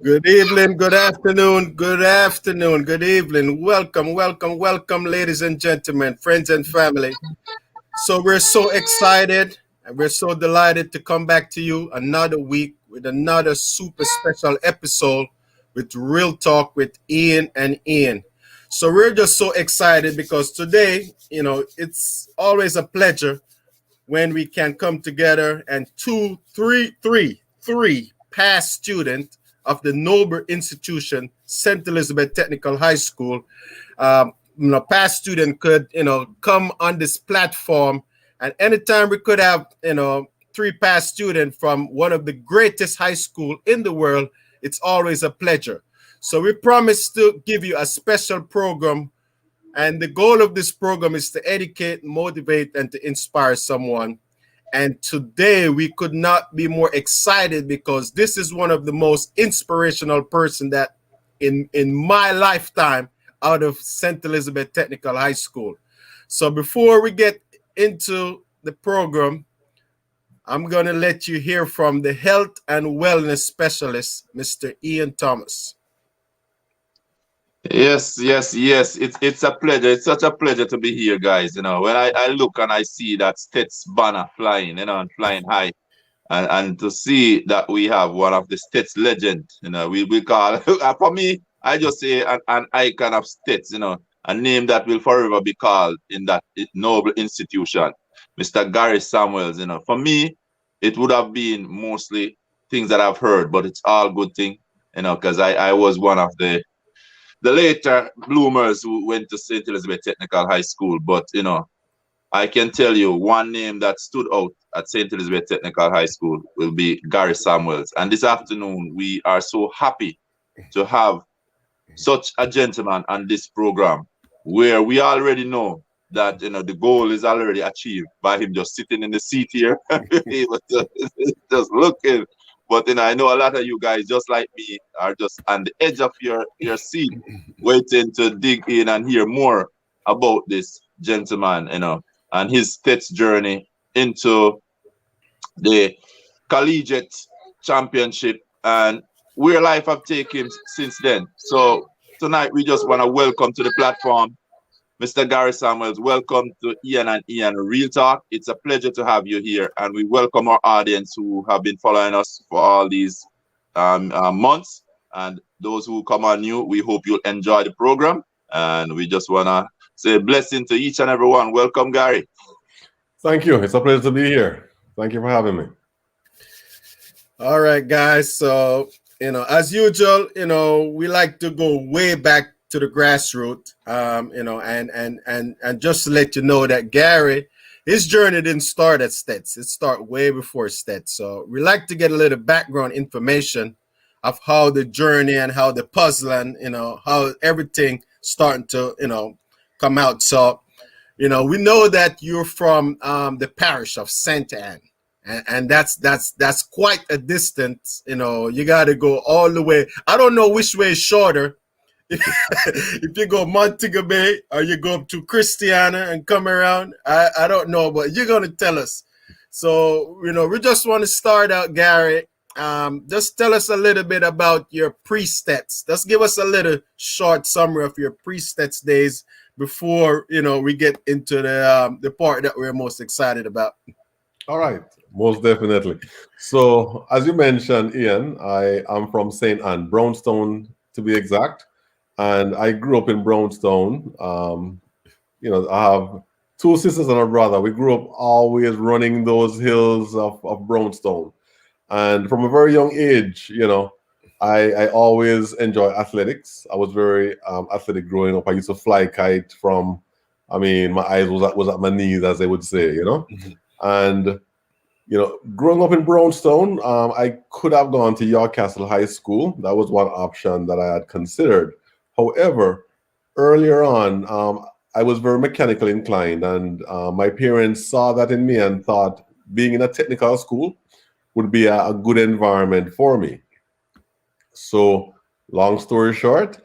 Good evening, good afternoon, good evening. Welcome, ladies and gentlemen, friends and family. So we're so excited and we're so delighted to come back to you another week with another super special episode with Real Talk with Ian and Ian. So we're just so excited because today, it's always a pleasure when we can come together and three past students of the noble institution, St. Elizabeth Technical High School. Past student could, come on this platform, and anytime we could have, three past students from one of the greatest high school in the world, it's always a pleasure. So we promise to give you a special program, and the goal of this program is to educate, motivate, and to inspire someone. And today we could not be more excited because this is one of the most inspirational person that in my lifetime out of St. Elizabeth Technical High School. So before we get into the program, I'm going to let you hear from the health and wellness specialist, Mr. Ian Thomas. Yes. It's a pleasure. It's such a pleasure to be here, guys. When I look and I see that Steths banner flying, and flying high, and to see that we have one of the Steths legend, we call for me, I just say an icon of Steths, a name that will forever be called in that noble institution, Mr. Gary Samuels. For me, it would have been mostly things that I've heard, but it's all good thing, because I was one of the later bloomers who went to St. Elizabeth Technical High School. But, I can tell you one name that stood out at St. Elizabeth Technical High School will be Gary Samuels. And this afternoon, we are so happy to have such a gentleman on this program where we already know that, the goal is already achieved by him just sitting in the seat here. He was just looking. But I know a lot of you guys, just like me, are just on the edge of your seat, waiting to dig in and hear more about this gentleman, and his Steths journey into the collegiate championship and where life have taken him since then. So tonight we just want to welcome to the platform Mr. Gary Samuels. Welcome to Ian and Ian Real Talk. It's a pleasure to have you here, and we welcome our audience who have been following us for all these months, and those who come on new. We hope you'll enjoy the program, and we just want to say blessing to each and every one. Welcome, Gary. Thank you. It's a pleasure to be here. Thank you for having me. All right, guys. So, as usual, we like to go way back to the grassroots, and just to let you know that Gary, his journey didn't start at Steths. It started way before Steths. So we like to get a little background information of how the journey and how the puzzle and, how everything starting to, come out. So, we know that you're from the parish of St. Anne. And that's quite a distance. You got to go all the way. I don't know which way is shorter. If you go Montego Bay or you go up to Christiana and come around, I don't know, but you're going to tell us. So, we just want to start out, Gary. Just tell us a little bit about your pre-Steths. Just give us a little short summary of your pre-Steths days before, we get into the part that we're most excited about. All right, most definitely. So, as you mentioned, Ian, I am from St. Anne, Brownstone to be exact. And I grew up in Brownstone. I have two sisters and a brother. We grew up always running those hills of Brownstone. And from a very young age, I always enjoy athletics. I was very athletic growing up. I used to fly kite from, my eyes was at my knees, as they would say, And, growing up in Brownstone, I could have gone to York Castle High School. That was one option that I had considered. However, earlier on, I was very mechanically inclined, and my parents saw that in me and thought being in a technical school would be a good environment for me. So, long story short,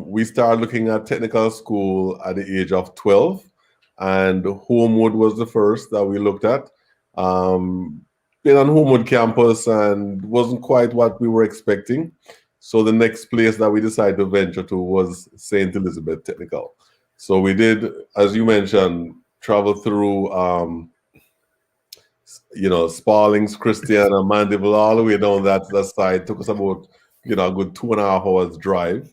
we started looking at technical school at the age of 12, and Homewood was the first that we looked at. Been on Homewood campus and wasn't quite what we were expecting. So the next place that we decided to venture to was St. Elizabeth Technical. So we did, as you mentioned, travel through, Spalding's, Christiana, Mandeville, all the way down that side. Took us about, a good 2.5 hours drive.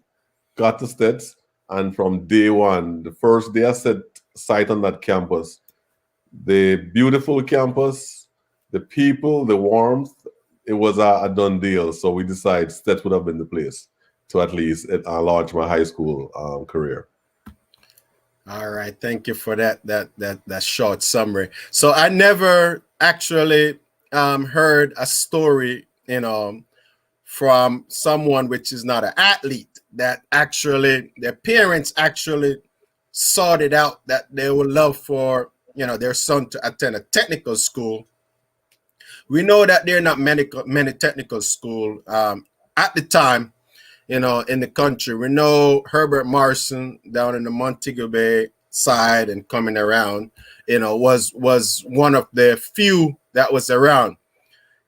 Got to Steths, and from day one, the first day I set sight on that campus, the beautiful campus, the people, the warmth, it was a done deal. So we decided Steths would have been the place to at least launch my high school career. All right, thank you for that short summary. So I never actually heard a story, from someone which is not an athlete, that actually their parents actually sorted out that they would love for their son to attend a technical school. We know that there are not many technical school at the time, in the country. We know Herbert Marson down in the Montego Bay side and coming around, was one of the few that was around.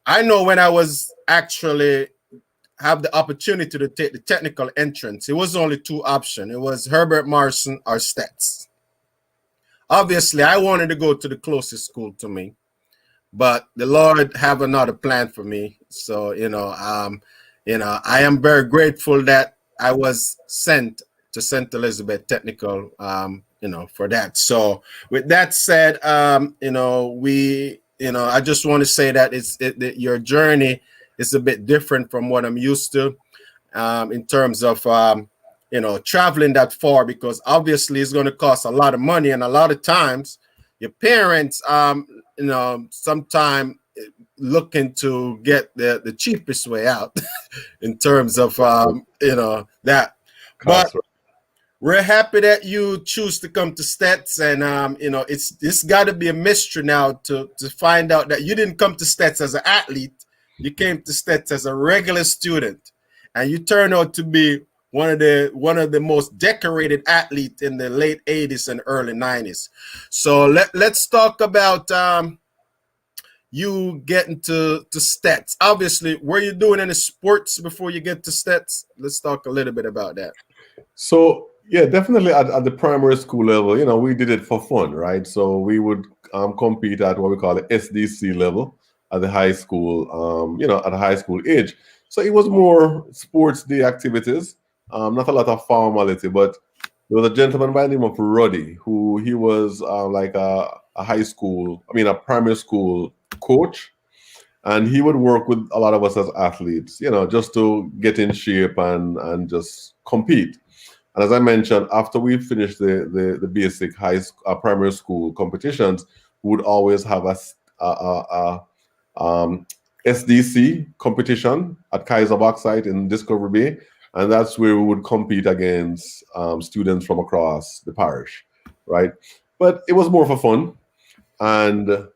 I know when I was actually have the opportunity to take the technical entrance, it was only two options. It was Herbert Marson or Steths. Obviously, I wanted to go to the closest school to me, but the Lord have another plan for me. So, I am very grateful that I was sent to St. Elizabeth Technical, for that. So with that said, I just want to say that your journey is a bit different from what I'm used to, in terms of, traveling that far, because obviously it's going to cost a lot of money. And a lot of times your parents, sometimes looking to get the cheapest way out in terms of, that. But we're happy that you choose to come to Steths, and it's got to be a mystery now to find out that you didn't come to Steths as an athlete. You came to Steths as a regular student, and you turned out to be one of the most decorated athletes in the late 80s and early 90s. So let's talk about you getting to Steths. Obviously, were you doing any sports before you get to Steths? Let's talk a little bit about that. So yeah, definitely at the primary school level, we did it for fun, right? So we would compete at what we call the SDC level at the high school, at a high school age. So it was more sports day activities, not a lot of formality. But there was a gentleman by the name of Ruddy, who he was like a primary school coach, and he would work with a lot of us as athletes, just to get in shape and just compete. And as I mentioned, after we finished the basic primary school competitions, we would always have a SDC competition at Kaiser Bauxite in Discovery Bay, and that's where we would compete against students from across the parish, right? But it was more for fun. And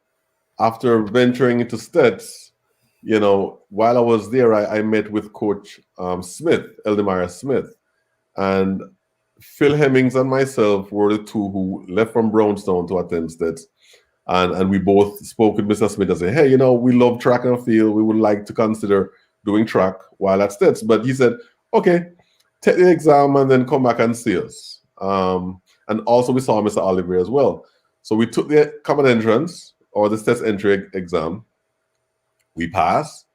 after venturing into Steths, while I was there, I met with Coach Smith, Eldemira Smith. And Phil Hemmings and myself were the two who left from Brownstown to attend Steths. And we both spoke with Mr. Smith and said, hey, we love track and field. We would like to consider doing track while at Steths. But he said, okay, take the exam and then come back and see us. And also we saw Mr. Ollivierre as well. So we took the common entrance or the Steths entry exam. We passed.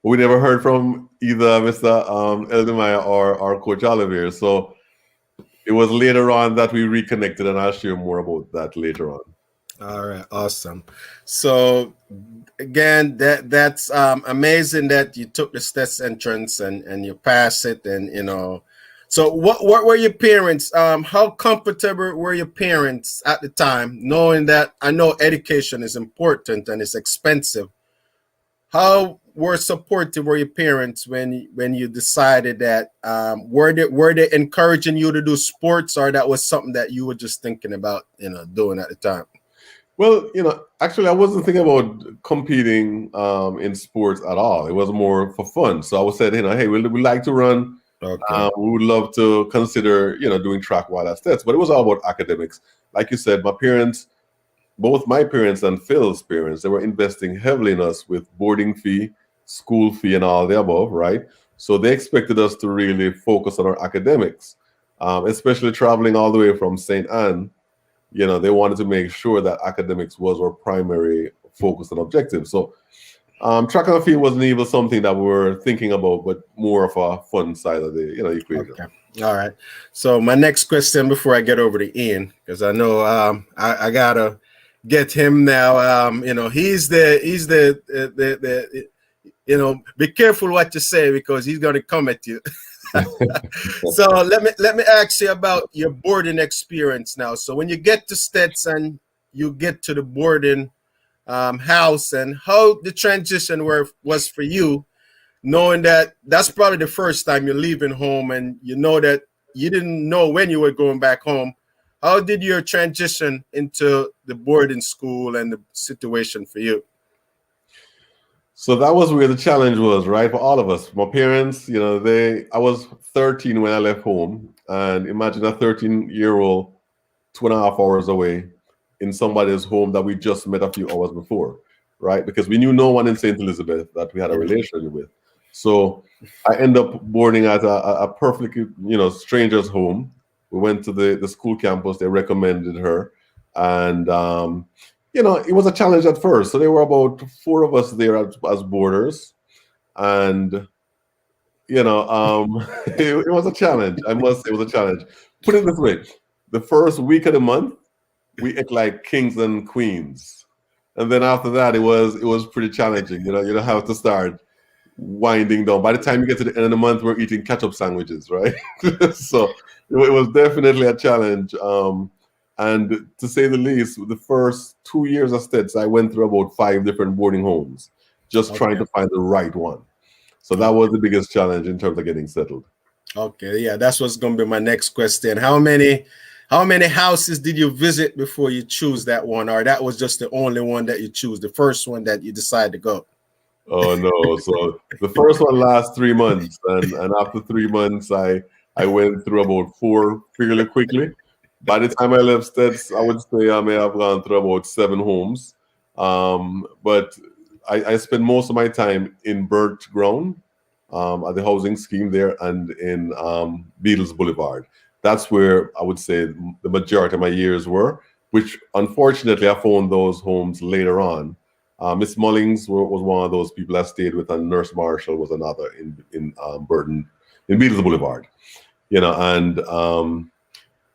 We never heard from either Mr. Eldemira or Coach Ollivierre. So it was later on that we reconnected, and I'll share more about that later on. All right, awesome. So again, that's amazing that you took the Steths entrance and you passed it, and So what were your parents? How comfortable were your parents at the time, knowing that I know education is important and it's expensive? How supportive were your parents when you decided that? Were they encouraging you to do sports, or that was something that you were just thinking about, doing at the time? Well, actually, I wasn't thinking about competing in sports at all. It was more for fun. So I was saying, hey, we like to run. Okay. We would love to consider, doing track while at Steths. But it was all about academics. Like you said, both my parents and Phil's parents, they were investing heavily in us with boarding fee, school fee, and all the above, right? So they expected us to really focus on our academics, especially traveling all the way from St. Anne. They wanted to make sure that academics was our primary focus and objective. So track and field wasn't even something that we were thinking about, but more of a fun side of the equation. Okay. All right. So my next question before I get over to Ian, because I know I gotta get him now. He's the be careful what you say because he's gonna come at you. So let me ask you about your boarding experience now. So when you get to Steths and you get to the boarding house, and how the transition was for you, knowing that that's probably the first time you're leaving home, and you know that you didn't know when you were going back home. How did your transition into the boarding school and the situation for you? So that was where the challenge was, right? For all of us. My parents, I was 13 when I left home. And imagine a 13-year-old 2.5 hours away in somebody's home that we just met a few hours before, right? Because we knew no one in St. Elizabeth that we had a relationship with. So I ended up boarding at a perfectly, stranger's home. We went to the school campus. They recommended her. And, it was a challenge at first. So there were about 4 of us there as boarders. And, it was a challenge. I must say it was a challenge. Put it this way. The first week of the month, we ate like kings and queens. And then after that, it was pretty challenging. You don't have to start winding down. By the time you get to the end of the month, we're eating ketchup sandwiches, right? So it was definitely a challenge. And to say the least, the first 2 years of Steths, I went through about 5 different boarding homes, just trying to find the right one. So that was the biggest challenge in terms of getting settled. Okay, yeah, that's what's going to be my next question. How many houses did you visit before you choose that one, or that was just the only one that you choose, the first one that you decided to go? Oh no! So the first one lasts 3 months, and after 3 months, I went through about 4 fairly quickly. By the time I left Steths, I would say I may have gone through about 7 homes. But I spent most of my time in Burt Ground at the housing scheme there, and in Beatles Boulevard. That's where I would say the majority of my years were, which unfortunately I found those homes later on. Miss Mullings was one of those people I stayed with, and Nurse Marshall was another in Burton, in Beatles Boulevard. And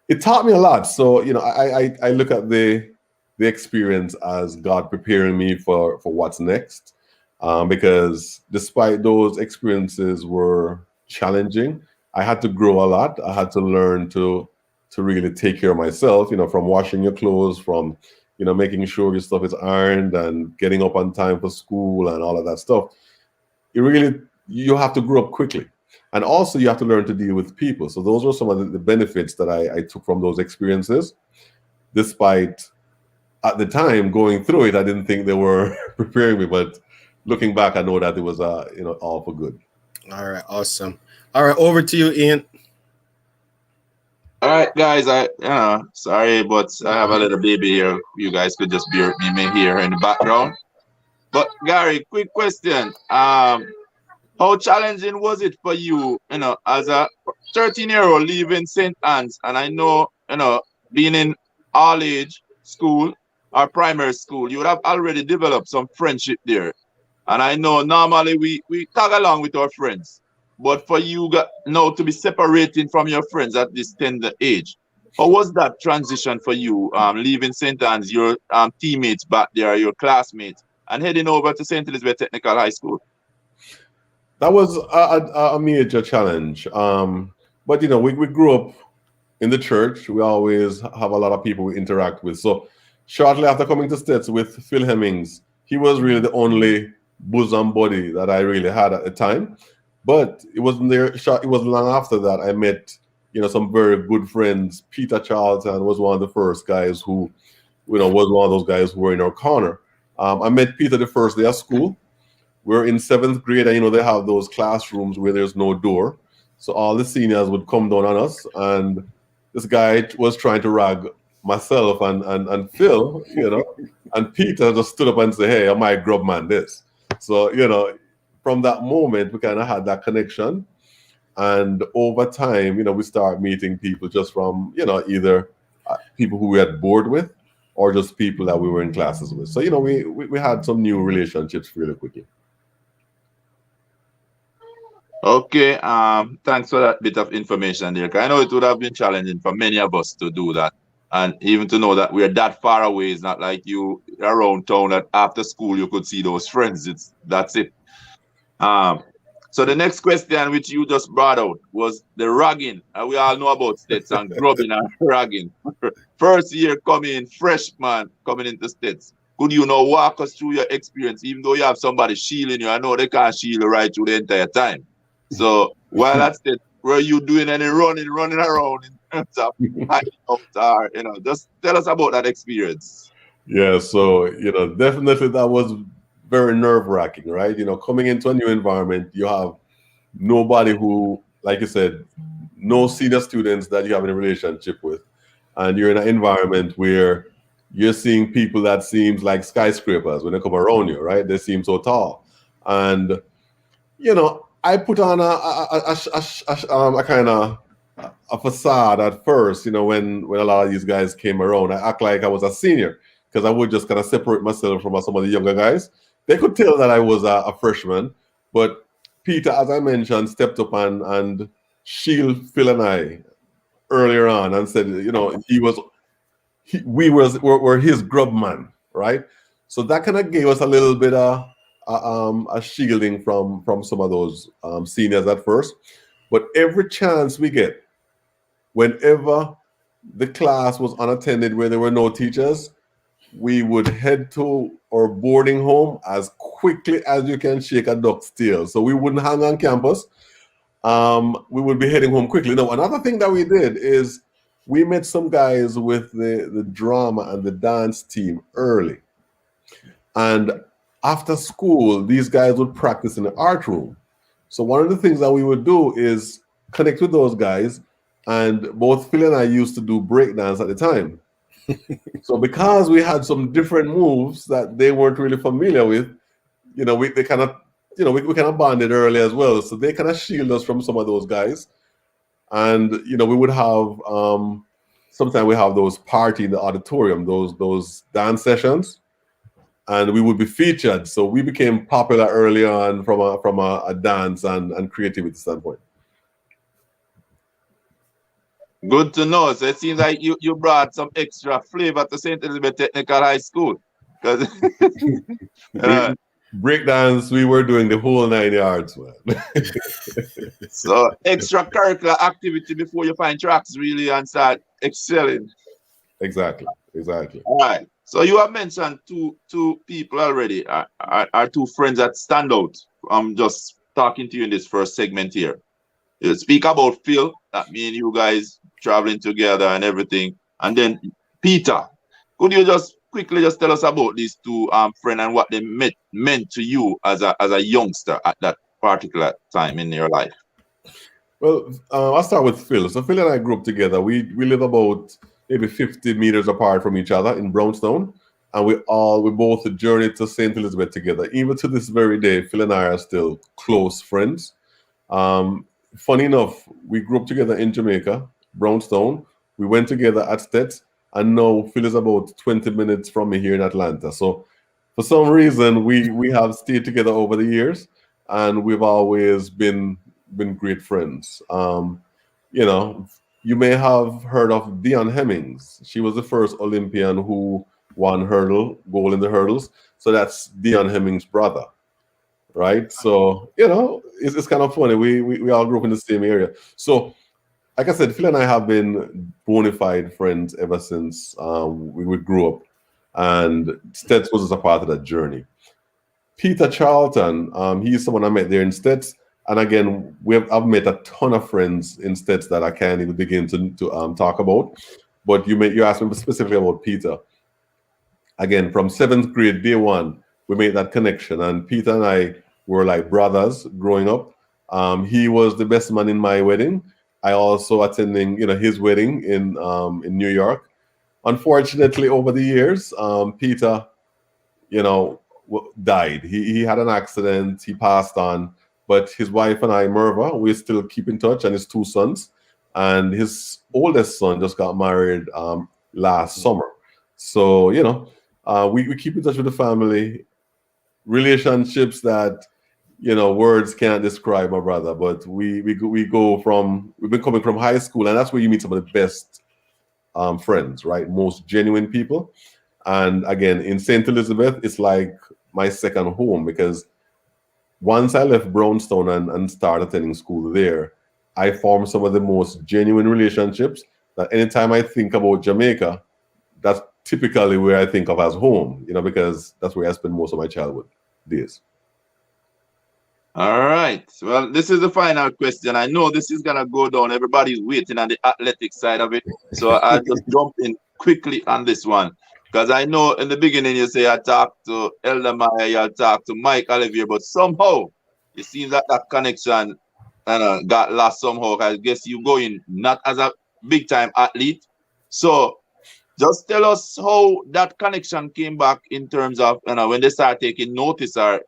it taught me a lot. So, I look at the experience as God preparing me for what's next. Because despite those experiences were challenging, I had to grow a lot. I had to learn to really take care of myself, from washing your clothes, from, making sure your stuff is ironed and getting up on time for school and all of that stuff. You have to grow up quickly. And also you have to learn to deal with people. So those are some of the benefits that I took from those experiences. Despite at the time going through it, I didn't think they were preparing me, but looking back, I know that it was all for good. All right, awesome. All right, over to you, Ian. All right, guys. Sorry, but I have a little baby here. You guys could just bear with me, may hear her in the background. But Gary, quick question. How challenging was it for you, as a 13-year-old leaving St. Anne's? And I know, being in all age school or primary school, you would have already developed some friendship there. And I know normally we tag along with our friends. But for you now to be separating from your friends at this tender age, how was that transition for you, leaving St. Anne's, your teammates back there, your classmates, and heading over to St. Elizabeth Technical High School? That was a major challenge. But, we grew up in the church. We always have a lot of people we interact with. So shortly after coming to Steths with Phil Hemmings, he was really the only bosom buddy that I really had at the time. But it wasn't long after that I met, some very good friends. Peter Charlton was one of the first guys who, was one of those guys who were in our corner. I met Peter the first day of school. We're in 7th grade, and they have those classrooms where there's no door. So all the seniors would come down on us, and this guy was trying to rag myself and Phil, and Peter just stood up and said, "Hey, am I grub man this?" So, from that moment, we kind of had that connection. And over time, we start meeting people just from, either people who we had board with or just people that we were in classes with. So, we had some new relationships really quickly. Okay, thanks for that bit of information there. 'Cause I know it would have been challenging for many of us to do that. And even to know that we're that far away, it's not like you around town that after school you could see those friends. That's it. So the next question which you just brought out was the ragging. And we all know about Steths and grubbing and ragging. First year coming, freshman coming into Steths. Could you now walk us through your experience, even though you have somebody shielding you? I know they can't shield you right through the entire time. So while that's Steths, were you doing any running around in terms of hiding out or, just tell us about that experience. Yeah, so, definitely that was very nerve-wracking, right? Coming into a new environment, you have nobody who, like you said, no senior students that you have a relationship with. And you're in an environment where you're seeing people that seems like skyscrapers when they come around you, right? They seem so tall. And, I put on a kind of a facade at first, when a lot of these guys came around. I act like I was a senior because I would just kind of separate myself from some of the younger guys. They could tell that I was a freshman, but Peter, as I mentioned, stepped up and shielded Phil and I earlier on and said, we were his grub man, right? So that kind of gave us a little bit of a shielding from some of those seniors at first. But every chance we get, whenever the class was unattended where there were no teachers, we would head to our boarding home as quickly as you can shake a duck's tail. So we wouldn't hang on campus. We would be heading home quickly. Now, another thing that we did is we met some guys with the drama and the dance team early. And after school, these guys would practice in the art room. So one of the things that we would do is connect with those guys. And both Phil and I used to do breakdance at the time. So because we had some different moves that they weren't really familiar with, we kind of bonded early as well. So they kind of shield us from some of those guys. And, we would have, sometimes we have those party in the auditorium, those dance sessions, and we would be featured. So we became popular early on from a dance and creativity standpoint. Good to know. So it seems like you brought some extra flavor to St. Elizabeth Technical High School. Breakdance, we were doing the whole 9 yards, man. So extracurricular activity before you find tracks really and start excelling. Exactly. All right. So you have mentioned two people already, are two friends that stand out. I'm just talking to you in this first segment here. You speak about Phil, that me and you guys traveling together and everything. And then Peter, could you just quickly just tell us about these two friends and what they meant to you as a youngster at that particular time in your life? Well, I'll start with Phil. So Phil and I grew up together. We live about maybe 50 meters apart from each other in Brownstown. And we both journeyed to St. Elizabeth together. Even to this very day, Phil and I are still close friends. Funny enough, we grew up together in Jamaica, Brownstown. We went together at Steths, and now Phil is about 20 minutes from me here in Atlanta. So for some reason, we have stayed together over the years, and we've always been great friends. You may have heard of Dion Hemmings. She was the first Olympian who won gold in the hurdles. So that's Dion Hemmings' brother. Right, so it's kind of funny. We all grew up in the same area. So, like I said, Phil and I have been bona fide friends ever since we grew up, and Steths was a part of that journey. Peter Charlton, he's someone I met there in Steths, and again, I've met a ton of friends in Steths that I can't even begin to talk about. But you asked me specifically about Peter. Again, from 7th grade, day one, we made that connection, and Peter and I were like brothers growing up. He was the best man in my wedding. I also attending, his wedding in New York. Unfortunately, over the years, Peter, died. He had an accident. He passed on. But his wife and I, Merva, we still keep in touch, and his 2 sons. And his oldest son just got married last summer. So, we keep in touch with the family. Relationships that, words can't describe, my brother. But we've been coming from high school, and that's where you meet some of the best friends, right? Most genuine people. And again, in St. Elizabeth, it's like my second home, because once I left Brownstown and started attending school there, I formed some of the most genuine relationships that anytime I think about Jamaica, that's typically where I think of as home, because that's where I spent most of my childhood days. All right. Well, this is the final question. I know this is going to go down. Everybody's waiting on the athletic side of it. So I'll just jump in quickly on this one. Because I know in the beginning you say I talked to Elder Maya, you talked to Mike Ollivierre, but somehow it seems that connection got lost somehow. I guess you go in not as a big-time athlete. So just tell us how that connection came back in terms of, when they start taking notice, or,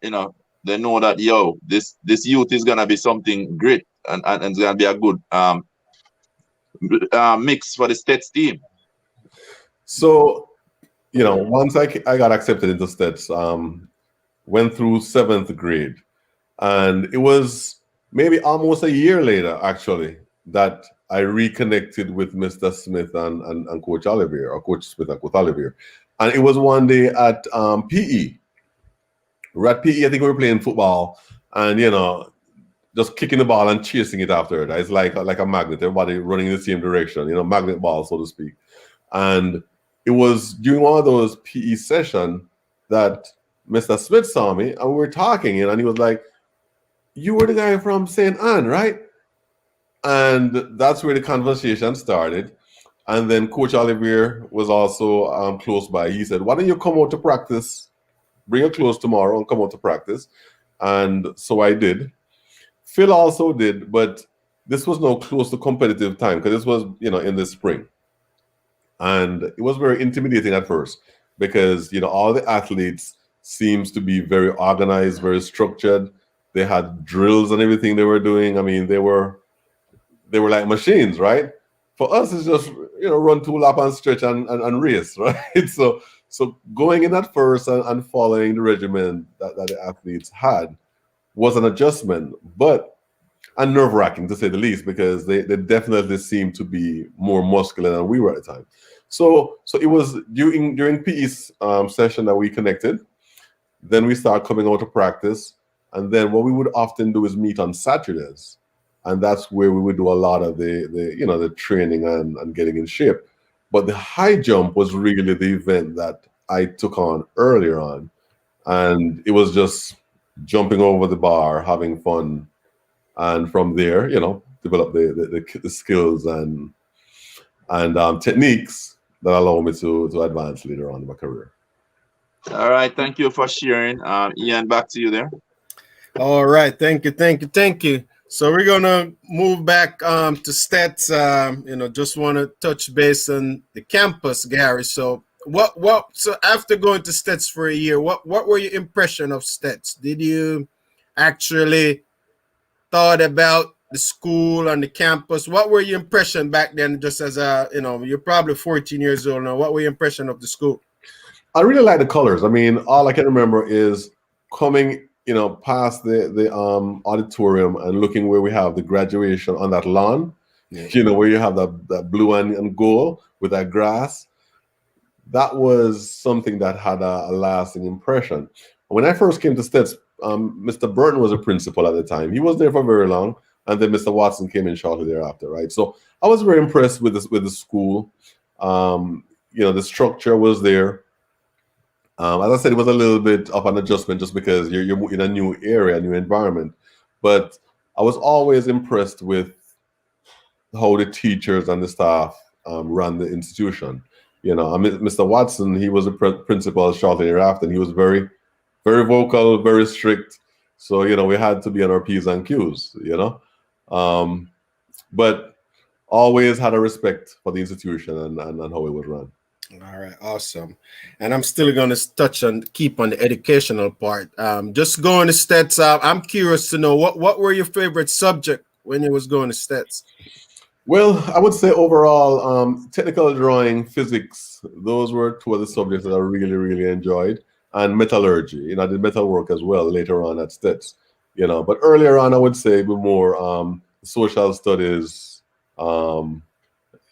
they know that, this youth is going to be something great, and it's going to be a good mix for the Steths team. So, once I got accepted into Steths, went through 7th grade, and it was maybe almost a year later, actually, that I reconnected with Mr. Smith and Coach Ollivierre, or Coach Smith and Coach Ollivierre. And it was one day at PE. We're at PE, I think we were playing football, and, just kicking the ball and chasing it after it. It's like a magnet, everybody running in the same direction, magnet ball, so to speak. And it was during one of those PE sessions that Mr. Smith saw me, and we were talking, and he was like, "You were the guy from St. Anne, right?" And that's where the conversation started. And then Coach Ollivierre was also close by. He said, "Why don't you come out to practice? Bring your clothes tomorrow and come out to practice." And so I did. Phil also did, but this was now close to competitive time, because this was, in the spring. And it was very intimidating at first, because, all the athletes seems to be very organized, very structured. They had drills and everything they were doing. I mean, they were like machines, right? For us, it's just, run 2 laps and stretch and race, right? So going in at first and following the regimen that the athletes had was an adjustment, and nerve-wracking, to say the least, because they definitely seemed to be more muscular than we were at the time. So it was during PE's session that we connected. Then we started coming out to practice, and then what we would often do is meet on Saturdays, and that's where we would do a lot of the training and getting in shape. But the high jump was really the event that I took on earlier on, and it was just jumping over the bar, having fun, and from there, develop the skills and techniques that allow me to advance later on in my career. All right, thank you for sharing. Ian, back to you there. All right, thank you. So we're gonna move back to Steths. Just want to touch base on the campus, Gary. So so after going to Steths for a year, what were your impression of Steths? Did you actually thought about the school and the campus? What were your impression back then, just as you're probably 14 years old now? What were your impression of the school? I really like the colors. I mean, all I can remember is coming, past the auditorium and looking where we have the graduation on that lawn, where you have that blue and gold with that grass. That was something that had a lasting impression. When I first came to Steths, Mr. Burton was a principal at the time. He was there for very long, and then Mr. Watson came in shortly thereafter, right? So I was very impressed with the school. The structure was there. As I said, it was a little bit of an adjustment just because you're in a new area, a new environment. But I was always impressed with how the teachers and the staff ran the institution. Mr. Watson, he was a principal shortly thereafter, and he was very, very vocal, very strict. So, we had to be on our P's and Q's, but always had a respect for the institution and how it was run. All right, awesome. And I'm still going to keep on the educational part. Just going to Steths. I'm curious to know what were your favorite subject when you was going to Steths? Well, I would say overall, technical drawing, physics, those were two of the subjects that I really, really enjoyed, and metallurgy. I did metal work as well later on at Steths. But earlier on, I would say a bit more social studies. Um,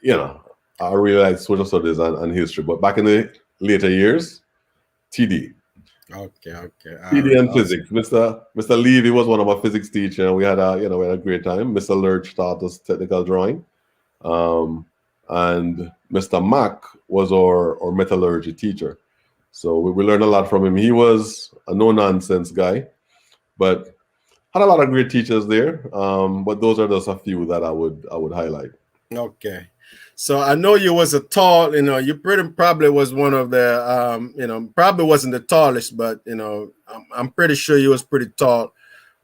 you know, I really like social studies and history. But back in the later years, TD. Okay, okay. All TD right, and awesome. physics. Mr. Levy was one of my physics teachers, and we had a great time. Mr. Lurch taught us technical drawing. And Mr. Mack was our metallurgy teacher. So we learned a lot from him. He was a no-nonsense guy, but had a lot of great teachers there. But those are just a few that I would highlight. Okay. So I know you was a tall, you probably was one of the, probably wasn't the tallest, but, I'm pretty sure you was pretty tall.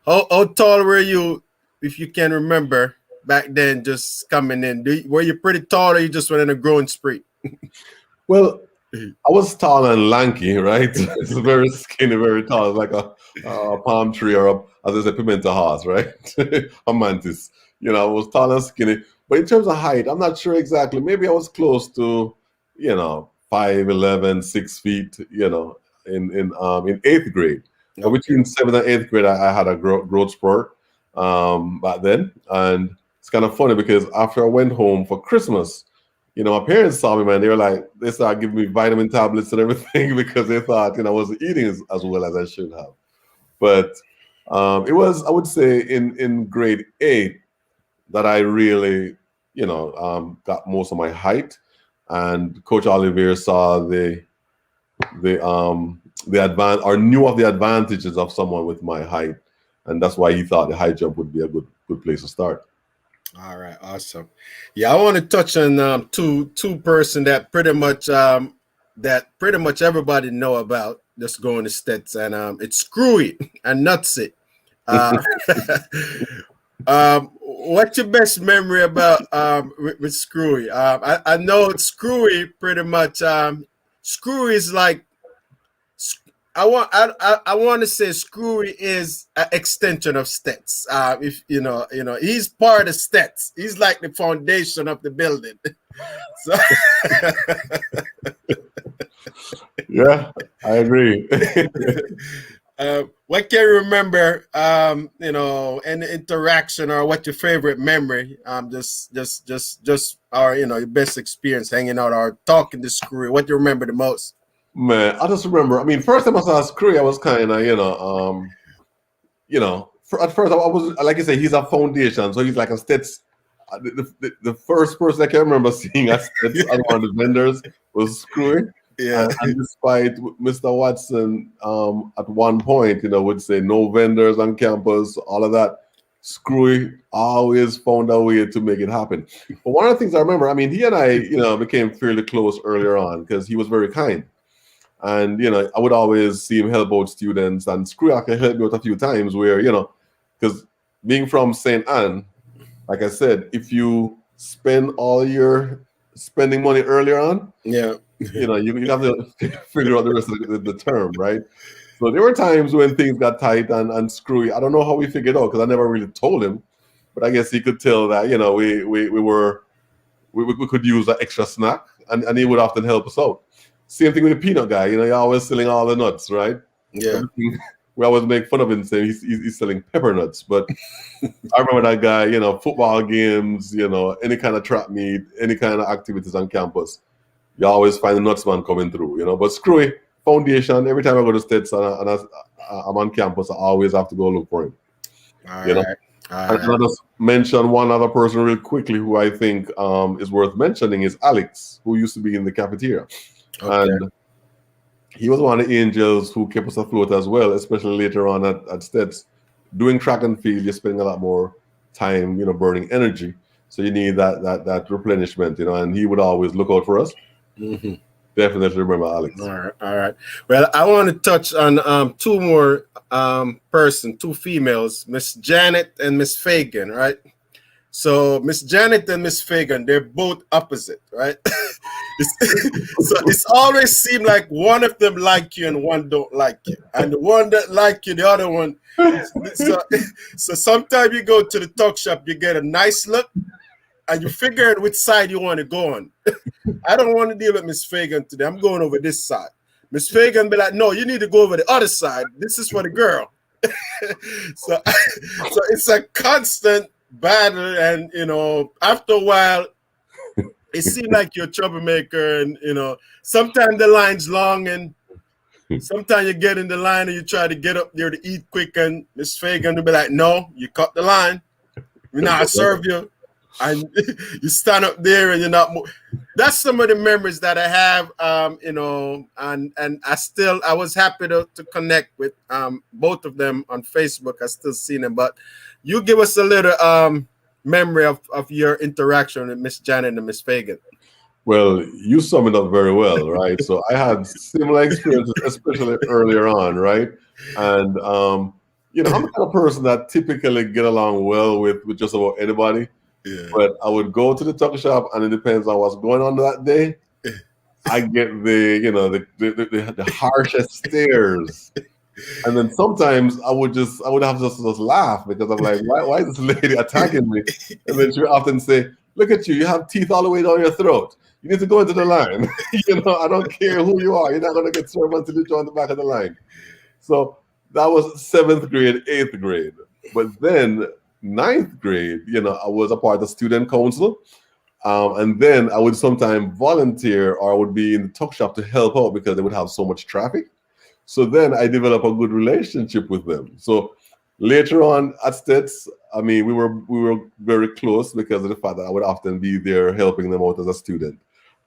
How tall were you, if you can remember, back then, just coming in? Were you pretty tall, or you just went in a growing spree? Well, I was tall and lanky, right? It's very skinny, very tall, like a palm tree or, as I say, pimento horse, right? A mantis. I was tall and skinny. But in terms of height, I'm not sure exactly. Maybe I was close to, 5'11", 6 feet, in eighth grade. But Okay. between seventh and eighth grade, I had a growth spurt back then. And it's kind of funny because after I went home for Christmas, my parents saw me, man. They started giving me vitamin tablets and everything because they thought, I wasn't eating as well as I should have. But it was, I would say, in grade 8 that I really, got most of my height. And Coach Ollivierre saw the knew of the advantages of someone with my height, and that's why he thought the high jump would be a good place to start. All right, awesome. Yeah, I want to touch on two person that pretty much everybody know about, just going to Steths, and it's Screwy and Nutsy. What's your best memory about with Screwy? I know Screwy pretty much. Screwy is like, I want to say Screwy is an extension of Steths. If he's part of Steths. He's like the foundation of the building. So yeah, I agree. what can you remember? Any interaction, or what your favorite memory? Just or your best experience hanging out or talking to Screwy. What do you remember the most? Man, I just remember. I mean, first time I saw Screwy, I was kind of, at first I was, like I say, he's a foundation, so he's like a Steths. The first person I can remember seeing at Steths as one of the vendors was Screwy. Yeah. And despite Mr. Watson, at one point, would say no vendors on campus, all of that, Screwy always found a way to make it happen. But one of the things I remember, I mean, he and I, became fairly close earlier on because he was very kind. And, I would always see him help out students, and Screwy actually helped me out a few times where, because being from St. Anne, like I said, if you spend all your spending money earlier on, Yeah. you have to figure out the rest of the term, right? So there were times when things got tight and Screwy. I don't know how we figured out because I never really told him, but I guess he could tell that we could use an extra snack, and he would often help us out. Same thing with the peanut guy. You're always selling all the nuts, right? Yeah. We always make fun of him saying he's selling pepper nuts, but I remember that guy. Football games, any kind of trap meet, any kind of activities on campus. You always find the nuts man coming through, But Screwy, foundation, every time I go to Steths and I'm on campus, I always have to go look for him. All right. And I'll just mention one other person real quickly who I think is worth mentioning is Alex, who used to be in the cafeteria. Okay. And he was one of the angels who kept us afloat as well, especially later on at Steths. Doing track and field, you're spending a lot more time, burning energy. So you need that replenishment, and he would always look out for us. Mm-hmm. Definitely remember Alex. All right. Well, I want to touch on two more two females, Miss Janet and Miss Fagan, right? So Miss Janet and Miss Fagan, they're both opposite, right? So it's always seemed like one of them like you and one don't like you, and the one that like you, the other one. So sometimes you go to the talk shop, you get a nice look, and you figure out which side you want to go on. I don't want to deal with Miss Fagan today. I'm going over this side. Miss Fagan be like, no, you need to go over the other side. This is for the girl. So it's a constant battle, and after a while, it seems like you're a troublemaker, and sometimes the line's long, and sometimes you get in the line and you try to get up there to eat quick, and Miss Fagan will be like, no, you cut the line. We're not serve you. And you stand up there and you're not. That's some of the memories that I have, and I was happy to connect with both of them on Facebook. I still see them, but you give us a little memory of your interaction with Miss Janet and Miss Fagan. Well, you sum it up very well, right? So I had similar experiences, especially earlier on, right? And I'm the kind of person that typically get along well with just about anybody. Yeah. But I would go to the tuck shop, and it depends on what's going on that day. I get the harshest stares, and then sometimes I would have just laugh, because I'm like, why is this lady attacking me? And then she would often say, "Look at you! You have teeth all the way down your throat. You need to go into the line. I don't care who you are. You're not going to get served until you join the back of the line." So that was 7th grade, 8th grade, but then 9th grade, I was a part of the student council, and then I would sometimes volunteer, or I would be in the tuck shop to help out because they would have so much traffic. So then I developed a good relationship with them. So later on at Steths, I mean, we were very close because of the fact that I would often be there helping them out as a student.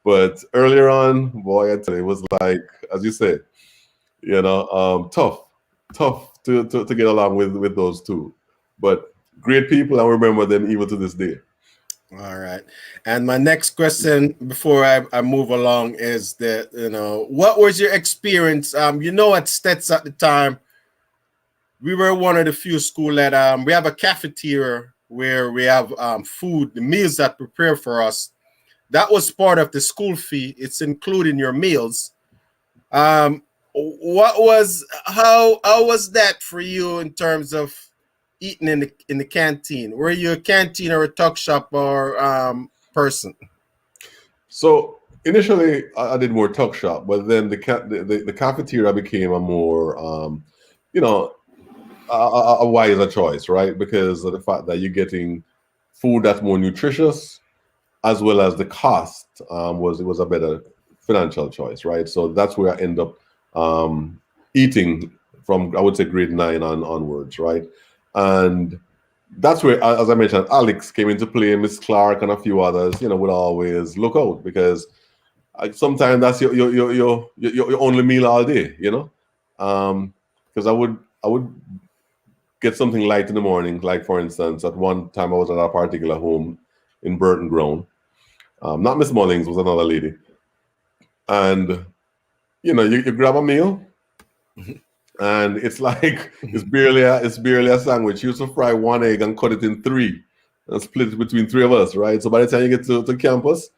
But earlier on, boy, I tell you, it was like, as you say, tough to get along with those two. But great people, I remember them even to this day. All right. And my next question before I move along is that, what was your experience? At Steths at the time, we were one of the few schools that we have a cafeteria where we have food, the meals that prepare for us. That was part of the school fee. It's including your meals. How was that for you in terms of eating in the canteen? Were you a canteen or a tuck shop or person? So initially I did more tuck shop, but then the cafeteria became a more a wiser choice, right? Because of the fact that you're getting food that's more nutritious, as well as the cost was a better financial choice, right? So that's where I end up eating from, I would say, grade 9 onwards, right? And that's where, as I mentioned, Alex came into play, Miss Clark and a few others, would always look out, because sometimes that's your only meal all day, because I would get something light in the morning. Like, for instance, at one time I was at a particular home in Burton Ground. Not Miss Mullings, was another lady. And, you grab a meal, and it's like, it's barely a sandwich. You used to fry 1 egg and cut it in 3 and split it between 3 of us, right? So by the time you get to campus,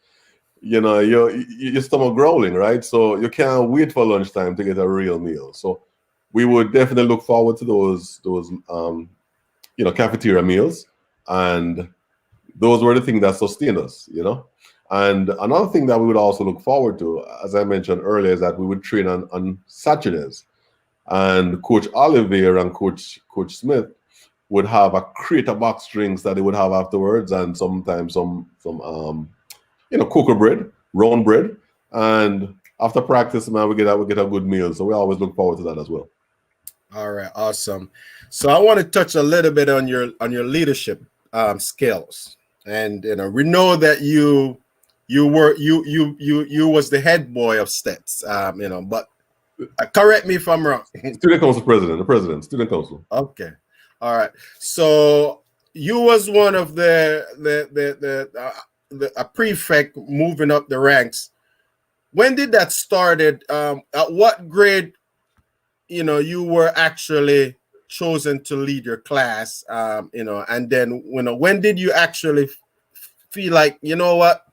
your stomach growling, right? So you can't wait for lunchtime to get a real meal. So we would definitely look forward to those cafeteria meals, and those were the things that sustained us, And another thing that we would also look forward to, as I mentioned earlier, is that we would train on Saturdays, and Coach Ollivierre and Coach Smith would have a crate of box drinks that they would have afterwards, and sometimes some cocoa bread, round bread, and after practice, man, we get a good meal. So we always look forward to that as well. All right, awesome. So I want to touch a little bit on your leadership skills, and we know that you was the head boy of Steths, but correct me if I'm wrong. Student council president, student council. Okay, all right. So you was one of a prefect moving up the ranks. When did that started? At what grade? You were actually chosen to lead your class, and then, when did you actually feel like, you know what,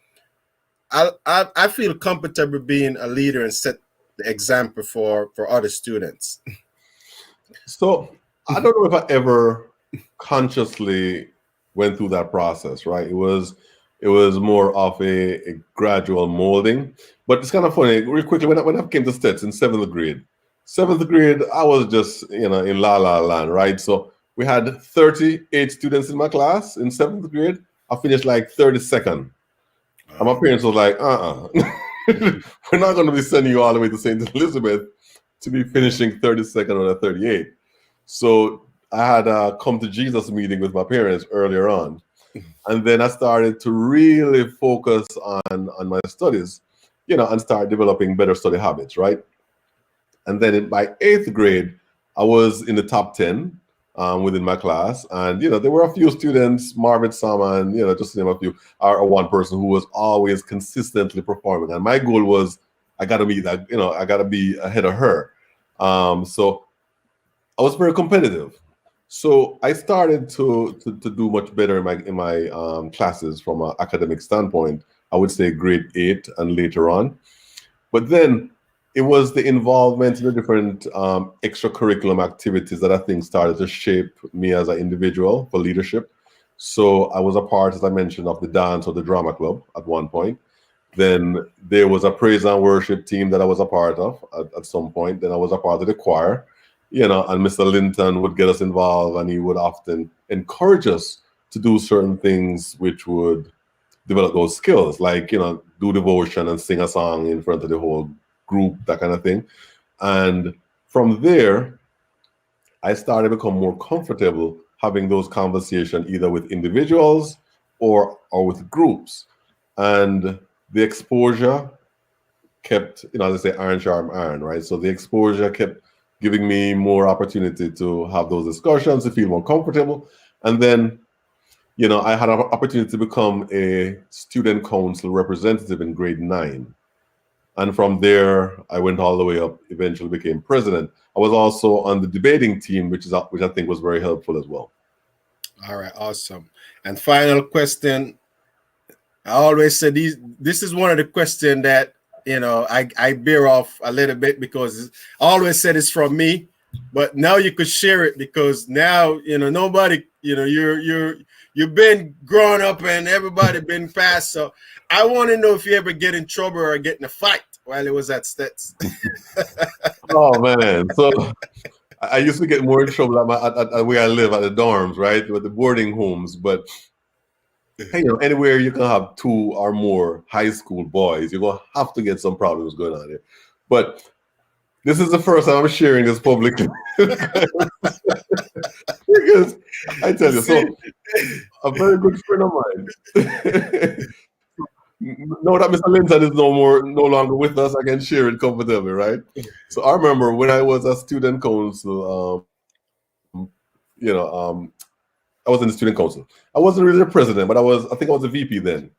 I feel comfortable being a leader and set the example for other students? So I don't know if I ever consciously went through that process, right? It was more of a gradual molding. But it's kind of funny, real quickly, when I came to Steths in seventh grade, I was just, in la la land, right? So we had 38 students in my class in seventh grade. I finished like 32nd. And my parents was like, we're not going to be sending you all the way to St. Elizabeth to be finishing 32nd or 38. So I had a come to Jesus meeting with my parents earlier on. And then I started to really focus on my studies, and start developing better study habits, right? And then by 8th grade, I was in the top 10 within my class. And, there were a few students, Marvin Sama, and, just to name a few, or one person who was always consistently performing. And my goal was, I got to be that, I got to be ahead of her. So I was very competitive. So I started to do much better in my classes from an academic standpoint. I would say grade 8 and later on. But then it was the involvement in the different extracurriculum activities that I think started to shape me as an individual for leadership. So I was a part, as I mentioned, of the dance or the drama club at one point. Then there was a praise and worship team that I was a part of at some point. Then I was a part of the choir. And Mr. Linton would get us involved, and he would often encourage us to do certain things which would develop those skills, like, do devotion and sing a song in front of the whole group, that kind of thing. And from there, I started to become more comfortable having those conversations either with individuals or with groups. And the exposure kept, as I say, iron sharp iron, right? So the exposure kept giving me more opportunity to have those discussions, to feel more comfortable. And then, I had an opportunity to become a student council representative in grade 9. And from there, I went all the way up, eventually became president. I was also on the debating team, which I think was very helpful as well. All right, awesome. And final question. I always say this is one of the questions that, I bear off a little bit, because I always said it's from me, but now you could share it, because now, nobody, you've been growing up and everybody been past. So I want to know if you ever get in trouble or get in a fight while it was at Steths. Oh, man. So I used to get more in trouble at where I live, at the dorms, right, with the boarding homes. But hey, anywhere you can have 2 or more high school boys, you're going to have to get some problems going on here. But this is the first time I'm sharing this publicly. Because I tell you, so a very good friend of mine, now that Mr. Linton is no longer with us, I can share it comfortably, right? So I remember when I was a student council, I was in the student council. I wasn't really the president, but I think I was a VP then.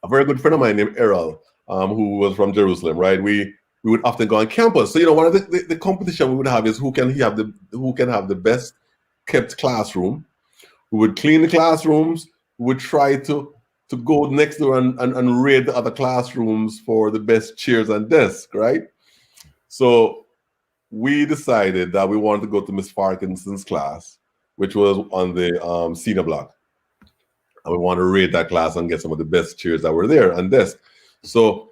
A very good friend of mine named Errol, who was from Jerusalem, right? We would often go on campus. So, one of the competition we would have is who can have the best kept classroom. We would clean the classrooms. We would try to go next door and raid the other classrooms for the best chairs and desks, right? So we decided that we wanted to go to Miss Parkinson's class, which was on the senior block. And we wanted to raid that class and get some of the best chairs that were there and desks. So,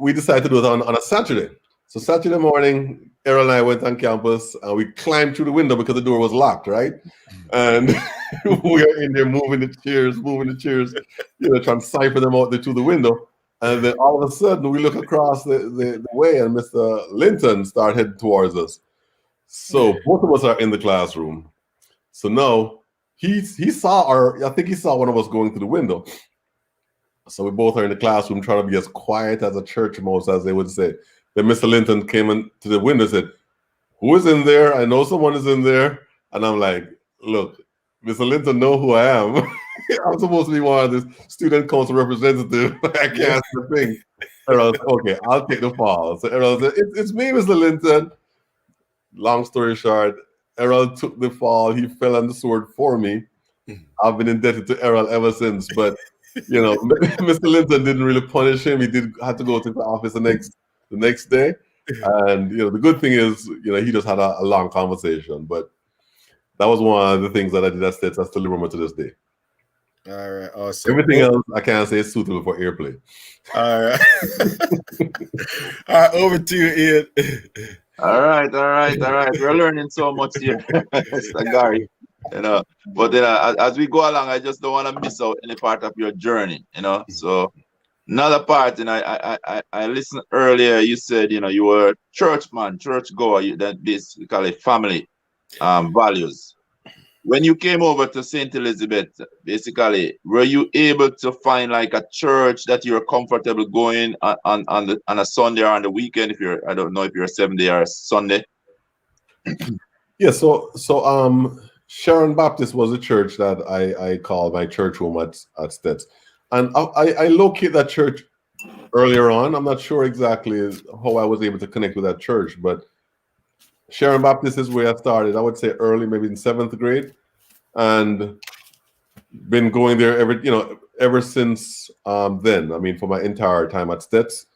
we decided to do it on a Saturday. So Saturday morning, Errol and I went on campus and we climbed through the window because the door was locked, right? And we are in there moving the chairs, trying to cipher them out through the window. And then all of a sudden, we look across the way and Mr. Linton started heading towards us. So both of us are in the classroom. So now he saw I think he saw one of us going through the window. So we both are in the classroom trying to be as quiet as a church mouse, as they would say. Then Mr. Linton came into the window and said, "Who is in there? I know someone is in there." And I'm like, "Look, Mr. Linton know who I am. I'm supposed to be one of the student council representative. I can't do the thing." Errol said, "Okay, I'll take the fall." So Errol said, "It's me, Mr. Linton." Long story short, Errol took the fall. He fell on the sword for me. I've been indebted to Errol ever since. But Mr. Linton didn't really punish him. He had to go to the office the next day. And the good thing is, he just had a long conversation. But that was one of the things that I did at Steths I still remember to this day. All right, awesome. Everything else I can't say is suitable for airplay. All right. All right, over to you, Ian. All right. We're learning so much here, Mr. Gary. But as we go along, I just don't want to miss out any part of your journey. So another part, I listened earlier. You said you were a churchman, churchgoer. That basically family values. When you came over to St. Elizabeth, basically, were you able to find like a church that you're comfortable going on a Sunday or on the weekend? I don't know if you're a 7-day or a Sunday. Yeah. So Sharon Baptist was a church that I call my church home at Steths, and I located that church earlier on. I'm not sure exactly how I was able to connect with that church, but Sharon Baptist is where I started. I would say early, maybe in 7th grade, and been going there ever since then. I mean, for my entire time at Steths,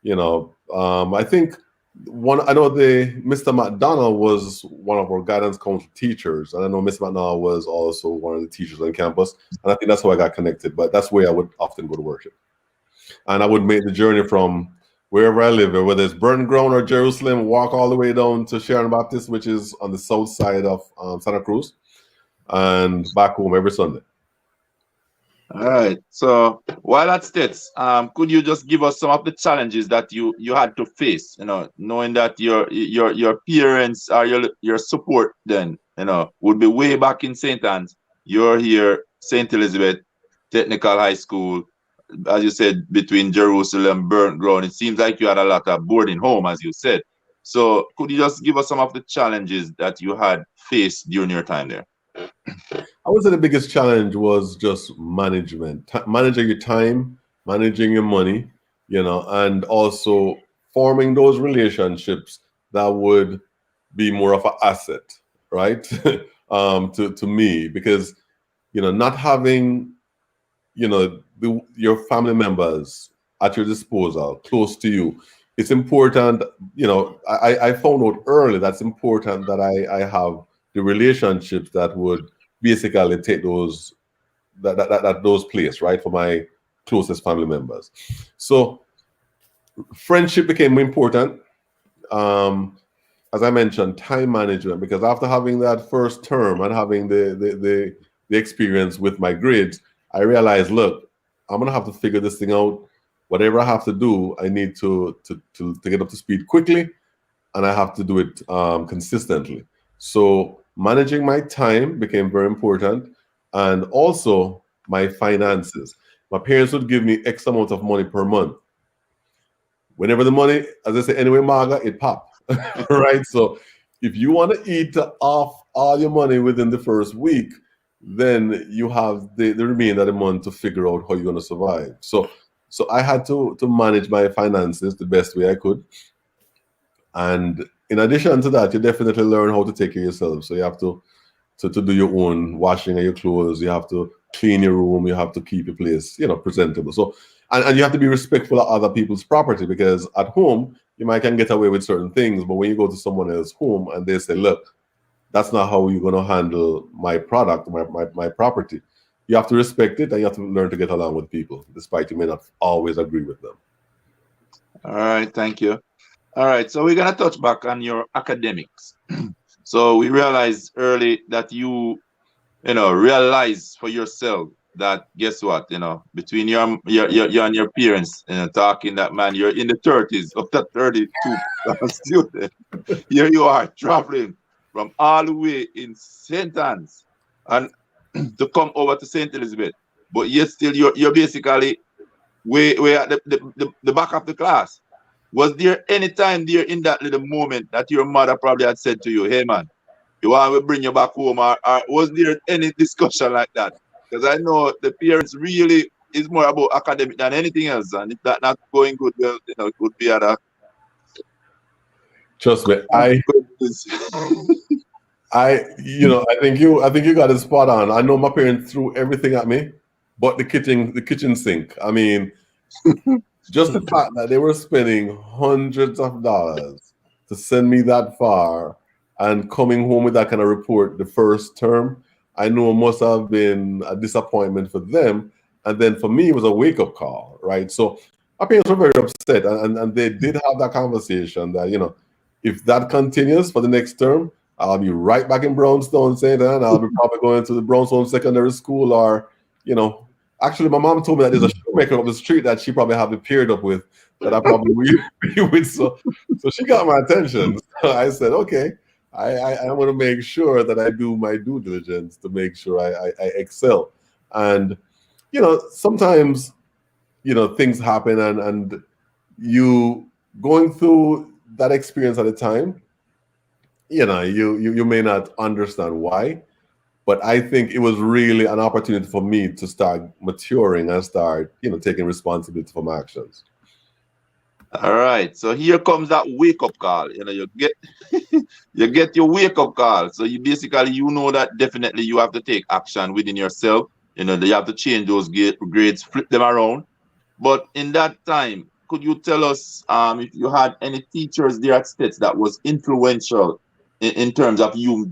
I think Mr. McDonald was one of our guidance council teachers, and I know Miss McDonald was also one of the teachers on campus, and I think that's how I got connected. But that's where I would often go to worship, and I would make the journey from wherever I live, whether it's Burton Ground or Jerusalem, walk all the way down to Sharon Baptist, which is on the south side of Santa Cruz, and back home every Sunday. All right. So while at Steths, could you just give us some of the challenges that you had to face? Knowing that your parents or your support then would be way back in St. Anne's. You're here, St. Elizabeth Technical High School. As you said, between Jerusalem, Burnt Ground, it seems like you had a lot of boarding home, as you said. So could you just give us some of the challenges that you had faced during your time there? I would say the biggest challenge was just management, managing your time, managing your money, and also forming those relationships that would be more of an asset, right? to me, because, not having, your family members at your disposal, close to you, it's important. I found out early that's important that I have the relationships that would basically take those place, right, for my closest family members. So friendship became important. As I mentioned, time management, because after having that first term and having the experience with my grades, I realized, look, I'm gonna have to figure this thing out. Whatever I have to do, I need to get up to speed quickly, and I have to do it consistently. So managing my time became very important, and also my finances. My parents would give me X amount of money per month. Whenever the money, as I say, anyway, Marga, it popped. Right? So if you want to eat off all your money within the first week, then you have the remainder of the month to figure out how you're going to survive. So I had to manage my finances the best way I could. And in addition to that, you definitely learn how to take care of yourself. So you have to do your own washing of your clothes. You have to clean your room. You have to keep your place, presentable. So, and you have to be respectful of other people's property, because at home, you might can get away with certain things. But when you go to someone else's home and they say, look, that's not how you're going to handle my product, my property, you have to respect it, and you have to learn to get along with people, despite you may not always agree with them. All right. Thank you. All right, so we're going to touch back on your academics. So we realized early that you realize for yourself that, guess what, between you and your parents, talking that, man, you're in the 30s of that 32 student. Here you are traveling from all the way in St. Anne's and to come over to St. Elizabeth. But yet still you're basically way at the back of the class. Was there any time there in that little moment that your mother probably had said to you, hey man, you want to bring you back home, or was there any discussion like that? Because I know the parents really is more about academic than anything else, and if that's not going good, well, it would be at a... Trust me, I think you got it spot on. I know my parents threw everything at me, but the kitchen sink. I mean, just the fact that they were spending hundreds of dollars to send me that far and coming home with that kind of report the first term, I know must have been a disappointment for them. And then for me, it was a wake-up call, right? So my parents were very upset, and they did have that conversation that, if that continues for the next term, I'll be right back in Brownstone, St. Anne. I'll be probably going to the Brownstone Secondary School, or, actually, my mom told me that there's a shoemaker up the street that she probably have it paired up with, that I probably will be with. So she got my attention. So I said, okay, I want to make sure that I do my due diligence to make sure I excel. And, sometimes, things happen, and you going through that experience at the time, you may not understand why, but I think it was really an opportunity for me to start maturing and start, taking responsibility for my actions. All right. So here comes that wake-up call. You get you get your wake-up call. So you basically, that definitely you have to take action within yourself. You have to change those grades, flip them around. But in that time, could you tell us if you had any teachers there at Steths that was influential in terms of you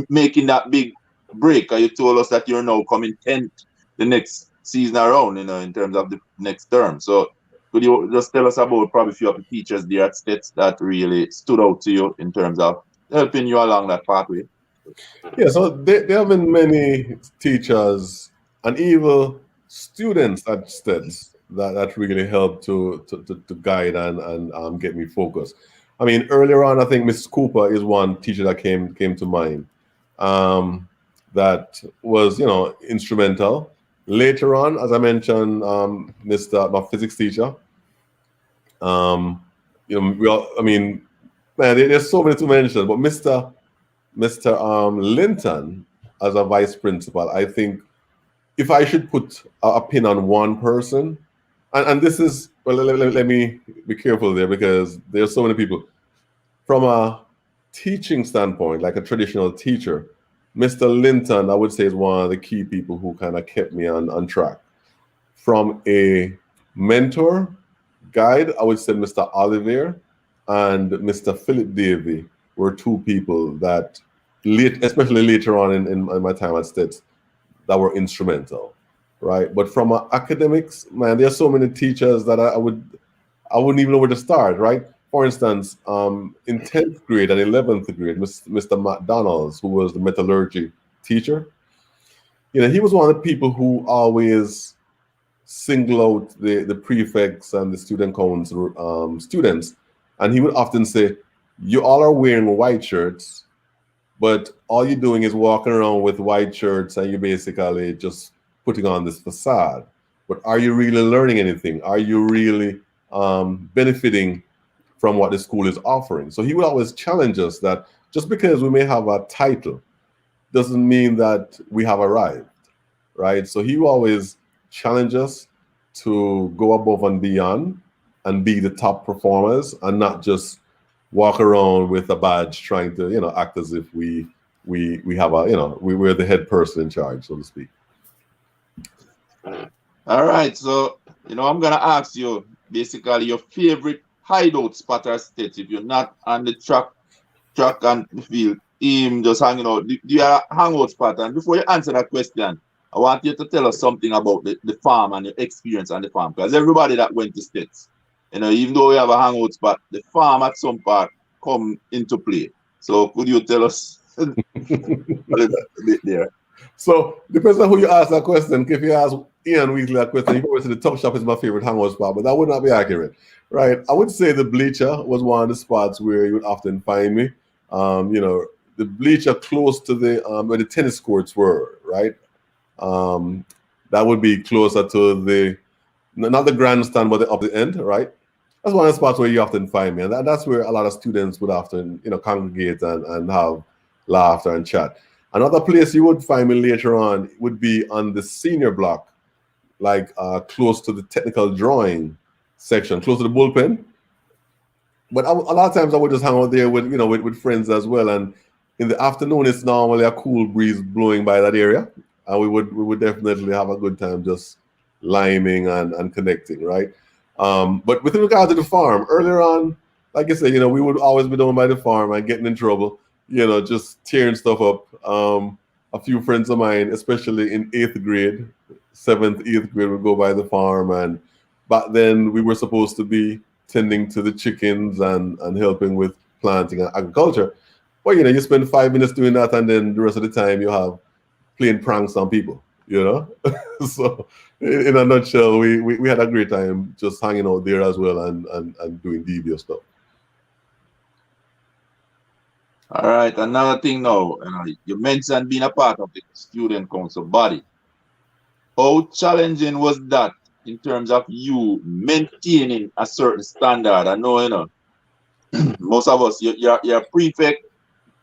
making that big break? You told us that you're now coming 10th the next season around, in terms of the next term. So could you just tell us about probably a few of the teachers there at Steths that really stood out to you in terms of helping you along that pathway? Yeah, so there have been many teachers and even students at Steths that really helped to guide and get me focused. I mean, earlier on, I think Miss Cooper is one teacher that came to mind. That was, instrumental. Later on, as I mentioned, my physics teacher. Man, there's so many to mention, but Mr. Linton as a vice principal, I think if I should put a pin on one person, and this is, well, let me be careful there because there's so many people. From a teaching standpoint, like a traditional teacher, Mr. Linton, I would say, is one of the key people who kind of kept me on track. From a mentor, guide, I would say Mr. Ollivierre and Mr. Philip Davey were two people that, especially later on in my time at Steths, that were instrumental, right? But from academics, man, there are so many teachers that I wouldn't even know where to start, right? For instance, in 10th grade and 11th grade, Mr. McDonald's, who was the metallurgy teacher, he was one of the people who always single out the prefects and the student council students. And he would often say, you all are wearing white shirts, but all you're doing is walking around with white shirts and you're basically just putting on this facade. But are you really learning anything? Are you really benefiting from what the school is offering? So he would always challenge us that just because we may have a title doesn't mean that we have arrived, right? So he will always challenge us to go above and beyond and be the top performers and not just walk around with a badge trying to, act as if we have we're the head person in charge, so to speak. All right. So, I'm going to ask you basically your favorite hideout spot at Steths. If you're not on the track and the field, just hanging out, do you have a hangout spot? And before you answer that question, I want you to tell us something about the farm and your experience on the farm. Because everybody that went to Steths, even though we have a hangout spot, the farm at some part come into play. So could you tell us a little bit there? So depends on who you ask that question. If you ask Ian Weasley that question, he probably said the Top Shop is my favorite hangout spot, but that would not be accurate, right? I would say the bleacher was one of the spots where you would often find me. The bleacher close to where the tennis courts were, right? That would be closer to not the grandstand, but the up the end, right? That's one of the spots where you often find me. And that's where a lot of students would often, congregate and have laughter and chat. Another place you would find me later on would be on the senior block, like close to the technical drawing section, close to the bullpen. But a lot of times I would just hang out there with friends as well. And in the afternoon, it's normally a cool breeze blowing by that area, and we would definitely have a good time just liming and connecting, right? But with regard to the farm, earlier on, like I said, we would always be down by the farm and getting in trouble, just tearing stuff up. A few friends of mine, especially in 8th grade, 7th, 8th grade, would go by the farm, and back then we were supposed to be tending to the chickens and helping with planting and agriculture. But you spend 5 minutes doing that, and then the rest of the time you have playing pranks on people, So in a nutshell, we had a great time just hanging out there as well and doing devious stuff. All right, another thing now, you mentioned being a part of the student council body. How challenging was that in terms of you maintaining a certain standard? I know, most of us, you're a prefect,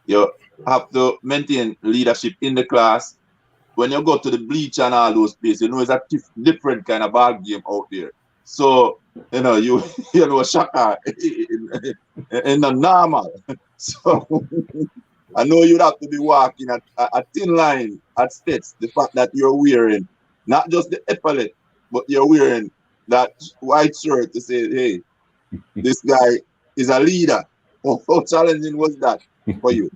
you have to maintain leadership in the class. When you go to the bleach and all those places, it's a different kind of ball game out there. So, you Shaka in the normal. So I know you'd have to be walking at a thin line at Steths. The fact that you're wearing not just the epaulet, but you're wearing that white shirt to say, hey, this guy is a leader. How challenging was that for you?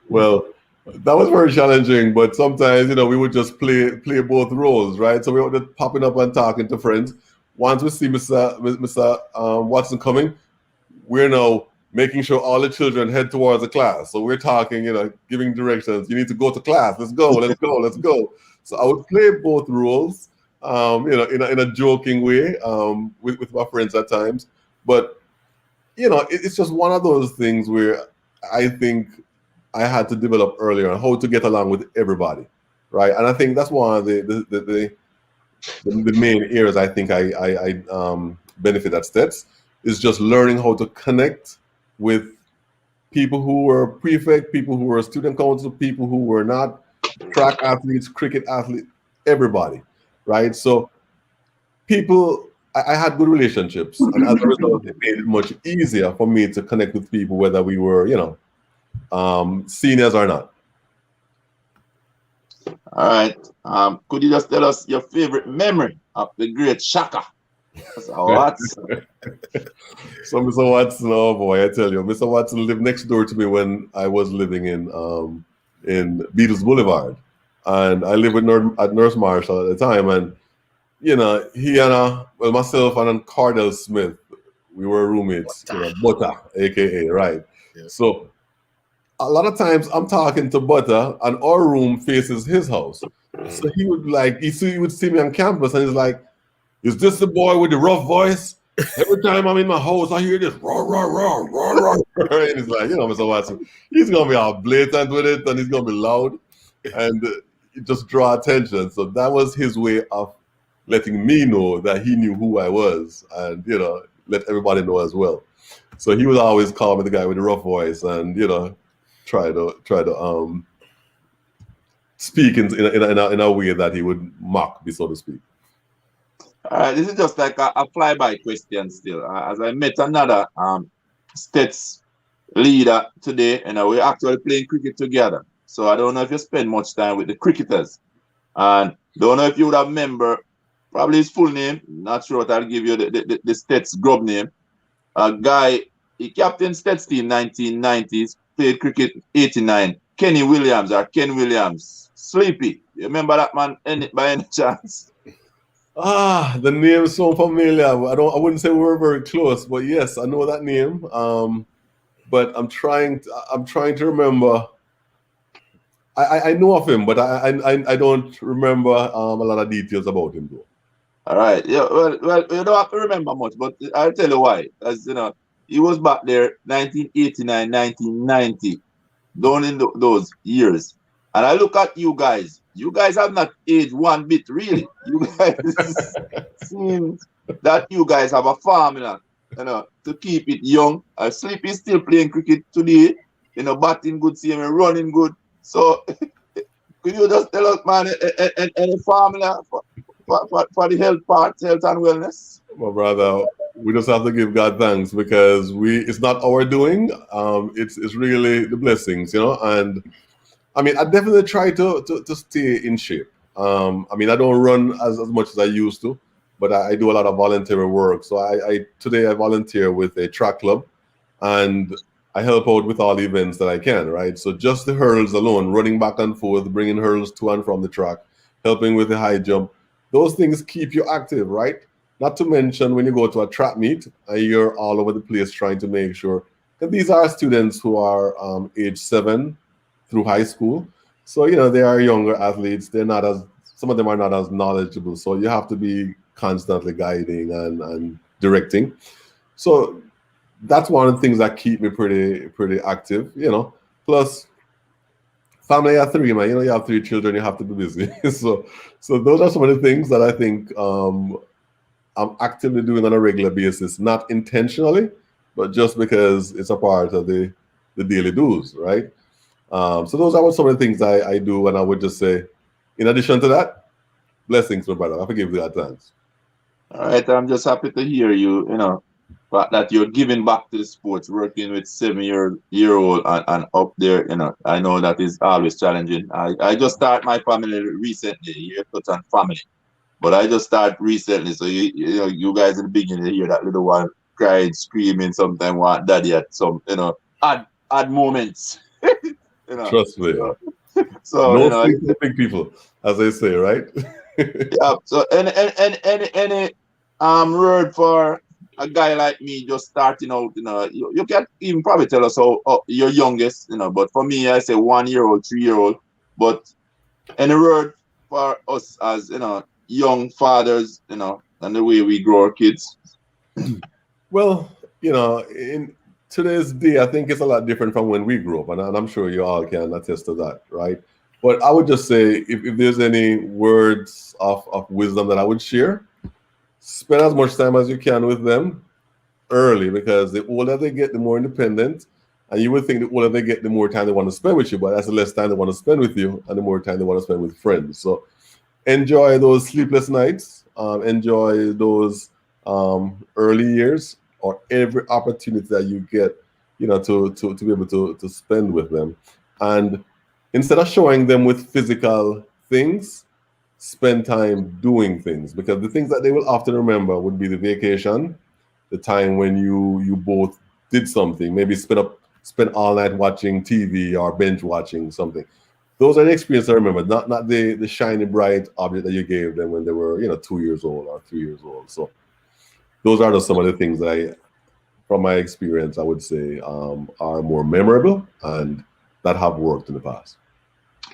Well, that was very challenging, but sometimes, we would just play both roles, right? So we were just popping up and talking to friends. Once we see Mr. Watson coming, we're now making sure all the children head towards the class. So we're talking, giving directions. You need to go to class. Let's go, let's go, let's go. So I would play both roles, in a joking way, with my friends at times. But, it's just one of those things where I think I had to develop earlier on how to get along with everybody, right? And I think that's one of the main areas I think I benefit at Steths is just learning how to connect with people who were prefect, people who were student council, people who were not track athletes, cricket athletes, everybody, right? So I had good relationships, and as a result, it made it much easier for me to connect with people, whether we were, seniors or not. All right. Could you just tell us your favorite memory of the great Shaka? So Watson. So Mr. Watson, oh boy, I tell you, Mr. Watson lived next door to me when I was living in Beatles Boulevard, and I lived at Nurse Marshall at the time, and he and myself and Cardell Smith, we were roommates, Butter, aka right. Yeah. So a lot of times I'm talking to Butter, and our room faces his house. So he would he would see me on campus, and he's like, "Is this the boy with the rough voice? Every time I'm in my house, I hear this roar, roar, roar, roar, roar." And he's like, Mr. Watson, he's gonna be all blatant with it, and he's gonna be loud, and just draw attention. So that was his way of letting me know that he knew who I was, and let everybody know as well. So he would always call me the guy with the rough voice, and try to speak in a way that he would mock me, so to speak. This is just like a flyby question still. As I met another Steths leader today, and we're actually playing cricket together. So I don't know if you spend much time with the cricketers. And don't know if you would have remember probably his full name. Not sure what I'll give you the Steths grub name. A guy, he captained Steths team 1990s, played cricket 89. Ken Williams. Sleepy. You remember that man by any chance? The name is so familiar. I wouldn't say we were very close, but yes, I know that name. But I'm trying to remember. I know of him, but I don't remember a lot of details about him though. All right. Yeah. Well, you don't have to remember much, but I'll tell you why. As he was back there 1989, 1990, down in those years. And I look at you guys. You guys have not aged one bit, really. You guys seem that you guys have a formula, to keep it young. Sleepy is still playing cricket today, batting good, running good. So, could you just tell us, man, any formula for the health and wellness? My brother, we just have to give God thanks because it's not our doing. It's really the blessings, And I mean, I definitely try to stay in shape. I mean, I don't run as much as I used to, but I do a lot of voluntary work. So today I volunteer with a track club, and I help out with all the events that I can, right? So just the hurdles alone, running back and forth, bringing hurdles to and from the track, helping with the high jump, those things keep you active, right? Not to mention when you go to a track meet and you're all over the place trying to make sure that these are students who are age 7 through high school. So, they are younger athletes. Some of them are not as knowledgeable. So you have to be constantly guiding and directing. So that's one of the things that keep me pretty active, Plus, family at 3, man. You have 3 children, you have to be busy. so those are some of the things that I think I'm actively doing on a regular basis, not intentionally, but just because it's a part of the daily do's, right? So those are some of the things I do, and I would just say, in addition to that, blessings, my brother. I forgive you that thanks. All right, I'm just happy to hear you, that you're giving back to the sports, working with 7-year-old and up there, I know that is always challenging. I just start my family recently, you touch on family, but I just start recently, so you guys in the beginning hear that little one crying, screaming, sometimes want daddy at some, odd moments. Trust me. So no sleep for big people, as they say, right? Yeah. So any word for a guy like me just starting out, you can even probably tell us how your youngest, but for me I say 1-year-old, 3-year-old. But any word for us as young fathers, and the way we grow our kids? Well, in today's day, I think it's a lot different from when we grew up, and I'm sure you all can attest to that, right? But I would just say, if there's any words of wisdom that I would share, spend as much time as you can with them early, because the older they get, the more independent. And you would think the older they get, the more time they want to spend with you, but that's the less time they want to spend with you, and the more time they want to spend with friends. So enjoy those sleepless nights, enjoy those early years, or every opportunity that you get, to be able to spend with them. And instead of showing them with physical things, spend time doing things, because the things that they will often remember would be the vacation, the time when you both did something, maybe spend all night watching TV or binge watching something. Those are the experiences I remember, not the shiny bright object that you gave them when they were 2 years old or 3 years old. So those are just some of the things that from my experience, I would say are more memorable and that have worked in the past.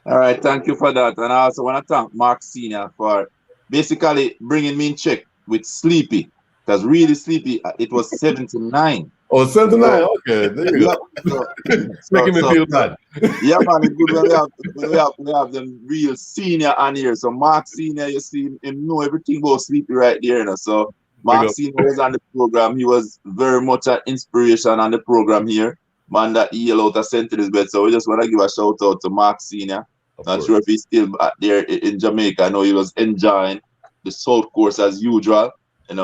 All right, thank you for that. And I also want to thank Mark Sr. for basically bringing me in check with Sleepy. Because really Sleepy, it was 79. Oh, 79, okay. There you go. Making me feel bad. Yeah, man, it's good when we have them real senior on here. So Mark Sr., you see him know everything about Sleepy right there. So Mark Sr. was on the program. He was very much an inspiration on the program here. Man, that he out a cent in his bed. So we just want to give a shout out to Mark Sr. Not sure if he's still back there in Jamaica. I know he was enjoying the South Coast as usual,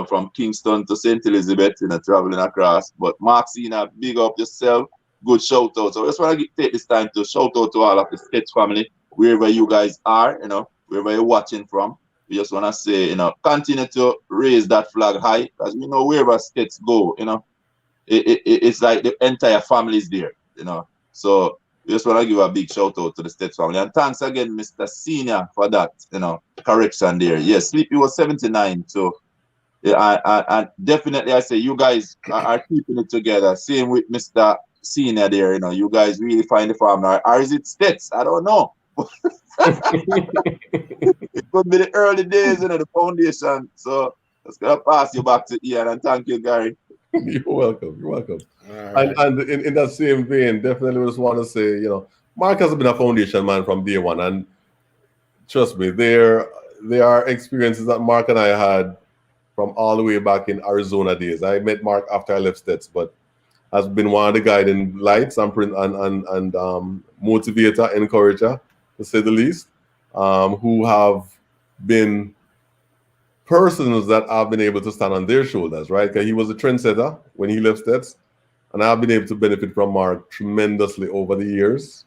from Kingston to St. Elizabeth, traveling across. But Mark Sr., big up yourself. Good shout out. So I just want to take this time to shout out to all of the Steths family, wherever you guys are, wherever you're watching from. We just want to say, continue to raise that flag high, because we know wherever Steths go, it's like the entire family is there, So we just want to give a big shout out to the Steths family. And thanks again, Mr. Senior, for that, correction there. Yes, Sleepy was 79. So, and definitely I say you guys are keeping it together. Same with Mr. Senior there, you guys really find the farm. Or is it Steths? I don't know. It could be the early days, the foundation. So just gonna pass you back to Ian, and thank you, Gary. You're welcome. Right. And in that same vein, definitely just want to say, Mark has been a foundation man from day one, and trust me, there are experiences that Mark and I had from all the way back in Arizona days. I met Mark after I left Steths, but has been one of the guiding lights and motivator, encourager, to say the least, who have been persons that I've been able to stand on their shoulders, right? Because he was a trendsetter when he left Steths, and I've been able to benefit from Mark tremendously over the years.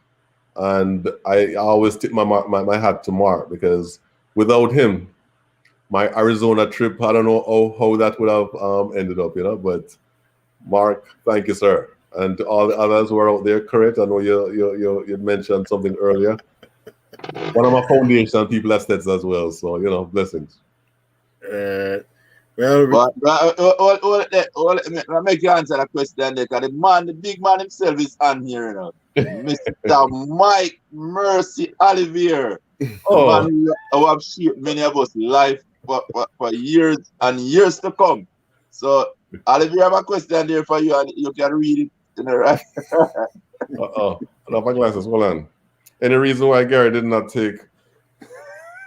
And I always tip my hat to Mark, because without him, my Arizona trip, I don't know how that would have ended up, but Mark, thank you, sir. And to all the others who are out there, correct? I know you mentioned something earlier. One of my foundation people at Steths as well, so blessings. Well, I make you answer that question there, because the big man himself is on here, Mr. Mike Mercy Ollivierre. Oh, Man who have shaped many of us life for years and years to come. So, Ollivierre, I have a question there for you, and you can read it, right? I don't have glasses. Hold on. Any reason why Gary did not take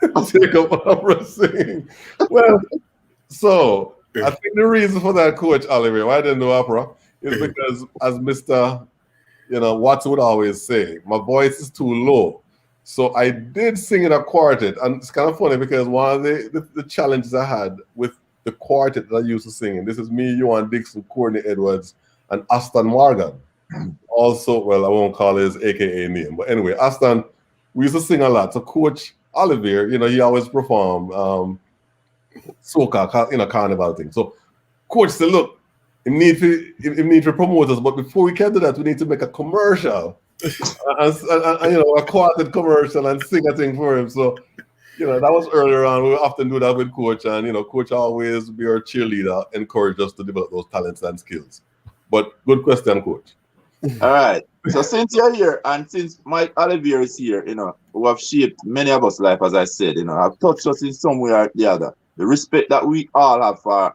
up what I was saying? Well, so I think the reason for that, Coach Ollivierre, why I didn't do opera, is because, as Mr. Watson would always say, my voice is too low. So I did sing in a quartet, and it's kind of funny because one of the challenges I had with the quartet that I used to sing, and this is me, Johan Dixon, Courtney Edwards, and Aston Morgan. Also, well, I won't call his AKA name, but anyway, Aston, we used to sing a lot. So Coach Ollivierre, he always performed soca, carnival thing. So Coach said, look, you need to promote us, but before we can do that, we need to make a commercial, and a quartet commercial, and sing a thing for him. So, that was earlier on. We would often do that with Coach, and Coach always be our cheerleader, encourage us to develop those talents and skills. But good question, Coach. All right. So since you're here, and since Mike Ollivierre is here, who have shaped many of us life, as I said, have touched us in some way or the other. The respect that we all have for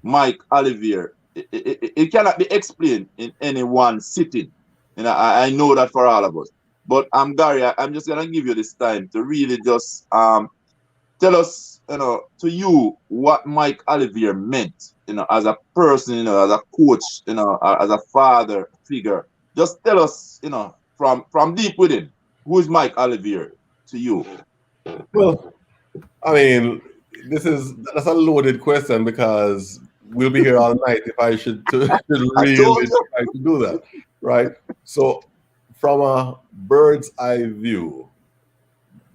Mike Ollivierre, it cannot be explained in any one sitting. I know that for all of us. But Gary, I'm just gonna give you this time to really just tell us, to you, what Mike Ollivierre meant, as a person, as a coach, as a father figure. Just tell us, from deep within, who is Mike Ollivierre to you? Well, I mean, that's a loaded question, because we'll be here all night if I should really try to do that, right? So, from a bird's eye view,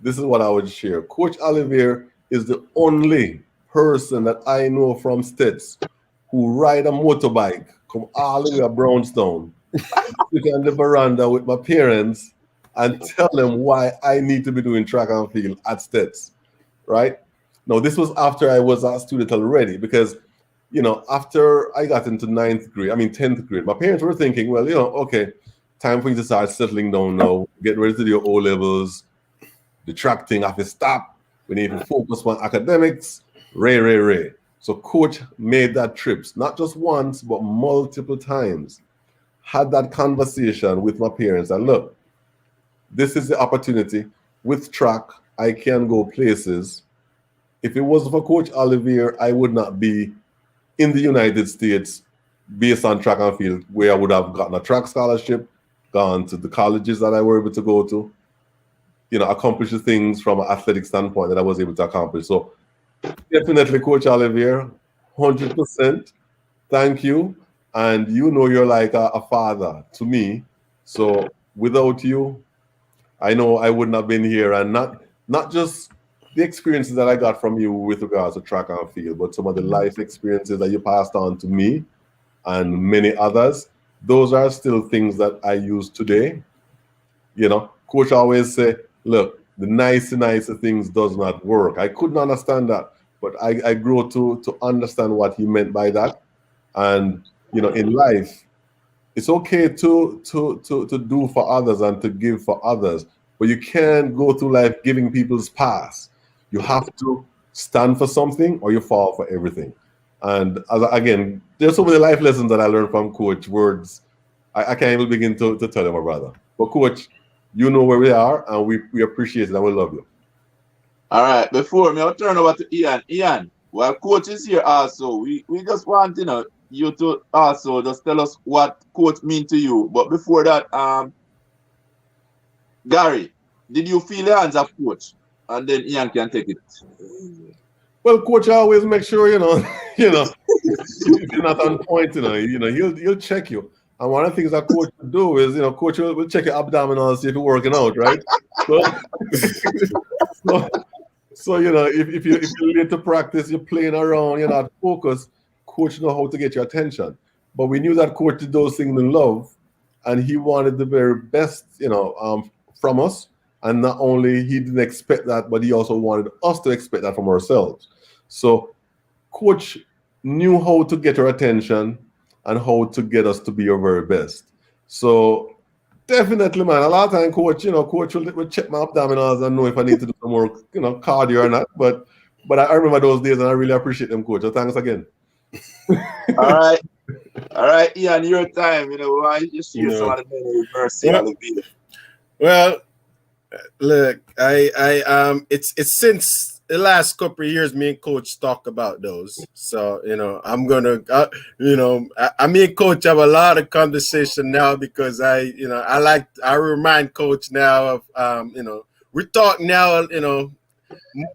this is what I would share. Coach Ollivierre is the only person that I know from Steths who ride a motorbike, come all the way to Brownstone, sit on the veranda with my parents and tell them why I need to be doing track and field at Steths, right? Now, this was after I was a student already, because, after I got into 10th grade, my parents were thinking, well, okay, time for you to start settling down now, get ready to do your O-levels, the track thing have to stop, we need to focus on academics, Ray. So Coach made that trips, not just once, but multiple times. Had that conversation with my parents, and look, this is the opportunity. With track, I can go places. If it wasn't for Coach Ollivierre, I would not be in the United States based on track and field, where I would have gotten a track scholarship, gone to the colleges that I were able to go to, accomplish the things from an athletic standpoint that I was able to accomplish. So definitely, Coach Ollivierre, 100%. Thank you. And you're like a father to me. So without you, I know I wouldn't have been here, and not just the experiences that I got from you with regards to track and field, but some of the life experiences that you passed on to me and many others. Those are still things that I use today. Coach always say, look, the nicer things does not work. I couldn't understand that, but I grew to understand what he meant by that. And in life, it's okay to do for others and to give for others, but you can't go through life giving people's pass. You have to stand for something, or you fall for everything. And again, there's so many life lessons that I learned from Coach. Words I can't even begin to tell you, my brother. But Coach, you know where we are, and we appreciate it, and we love you. All right. Before I'll turn over to Ian. Ian, while Coach is here also, we just want you to also just tell us what Coach mean to you. But before that, Gary, did you feel the hands of Coach? And then Ian can take it. Well, coach always make sure if you're not on point, he'll check you. And one of the things that coach will do is, coach will check your abdominals, see if you're working out, right? So if you're late to practice, you're playing around, you're not focused, coach know how to get your attention. But we knew that coach did those things in love, and he wanted the very best, from us. And not only he didn't expect that, but he also wanted us to expect that from ourselves. So coach knew how to get our attention and how to get us to be our very best. So definitely, man, a lot of time coach will check my abdominals and know if I need to do some more, cardio or not. But I remember those days and I really appreciate them, coach. So thanks again. All right, Ian, your time. Why you share some of the mercy on the video. Well, look, it's since the last couple of years me and coach talk about those. So I'm gonna me and coach have a lot of conversation now because I remind coach now of we talk now,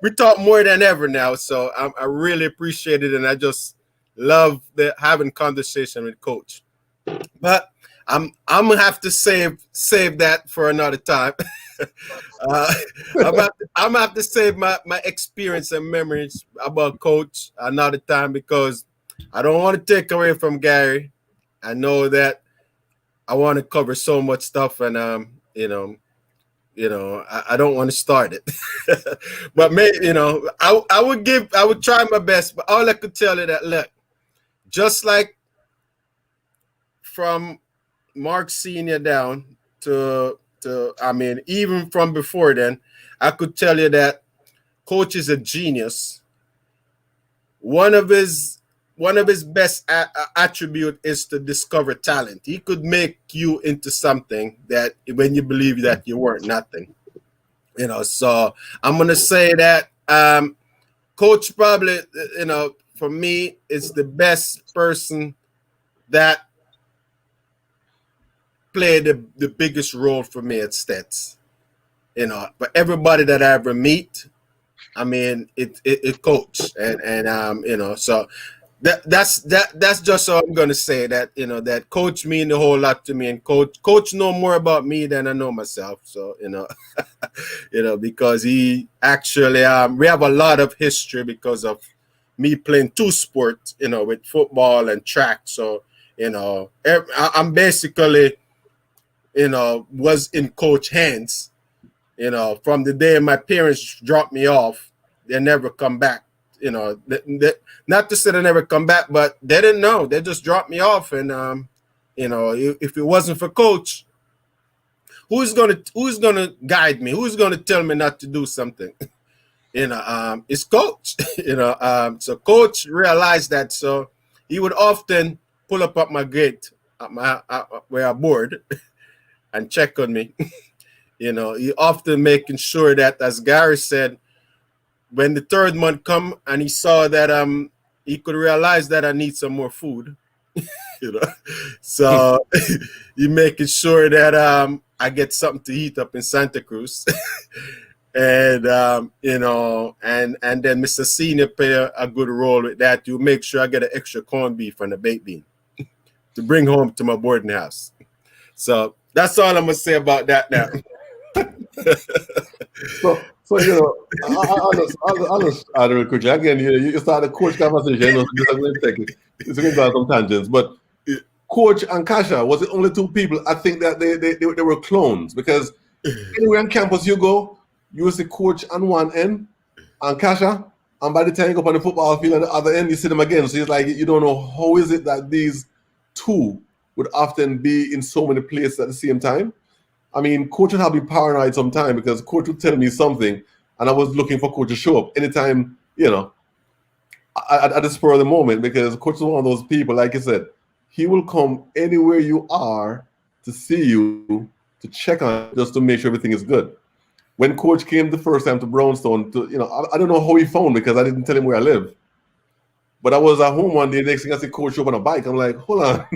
we talk more than ever now. So I really appreciate it, and I just love having conversation with coach. But I'm gonna have to save that for another time. I'm gonna have to save my experience and memories about coach another time because I don't want to take away from Gary. I know that I want to cover so much stuff, and I don't want to start it. But maybe I would try my best. But all I could tell you that look, just like from Mark Senior down to even from before then, I could tell you that coach is a genius. One of his best attribute is to discover talent. He could make you into something that when you believe that you weren't nothing. So I'm gonna say that coach probably, for me, is the best person that played the biggest role for me at Steths. But everybody that I ever meet, it coach and so that's just all I'm gonna say. That that coach mean a whole lot to me, and coach know more about me than I know myself. So because he actually we have a lot of history because of me playing two sports, with football and track. So I'm basically was in coach hands, from the day my parents dropped me off. They never come back, not to say they never come back, but they didn't know. They just dropped me off. And, if it wasn't for coach, who's gonna guide me? Who's gonna tell me not to do something? It's coach, so coach realized that. So he would often pull up at my gate where I board and check on me. He often making sure that, as Gary said, when the third month come and he saw that he could realize that I need some more food, so he making sure that I get something to eat up in Santa Cruz. And and then Mr. Senior play a good role with that. You make sure I get an extra corned beef and a baked bean to bring home to my boarding house. So that's all I'm gonna say about that now. So I'll just add real quickly. Again, you start a coach conversation. It's going to go on some tangents, but coach and Kasha was the only two people. I think that they were clones, because anywhere on campus you go, you will see coach on one end and Kasha, and by the time you go up on the football field on the other end, you see them again. So it's like you don't know how is it that these two would often be in so many places at the same time. I mean, coach would have to be paranoid sometimes, because coach would tell me something and I was looking for coach to show up anytime, at the spur of the moment, because coach is one of those people, like I said, he will come anywhere you are to see you, to check on, just to make sure everything is good. When coach came the first time to Brownstone, I don't know how he found me, because I didn't tell him where I live. But I was at home one day, next thing I see coach show up on a bike. I'm like, hold on,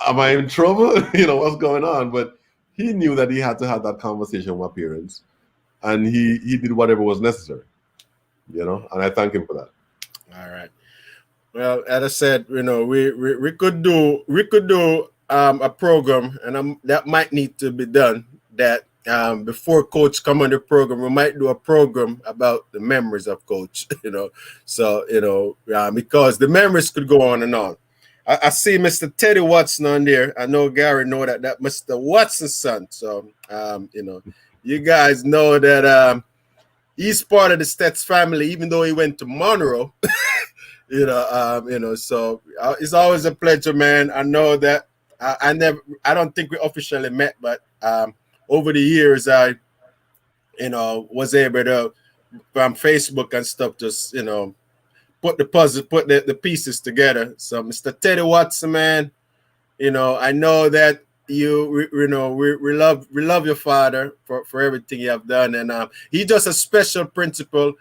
am I in trouble? What's going on? But he knew that he had to have that conversation with my parents, and he did whatever was necessary. and I thank him for that. All right. Well, as I said, we could do a program, and that might need to be done. That before Coach come on the program, we might do a program about the memories of Coach. So because the memories could go on and on. I see Mr. Teddy Watson on there. I know Gary know that Mr. Watson's son. So you guys know that he's part of the Steths family, even though he went to Monroe. So it's always a pleasure, man. I know that I don't think we officially met, but over the years, I was able to, from Facebook and stuff, just put the pieces together. So, Mr. Teddy Watson, man, I know that we love your father for everything you have done, and he's just a special principal.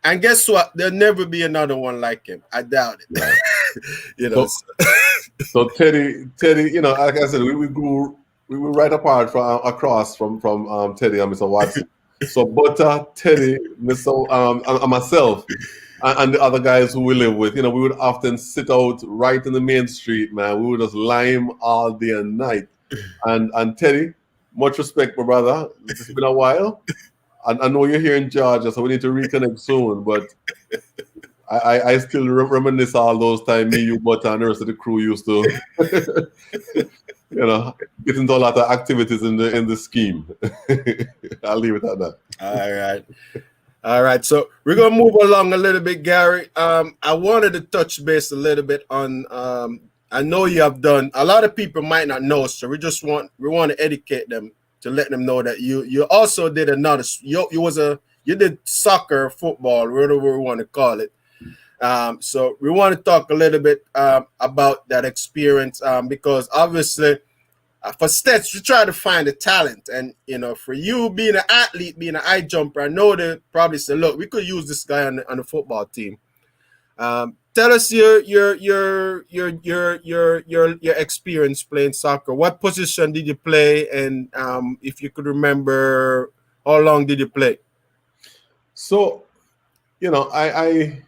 And guess what? There'll never be another one like him. I doubt it. Yeah. So Teddy, like I said, we were right apart across from Teddy and Mr. Watson. So Butter, Teddy, Mr. And myself, and the other guys who we live with, we would often sit out right in the main street, man. We would just lime all day and night. And Teddy, much respect, my brother. It's been a while. I know you're here in Georgia, so we need to reconnect soon. But I still reminisce all those times me, you, Butter, and the rest of the crew used to, get into a lot of activities in the scheme. I'll leave it at that. All right. So we're gonna move along a little bit, Gary. I wanted to touch base a little bit on. I know you have done. A lot of people might not know, so we want to educate them, to let them know that you also did another. You did soccer, football, whatever we want to call it. So we want to talk a little bit about that experience because obviously for Steths you try to find the talent, and for you being an athlete, being an high jumper, I know they probably say, look, we could use this guy on the football team. Tell us your experience playing soccer. What position did you play, and if you could remember, how long did you play? So, I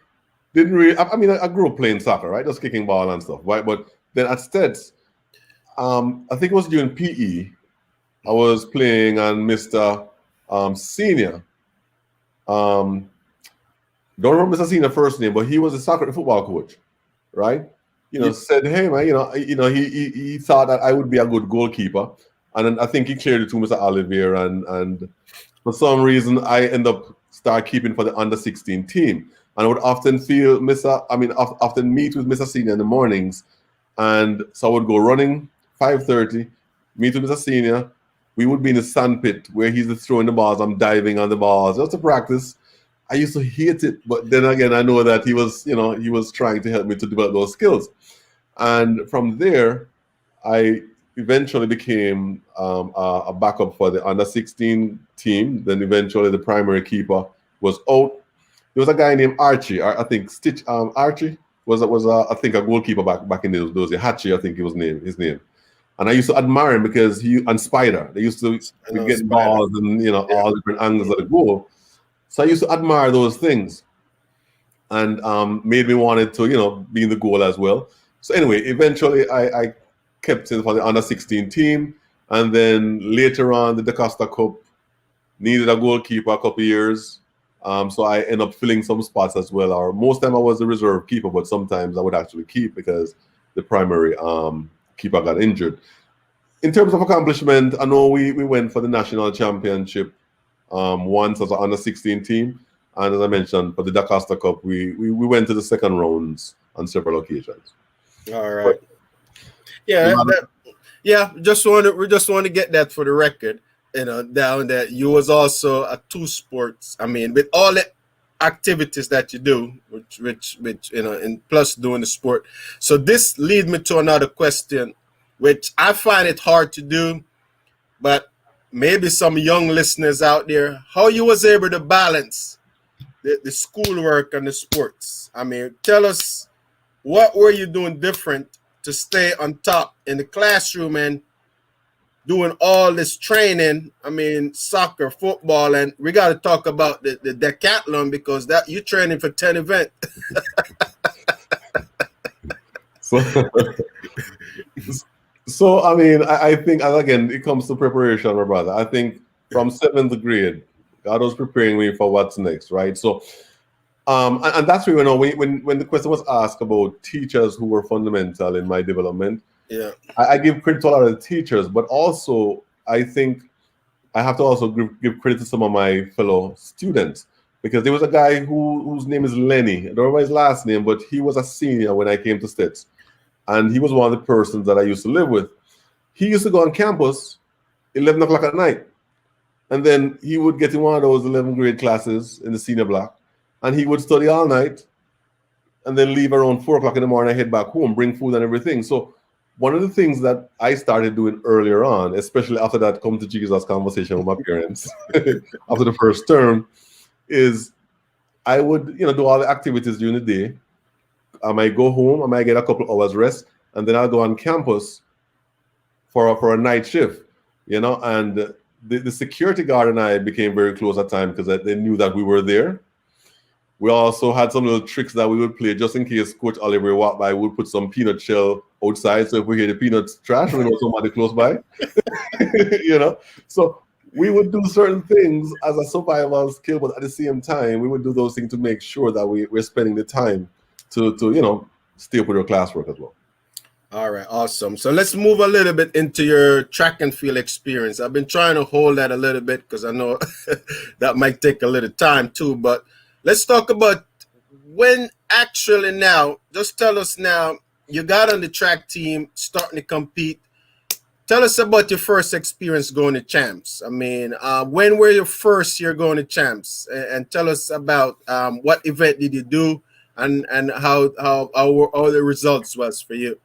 didn't really. I mean, I grew up playing soccer, right? Just kicking ball and stuff, right? But then at Steths, I think it was during PE. I was playing on Mr. Senior. Don't remember Mr. Senior first name, but he was a soccer football coach, right? Said, hey man, he thought that I would be a good goalkeeper, and then I think he cleared it to Mr. Ollivierre, and for some reason I end up start keeping for the under 16 team, and I would often often meet with Mr. Senior in the mornings, and so I would go running 5:30, meet with Mr. Senior. We would be in the sand pit where he's throwing the balls, I'm diving on the balls just to practice. I used to hate it, but then again, I know that he was trying to help me to develop those skills. And from there, I eventually became a backup for the under 16 team. Then eventually the primary keeper was out. There was a guy named Archie. I think Archie was I think a goalkeeper back in those days. Hatchie, I think his name. And I used to admire him because and Spider. They used to be getting balls and all different angles of the goal. So I used to admire those things, and made me wanted to, be in the goal as well. So anyway, eventually I kept in for the under 16 team, and then later on the DaCosta Cup needed a goalkeeper a couple of years. So I ended up filling some spots as well. Or most time I was the reserve keeper, but sometimes I would actually keep because the primary keeper got injured. In terms of accomplishment, I know we went for the national championship. Once as an under 16 team, and as I mentioned, for the DaCosta Cup, we went to the second rounds on several occasions. All right. We just want to get that for the record, down that you was also a two sports. I mean, with all the activities that you do, which and plus doing the sport. So this leads me to another question, which I find it hard to do, but maybe some young listeners out there, how you was able to balance the schoolwork and the sports. I mean, tell us, what were you doing different to stay on top in the classroom and doing all this training. I mean, soccer, football, and we got to talk about the decathlon because that you're training for 10 events. So I mean, I think, and again, it comes to preparation, my brother. I think from 7th grade, God was preparing me for what's next, right? So, and that's where, you know, when the question was asked about teachers who were fundamental in my development, Yeah, I give credit to a lot of the teachers, but also I think I have to also give credit to some of my fellow students, because there was a guy whose name is Lenny. I don't remember his last name, but he was a senior when I came to Steths. And he was one of the persons that I used to live with. He used to go on campus 11 o'clock at night. And then he would get in one of those 11th grade classes in the senior block. And he would study all night and then leave around 4 o'clock in the morning and head back home, bring food and everything. So one of the things that I started doing earlier on, especially after that come to Jesus conversation with my parents, after the first term, is I would, do all the activities during the day. I might go home, I might get a couple hours rest, and then I'll go on campus for a night shift, and the security guard and I became very close at times because they knew that we were there. We also had some little tricks that we would play just in case Coach Ollivierre walked by. We would put some peanut shell outside, so if we hear the peanuts trash, we know somebody close by. So we would do certain things as a survival skill, but at the same time, we would do those things to make sure that we're spending the time to stay up with your classwork as well. All right, awesome. So let's move a little bit into your track and field experience. I've been trying to hold that a little bit because I know that might take a little time too, but let's talk about when actually now, just tell us now, you got on the track team, starting to compete. Tell us about your first experience going to champs. I mean, when were your first year going to champs? And tell us about what event did you do and how the results was for you.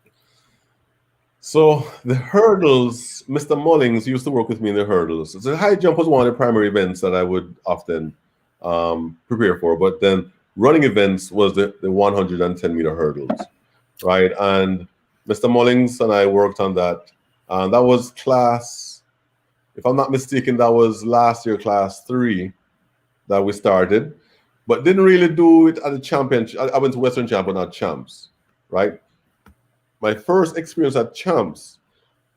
So the hurdles, Mr. Mullings used to work with me in the hurdles. So the high jump was one of the primary events that I would often prepare for. But then running events was the 110-meter hurdles, right? And Mr. Mullings and I worked on that. And that was class, if I'm not mistaken, that was last year, class 3 that we started. But didn't really do it at the championship. I went to Western Champ, but not champs, right? My first experience at champs,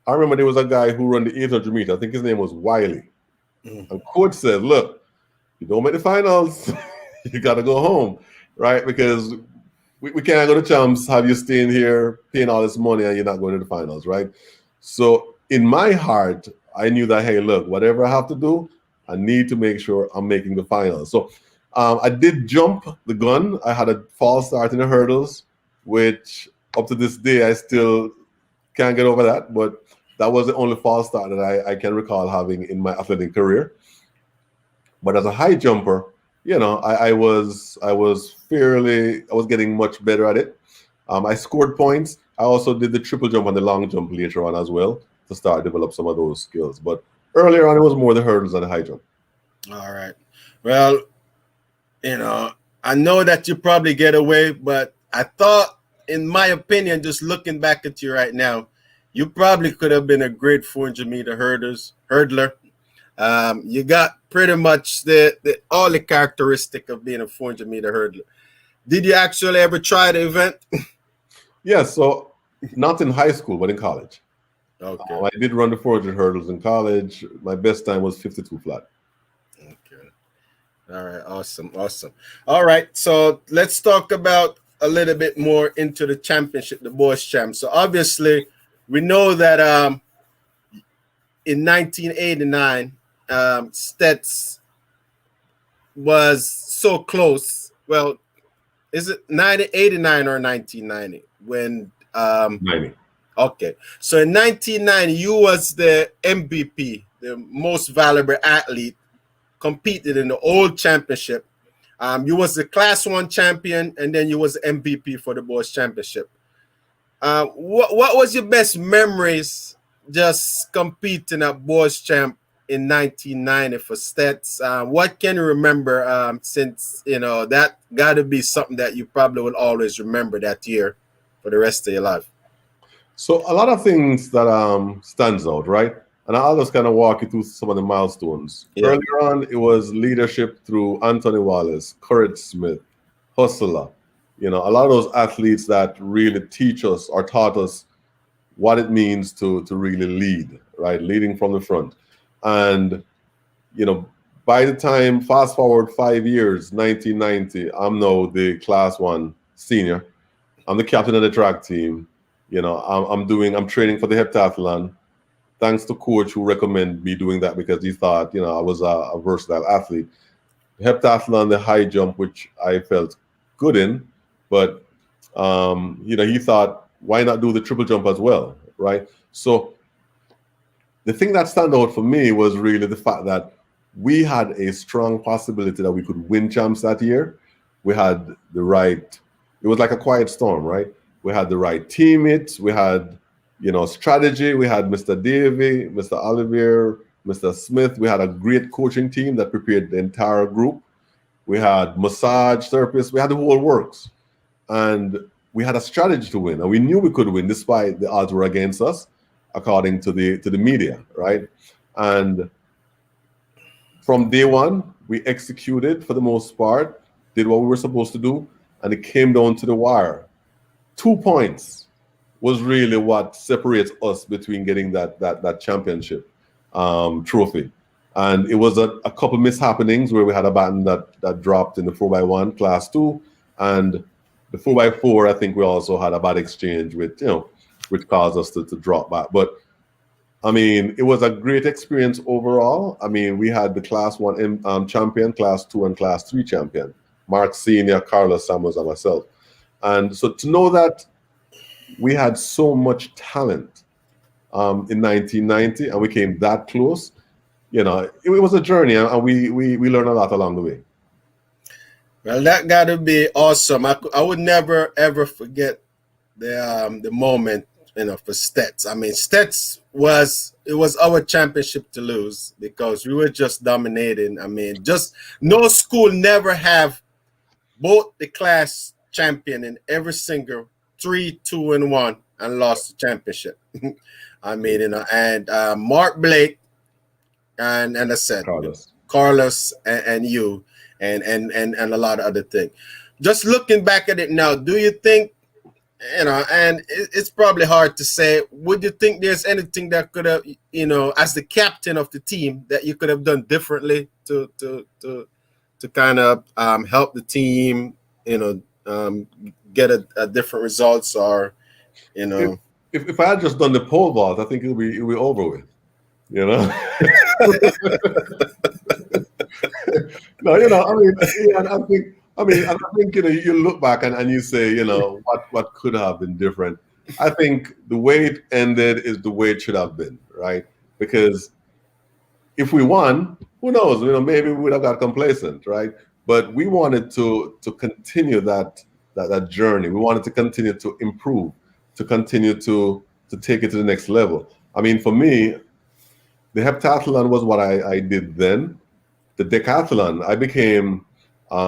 I remember there was a guy who ran the 800 meter. I think his name was Wiley. Mm-hmm. And coach said, look, you don't make the finals, you got to go home, right? Because we can't go to champs, have you staying here, paying all this money, and you're not going to the finals, right? So in my heart, I knew that, hey, look, whatever I have to do, I need to make sure I'm making the finals. So I did jump the gun. I had a false start in the hurdles, which up to this day, I still can't get over that. But that was the only false start that I can recall having in my athletic career. But as a high jumper, I was getting much better at it. I scored points. I also did the triple jump and the long jump later on as well to start develop some of those skills. But earlier on, it was more the hurdles and the high jump. All right. Well, I know that you probably get away, but I thought, in my opinion, just looking back at you right now, you probably could have been a great 400-meter hurdler. You got pretty much all the characteristic of being a 400-meter hurdler. Did you actually ever try the event? Yeah, so not in high school, but in college. Okay. I did run the 400 hurdles in college. My best time was 52 flat. Okay. All right. Awesome. All right. So let's talk about a little bit more into the championship, the boys champ. So obviously we know that in 1989, Steths was so close. Well, is it 1989 or 1990 when 90? Okay, so in 1990 you was the MVP, the most valuable athlete, competed in the old championship. You was the class 1 champion, and then you was the MVP for the boys championship. What was your best memories just competing at boys champ in 1990 for Steths? What can you remember since that got to be something that you probably will always remember that year for the rest of your life? So a lot of things that stands out, right? And I'll just kind of walk you through some of the milestones. Yeah. Earlier on, it was leadership through Anthony Wallace, Courage Smith, Hustler. You know, a lot of those athletes that really teach us or taught us what it means to really lead, right? Leading from the front. And, you know, by the time, fast forward 5 years, 1990, I'm now the class 1 senior. I'm the captain of the track team. You know, I'm training for the heptathlon. Thanks to coach who recommended me doing that because he thought, you know, I was a versatile athlete. Heptathlon, the high jump, which I felt good in, but you know, he thought, why not do the triple jump as well, right? So the thing that stand out for me was really the fact that we had a strong possibility that we could win champs that year. We had the right, it was like a quiet storm, right? We had the right teammates, we had, you know, strategy, we had Mr. Davey, Mr. Ollivierre, Mr. Smith. We had a great coaching team that prepared the entire group. We had massage therapists, we had the whole works. And we had a strategy to win, and we knew we could win despite the odds were against us, according to the media, right? And from day one, we executed for the most part, did what we were supposed to do, and it came down to the wire. 2 points was really what separates us between getting that championship trophy. And it was a couple mishappenings where we had a baton that dropped in the 4x1 class 2, and the 4x4, I think we also had a bad exchange with, you know, which caused us to drop back. But I mean, it was a great experience overall. I mean, we had the class 1 champion, class 2 and class 3 champion, Mark Senior, Carlos Samuels, and myself. And so to know that we had so much talent in 1990 and we came that close, you know, it was a journey, and we learned a lot along the way. Well, that got to be awesome. I would never ever forget the moment, you know, for Steths. I mean, Steths was our championship to lose because we were just dominating. I mean, just no school never have both the class champion in every single 3, 2, and 1 and lost the championship. I mean, you know, and Mark Blake and I said Carlos and you. And a lot of other things. Just looking back at it now, do you think, you know, and it's probably hard to say, would you think there's anything that could have, you know, as the captain of the team, that you could have done differently to kind of help the team, you know, get a different results, or, you know? If I had just done the pole vault, I think it'll be over with, you know? No, you know, I mean, yeah, I think, you know, you look back and you say, you know, what could have been different. I think the way it ended is the way it should have been, right? Because if we won, who knows? You know, maybe we would have got complacent, right? But we wanted to continue that journey. We wanted to continue to improve, to continue to take it to the next level. I mean, for me, the heptathlon was what I did then. The decathlon, I became, you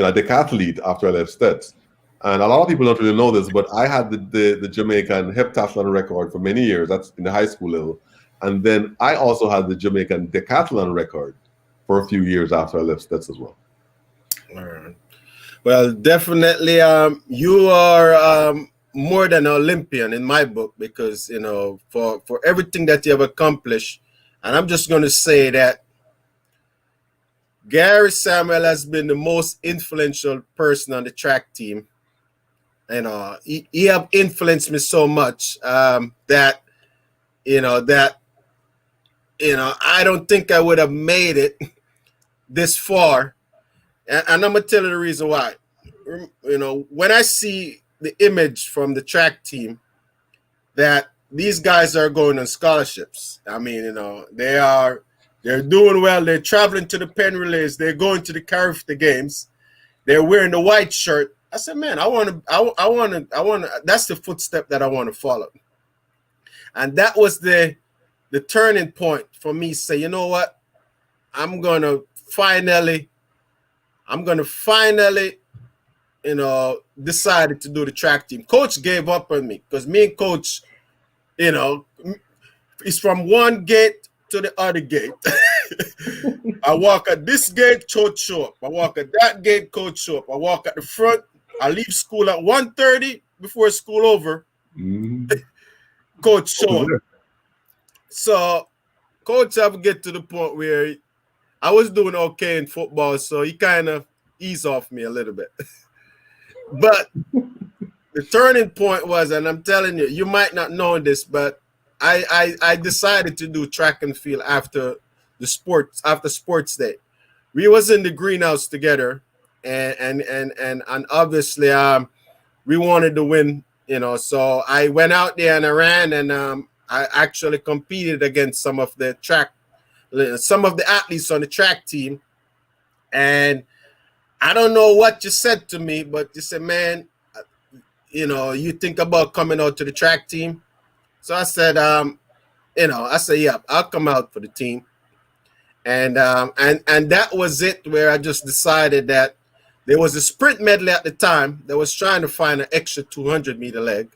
know, a decathlete after I left Steths. And a lot of people don't really know this, but I had the Jamaican heptathlon record for many years. That's in the high school level. And then I also had the Jamaican decathlon record for a few years after I left Steths as well. All right. Well, definitely, you are more than an Olympian in my book, because, you know, for everything that you have accomplished. And I'm just going to say that Gary Samuel has been the most influential person on the track team. And he have influenced me so much that I don't think I would have made it this far. And I'm going to tell you the reason why. You know, when I see the image from the track team that these guys are going on scholarships, I mean, you know, they're doing well. They're traveling to the Penn Relays. They're going to the Carifta games. They're wearing the white shirt. I said, man, I want to. That's the footstep that I want to follow. And that was the turning point for me. Say, you know what? I'm gonna finally, you know, decided to do the track team. Coach gave up on me because me and Coach, you know, It's from one gate to the other gate. I walk at this gate, coach show up. I walk at that gate, coach show up. I walk at the front. I leave school at 1:30 before school over. Coach show up. So coach have get to the point where I was doing okay in football, so he kind of eased off me a little bit. But the turning point was, and I'm telling you, you might not know this, but I decided to do track and field after sports day. We was in the greenhouse together, and obviously we wanted to win, so I went out there and I ran, and I actually competed against some of the athletes on the track team. And I don't know what you said to me, but you said, man, you think about coming out to the track team? So I said, yeah, I'll come out for the team. And that was it, where I just decided that there was a sprint medley at the time that was trying to find an extra 200-meter leg.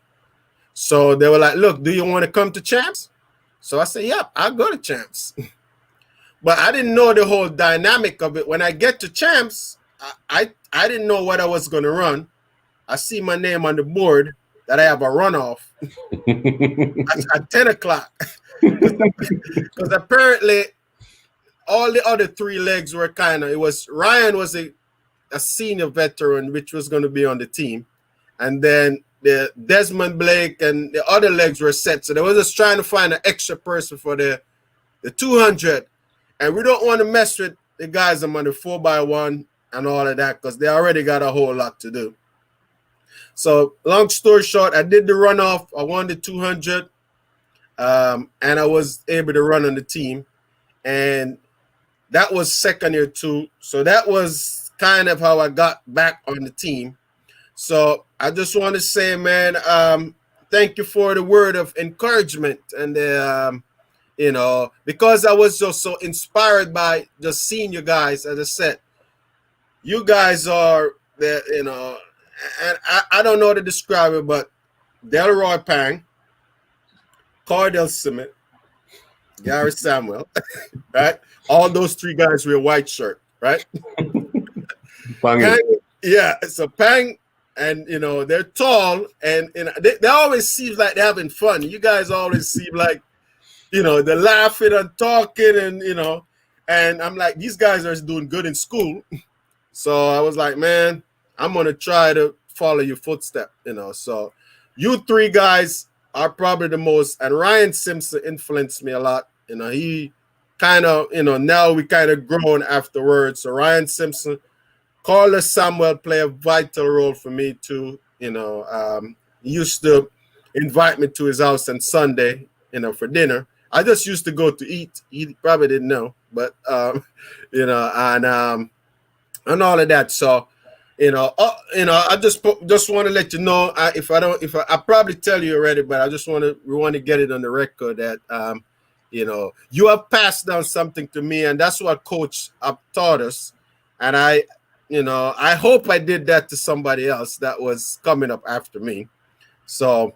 So they were like, look, do you want to come to champs? So I said, yep, I'll go to champs. But I didn't know the whole dynamic of it. When I get to champs, I didn't know what I was going to run. I see my name on the board that I have a runoff at 10 o'clock. Because apparently all the other three legs were Ryan was a senior veteran, which was going to be on the team. And then the Desmond Blake and the other legs were set. So they were just trying to find an extra person for the 200. And we don't want to mess with the guys on the 4x1 and all of that, because they already got a whole lot to do. So long story short, I did the runoff. I won the 200, and I was able to run on the team. And that was second year too. So that was kind of how I got back on the team. So I just want to say, man, thank you for the word of encouragement. And, because I was just so inspired by just seeing you guys, as I said, you guys are the, and I don't know how to describe it, but Delroy Pang, Cardell Simmet, Gary Samuel, right? All those three guys wear white shirt, right? Pang, yeah, so Pang, and they're tall, and they always seem like they're having fun. You guys always seem like, they're laughing and talking, and and I'm like, these guys are doing good in school. So I was like, man, I'm gonna try to follow your footstep, So you three guys are probably the most, and Ryan Simpson influenced me a lot. He kind of, now we kind of grown afterwards. So Ryan Simpson, Carlos Samuel play a vital role for me too. He used to invite me to his house on Sunday, for dinner. I just used to go to eat. He probably didn't know, but and all of that. So, I just want to let you know, I probably tell you already, but we want to get it on the record that you have passed down something to me, and that's what Coach taught us. And I hope I did that to somebody else that was coming up after me. So,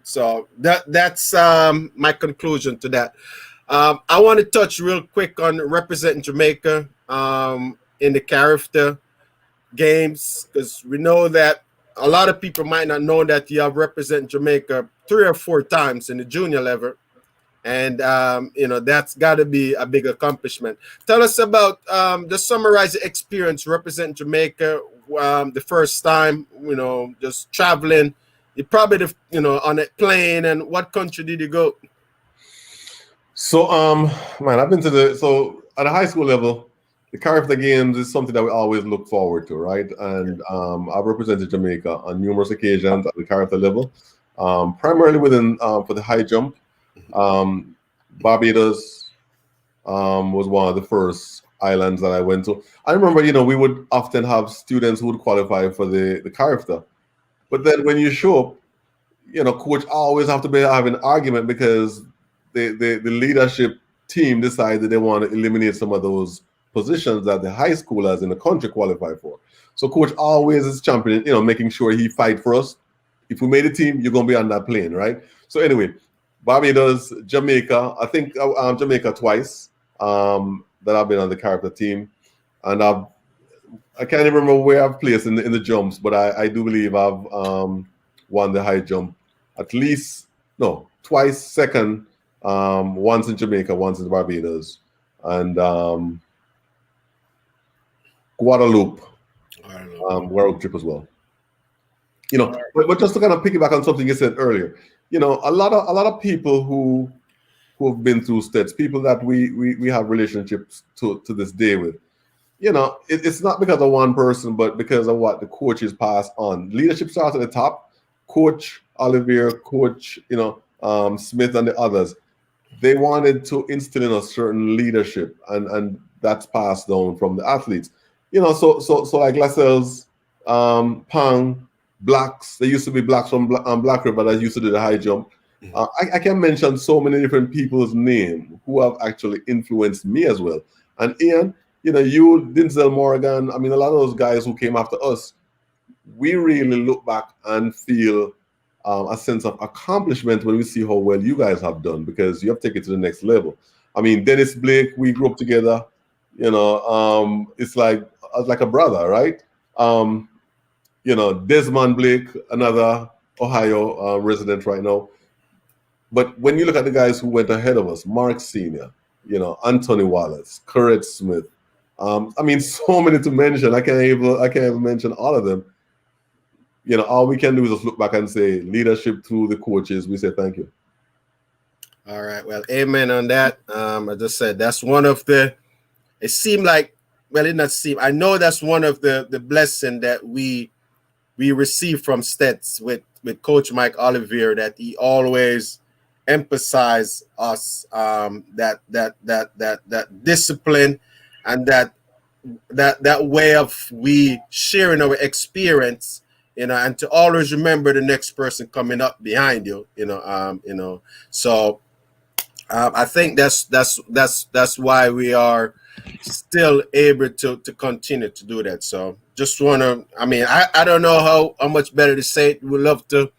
so that's my conclusion to that. I want to touch real quick on representing Jamaica in the character games, because we know that a lot of people might not know that you have represented Jamaica 3 or 4 times in the junior level. And, that's got to be a big accomplishment. Tell us about, just summarize the experience representing Jamaica the first time, just traveling. You probably, on a plane, and what country did you go? So, man, I've been to at a high school level, the character games is something that we always look forward to, right? And I've represented Jamaica on numerous occasions at the character level, primarily for the high jump. Barbados was one of the first islands that I went to. I remember, we would often have students who would qualify for the character. But then when you show up, coach always have to be having an argument, because the leadership team decided they want to eliminate some of those positions that the high schoolers in the country qualify for. So coach always is championing, making sure he fight for us. If we made a team, you're going to be on that plane, right? So anyway, Barbados, Jamaica. I think Jamaica twice. That I've been on the character team, and I can't even remember where I've placed in the jumps, but I do believe I've won the high jump at least twice second, once in Jamaica, once in Barbados, and Guadeloupe trip as well. But just to kind of piggyback on something you said earlier, a lot of people who have been through Steths, people that we have relationships to this day with, it's not because of one person, but because of what the coaches pass on. Leadership starts at the top. Coach Ollivierre, Coach Smith, and the others, they wanted to instill in a certain leadership, and that's passed down from the athletes. So like Lascelles, Pang, Blacks. There used to be Blacks from Black River that used to do the high jump. I can mention so many different people's names who have actually influenced me as well. And Ian, you, Denzel Morgan, I mean, a lot of those guys who came after us, we really look back and feel a sense of accomplishment when we see how well you guys have done, because you have taken it to the next level. I mean, Dennis Blake, we grew up together. It's like a brother, right? Desmond Blake, another Ohio resident right now. But when you look at the guys who went ahead of us, Mark Sr., Anthony Wallace, Curret Smith, I mean, so many to mention. I can't even mention all of them. All we can do is just look back and say leadership through the coaches. We say thank you. All right. Well, amen on that. I just said that's one of the. It seemed like, well, it did not seem. I know that's one of the blessing that we received from Steths with Coach Mike Ollivierre, that he always emphasized us, that discipline and that way of we sharing our experience, and to always remember the next person coming up behind you, So I think that's why we are still able to continue to do that. So just wanna, I don't know how much better to say it. We love to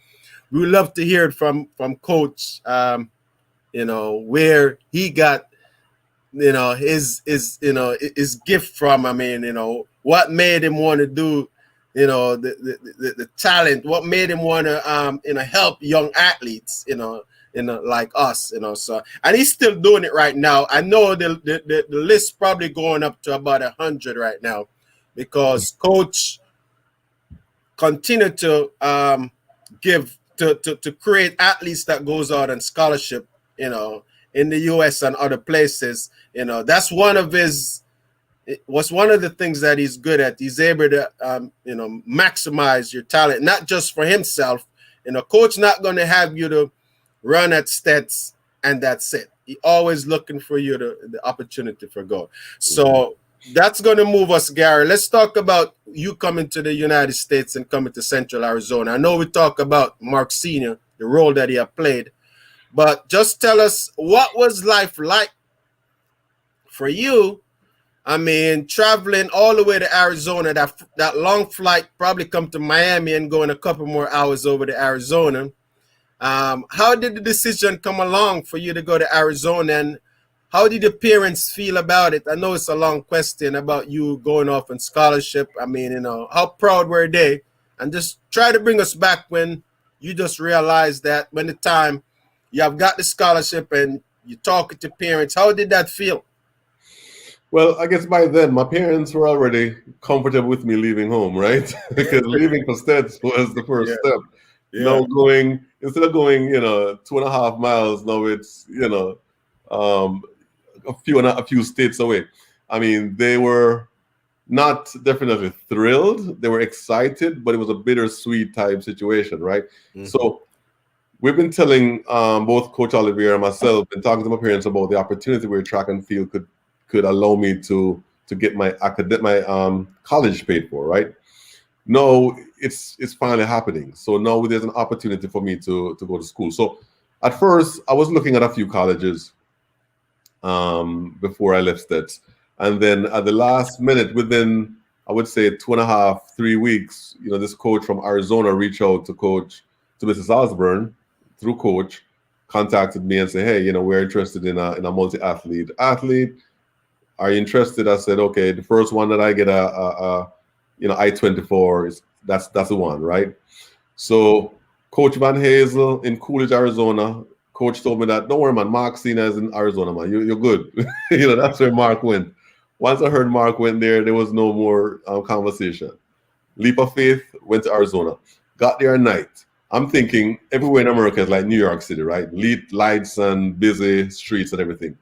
hear it from Coach, where he got his gift from. What made him want to do, the talent, what made him want to help young athletes, like us, so, and he's still doing it right now. I know the list probably going up to about 100 right now, because Coach continue to give to create athletes that goes out on scholarship, in the US and other places. That's one of the things that he's good at. He's able to maximize your talent, not just for himself. Coach not going to have you to run at Steths and that's it. He always looking for you the opportunity for go. So that's going to move us, Gary. Let's talk about you coming to the United States and coming to Central Arizona. I know we talk about Mark Sr., the role that he had played, but just tell us, what was life like for you? Traveling all the way to Arizona, that long flight, probably come to Miami and going a couple more hours over to Arizona. How did the decision come along for you to go to Arizona, and how did your parents feel about it? I know it's a long question about you going off on scholarship. How proud were they? And just try to bring us back when you just realized that when the time you have got the scholarship and you talk to parents, how did that feel? Well, I guess by then my parents were already comfortable with me leaving home, right? Because leaving for Steths was the first step. Yeah. Now instead of going, 2.5 miles, now it's, a few states away. They were not definitely thrilled. They were excited, but it was a bittersweet type situation, right? Mm-hmm. So we've been telling both Coach Ollivierre and myself, been talking to my parents about the opportunity where track and field could allow me to get my college paid for, right? No, it's finally happening. So now there's an opportunity for me to go to school. So at first I was looking at a few colleges before I left Steths. And then at the last minute, within, I would say 2.5, 3 weeks, this coach from Arizona reached out to Mrs. Osborne through Coach contacted me and said, hey, we're interested in a multi-athlete. Are you interested? I said, okay, the first one that I get a I-24 that's the one, right? So Coach Van Hazel in Coolidge, Arizona, coach told me that, don't worry, man, Mark Cena is in Arizona, man. You're good. That's where Mark went. Once I heard Mark went there was no more conversation. Leap of faith, went to Arizona. Got there at night. I'm thinking everywhere in America is like New York City, right? Lights and busy streets and everything.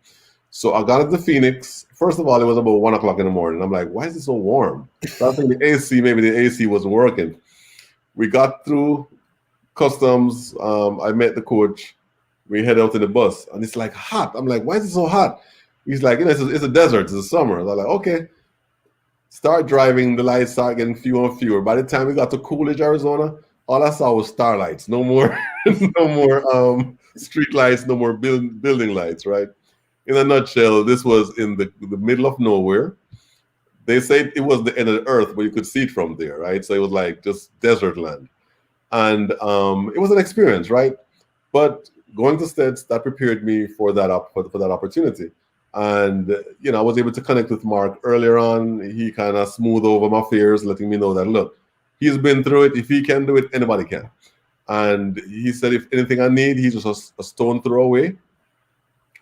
So I got into Phoenix. First of all, it was about 1 o'clock in the morning. I'm like, why is it so warm? So I think maybe the AC wasn't working. We got through customs. I met the coach. We head out in the bus, and it's like hot. I'm like, why is it so hot? He's like, it's a desert. It's the summer. I'm like, okay. Start driving. The lights start getting fewer and fewer. By the time we got to Coolidge, Arizona, all I saw was starlights. No more, no more street lights. No more building lights. Right. In a nutshell, this was in the middle of nowhere. They said it was the end of the earth, but you could see it from there, right? So it was like just desert land. And it was an experience, right? But going to Steths, that prepared me for that opportunity. And, I was able to connect with Mark earlier on. He kind of smoothed over my fears, letting me know that, look, he's been through it. If he can do it, anybody can. And he said, if anything I need, he's just a stone throw away.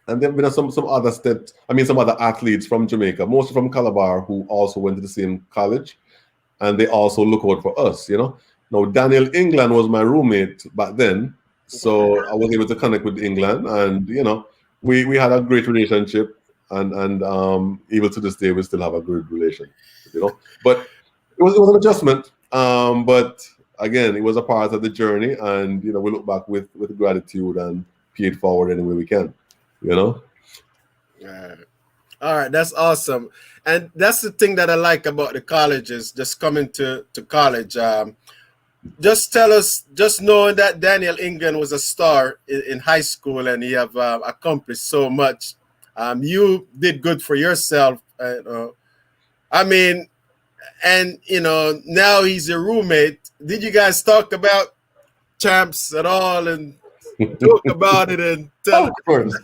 And there have been some other athletes from Jamaica, mostly from Calabar, who also went to the same college. And they also look out for us, Now, Daniel England was my roommate back then. So I was able to connect with England. And, we had a great relationship. And even to this day, we still have a good relation, But it was an adjustment. But again, it was a part of the journey. And, we look back with gratitude and pay it forward any way we can. All right, that's awesome. And that's the thing that I like about the colleges, just coming to college. Just tell us, just knowing that Daniel England was a star in high school and he have accomplished so much. You did good for yourself. And now he's your roommate. Did you guys talk about champs at all and talk about it and tell? Of course.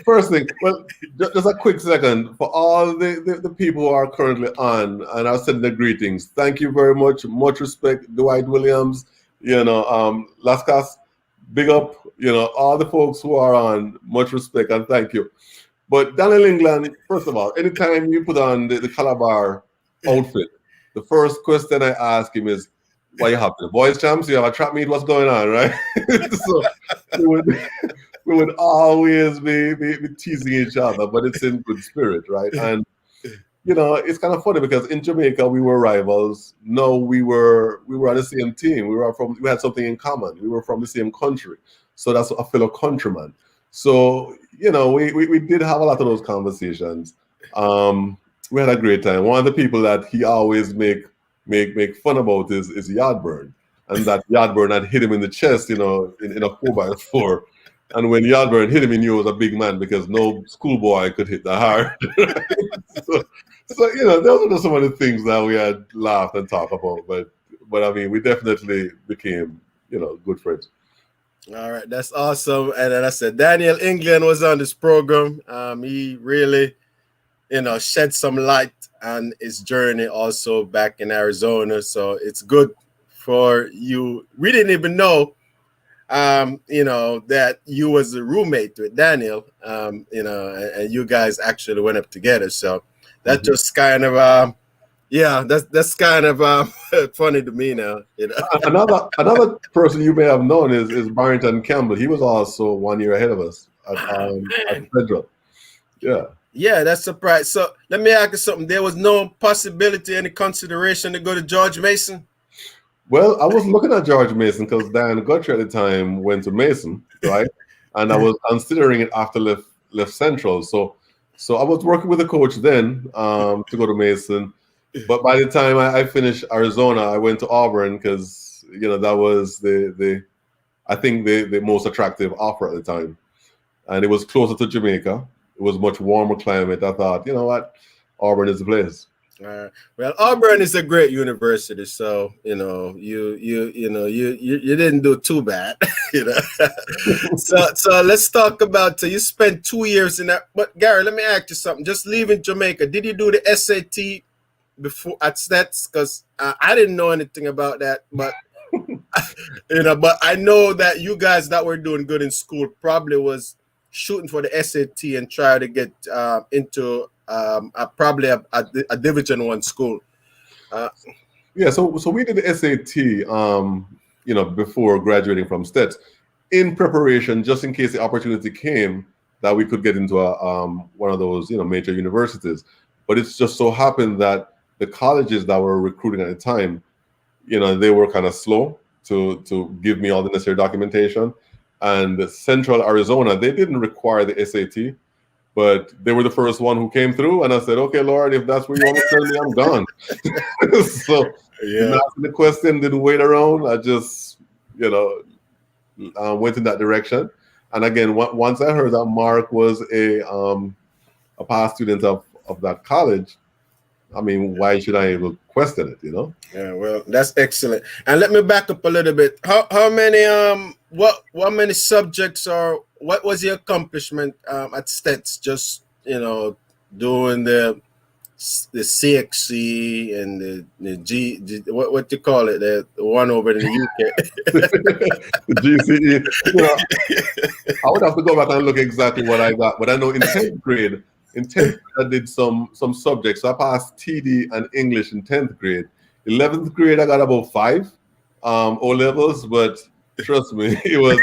First thing, well, just a quick second for all the people who are currently on, and I'll send the greetings. Thank you very much. Much respect, Dwight Williams. Lascas, big up. All the folks who are on. Much respect and thank you. But Daniel England, first of all, anytime you put on the Calabar outfit, the first question I ask him is, "Why you happy? The boys champs? You have a trap meet? What's going on?" Right? So we would always be teasing each other, but it's in good spirit, right? And it's kind of funny because in Jamaica we were rivals. No, we were on the same team. We had something in common. We were from the same country, so that's a fellow countryman. So we did have a lot of those conversations. We had a great time. One of the people that he always make fun about is Yardburn, and that Yardburn had hit him in the chest, in a 4x4. And when Yardburn hit him, he knew he was a big man because no schoolboy could hit that hard. so those are just some of the things that we had laughed and talked about. But I mean, we definitely became, good friends. All right, that's awesome. And then I said, Daniel England was on this program. He really, shed some light on his journey also back in Arizona. So it's good for you. We didn't even know, that you was a roommate with Daniel, and you guys actually went up together. So that just kind of, that's kind of funny to me now. Another person you may have known is Barrington Campbell. He was also 1 year ahead of us at Federal. Yeah. Yeah, that's surprising. So let me ask you something. There was no possibility, any consideration to go to George Mason? Well, I was looking at George Mason because Diane Guthrie at the time went to Mason, right? And I was considering it after left Central. So I was working with the coach then to go to Mason. But by the time I finished Arizona, I went to Auburn because that was the most attractive offer at the time, and it was closer to Jamaica. It was much warmer climate. I thought, what, Auburn is the place. Well, Auburn is a great university, so you didn't do too bad, you know. So let's talk about you spent 2 years in that. But Gary, let me ask you something. Just leaving Jamaica, did you do the SAT before at Steths? Because I didn't know anything about that, but but I know that you guys that were doing good in school probably was shooting for the SAT and try to get into probably a Division One school. Yeah, so we did the SAT, before graduating from Steths, in preparation, just in case the opportunity came that we could get into one of those, major universities. But it's just so happened that the colleges that were recruiting at the time, they were kind of slow to give me all the necessary documentation. And Central Arizona, they didn't require the SAT, but they were the first one who came through. And I said, okay, Lord, if that's where you want to send me, I'm gone. So didn't ask the question, didn't wait around. I just, went in that direction. And again, once I heard that Mark was a past student of that college, I mean, why should I even question it, Yeah, well, that's excellent. And let me back up a little bit. How many what many subjects what was the accomplishment at Steths? Just doing the CXC and the G what you call it, the one over in the UK. The GCE. I would have to go back and look exactly what I got, but I know in 10th grade. In 10th grade, I did some subjects. So I passed TD and English in 10th grade. 11th grade, I got about 5 O levels, but trust me, it was,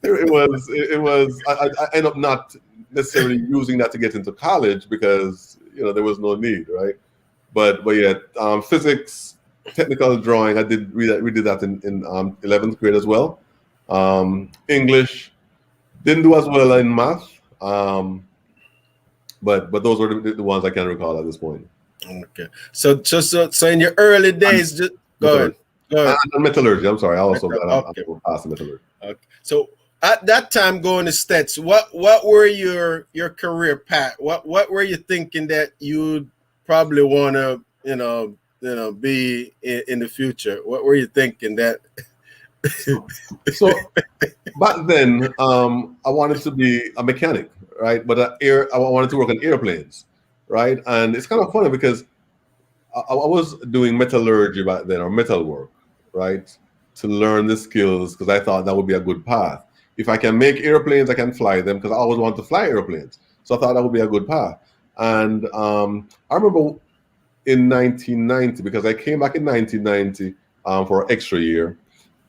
it was. I ended up not necessarily using that to get into college because there was no need, right? But yeah, physics, technical drawing, we did that in 11th grade as well. English, didn't do as well in math. But those were the ones I can recall at this point. Okay. So in your early days, just go ahead. And metallurgy. I'm sorry. I also passed metallurgy. Okay. So at that time, going to Steths, what were your career path? What were you thinking that you'd probably want to be in the future? What were you thinking that? So back then, I wanted to be a mechanic, right? But I wanted to work on airplanes, right? And it's kind of funny because I was doing metallurgy back then, or metal work, right? To learn the skills because I thought that would be a good path. If I can make airplanes, I can fly them because I always wanted to fly airplanes. So I thought that would be a good path. And I remember in 1990, because I came back in 1990 for an extra year.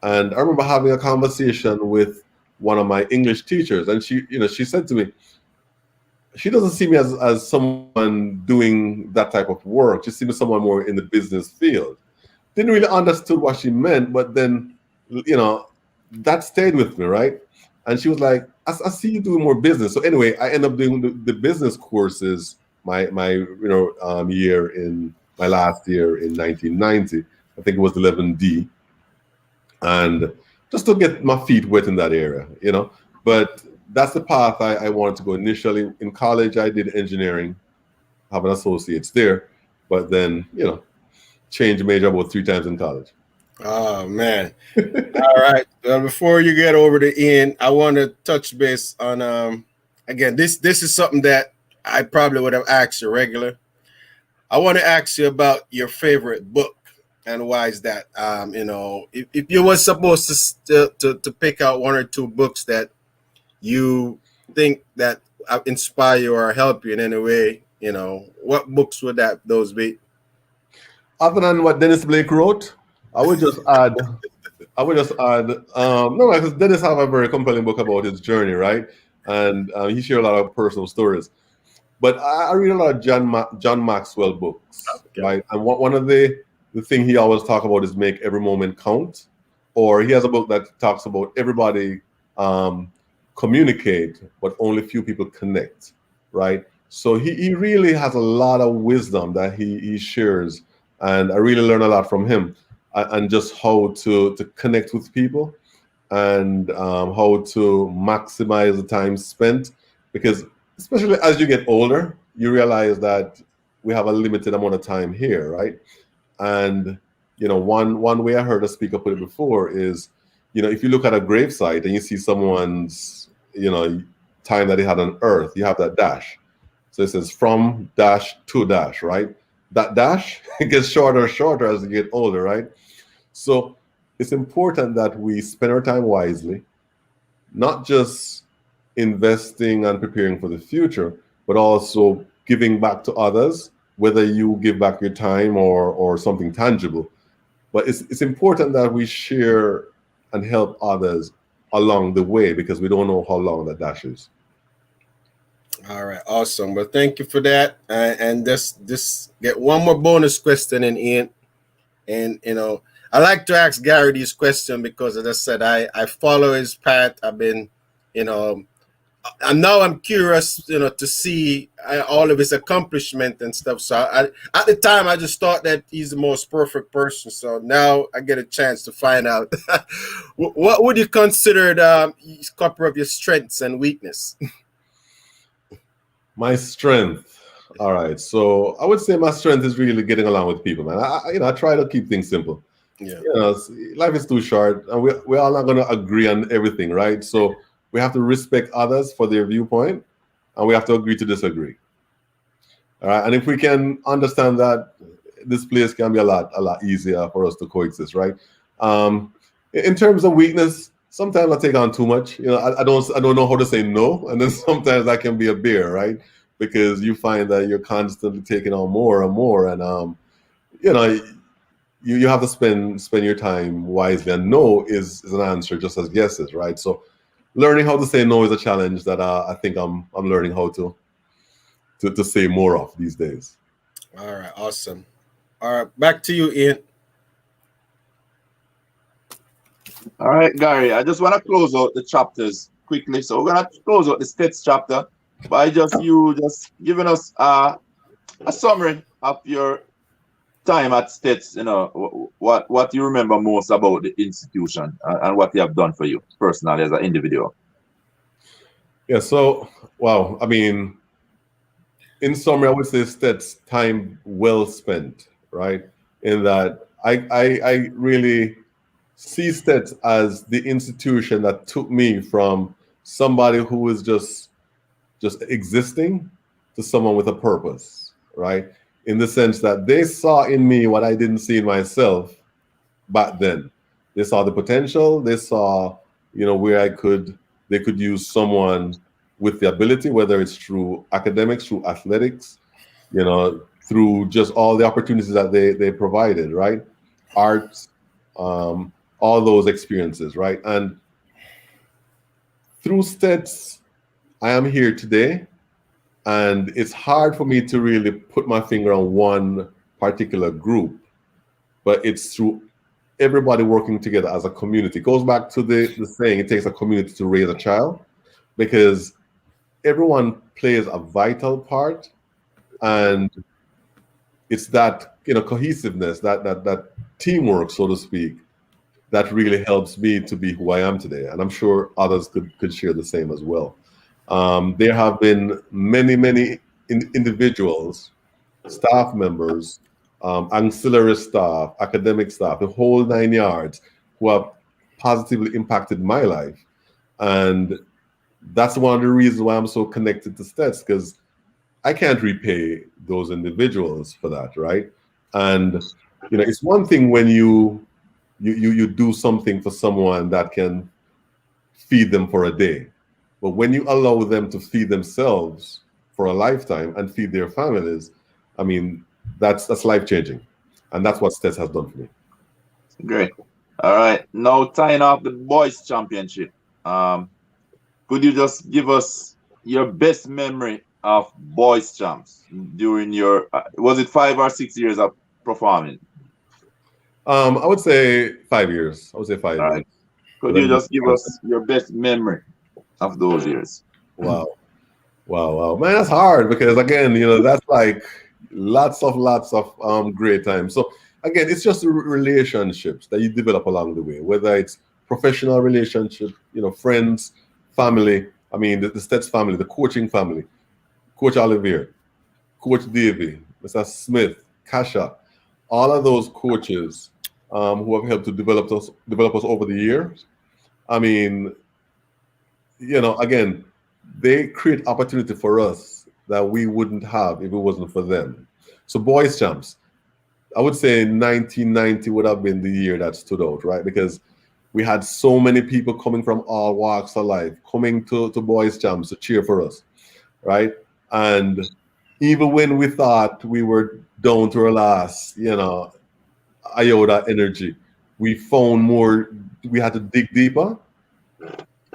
And I remember having a conversation with one of my English teachers, and she said to me, she doesn't see me as someone doing that type of work. She sees me as someone more in the business field. Didn't really understood what she meant, but then, that stayed with me, right? And she was like, I see you doing more business. So anyway, I ended up doing the business courses my year in my last year in 1990. I think it was 11D. And just to get my feet wet in that area, But that's the path I wanted to go initially. In college, I did engineering, have an associate's there, but then, changed major about 3 times in college. Oh, man. All right. Well, before you get over the end, I want to touch base on, again, this is something that I probably would have asked you regular. I want to ask you about your favorite book. And why is that? If you were supposed to pick out 1 or 2 books that you think that inspire you or help you in any way, what books would those be? Other than what Dennis Blake wrote, I would just add. No, because Dennis have a very compelling book about his journey, right? And he shared a lot of personal stories. But I read a lot of John Maxwell books, okay. Right? And one of the thing he always talk about is make every moment count. Or he has a book that talks about everybody communicate, but only few people connect, right? So he really has a lot of wisdom that he shares, and I really learn a lot from him, and just how to connect with people, and how to maximize the time spent, because especially as you get older, you realize that we have a limited amount of time here, right? And one way I heard a speaker put it before is, if you look at a gravesite and you see someone's, time that they had on Earth, you have that dash. So it says from dash to dash, right? That dash it gets shorter and shorter as you get older, right? So it's important that we spend our time wisely, not just investing and preparing for the future, but also giving back to others, whether you give back your time or something tangible. But it's important that we share and help others along the way, because we don't know how long that dash is. All right, awesome. Well, thank you for that. And this get one more bonus question in, Ian. And I like to ask Gary this question because, as I said, I follow his path. I've been, and now I'm curious, to see all of his accomplishment and stuff. So at the time, I just thought that he's the most perfect person. So now I get a chance to find out. What would you consider a couple of your strengths and weakness? My strength. All right. So I would say my strength is really getting along with people, man. I try to keep things simple. Yeah. Life is too short, and we're all not going to agree on everything, right? So we have to respect others for their viewpoint, and we have to agree to disagree. All right. And if we can understand that, this place can be a lot easier for us to coexist, right? In terms of weakness, sometimes I take on too much. I don't know how to say no, and then sometimes I can be a bear, right? Because you find that you're constantly taking on more and more, and you have to spend your time wisely. And no is an answer just as yes is, right? So learning how to say no is a challenge that I think I'm learning how to say more of these days. All right, awesome. All right, back to you, Ian. All right, Gary, I just want to close out the chapters quickly. So we're going to close out the Steths chapter by just giving us a summary of your time at Steths, what you remember most about the institution and what they have done for you personally as an individual. Yeah, so, wow. I mean, in summary, I would say Steths time well spent, right? In that I really see Steths as the institution that took me from somebody who was just existing to someone with a purpose, right? In the sense that they saw in me what I didn't see in myself back then. They saw the potential. They saw, where they could use someone with the ability, whether it's through academics, through athletics, through just all the opportunities that they provided, right? Arts, all those experiences, right? And through Steths, I am here today, and it's hard for me to really put my finger on one particular group, but it's through everybody working together as a community. It goes back to the saying, it takes a community to raise a child, because everyone plays a vital part, and it's that cohesiveness, that teamwork, so to speak, that really helps me to be who I am today. And I'm sure others could share the same as well. There have been many individuals, staff members, ancillary staff, academic staff, the whole 9 yards, who have positively impacted my life. And that's one of the reasons why I'm so connected to Steths, because I can't repay those individuals for that, right? And it's one thing when you do something for someone that can feed them for a day, but when you allow them to feed themselves for a lifetime and feed their families, I mean, that's life-changing, and that's what Steths has done for me. Great. All right, now tying off the boys championship, could you just give us your best memory of boys champs during your was it 5 or 6 years of performing? I would say 5 years. I would say 5 years. Right. Could you just give us your best memory of those years? Wow. Man, that's hard, because again, that's like lots of great times. So again, it's just the relationships that you develop along the way, whether it's professional relationship, friends, family. I mean, the Steths family, the coaching family, Coach Ollivierre, Coach Levy, Mr. Smith, Kasha, all of those coaches who have helped to develop us over the years. I mean, again, they create opportunity for us that we wouldn't have if it wasn't for them. So boys champs, I would say 1990 would have been the year that stood out, right? Because we had so many people coming from all walks of life, coming to boys champs to cheer for us, right? And even when we thought we were down to our last, iota energy, we found more, we had to dig deeper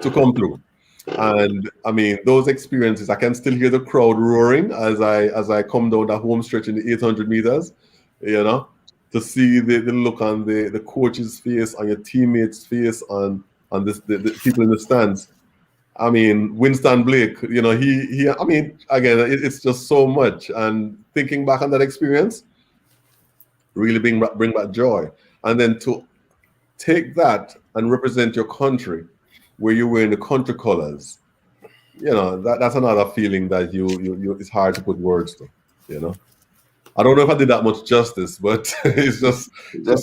to come through. And I mean, those experiences, I can still hear the crowd roaring as I come down that home stretch in the 800 meters, to see the look on the coach's face, on your teammates' face, on the people in the stands. I mean, Winston Blake, he I mean, again, it's just so much. And thinking back on that experience, really bring back joy. And then to take that and represent your country, where you're wearing the country colors, that's another feeling that you it's hard to put words to, I don't know if I did that much justice, but it's just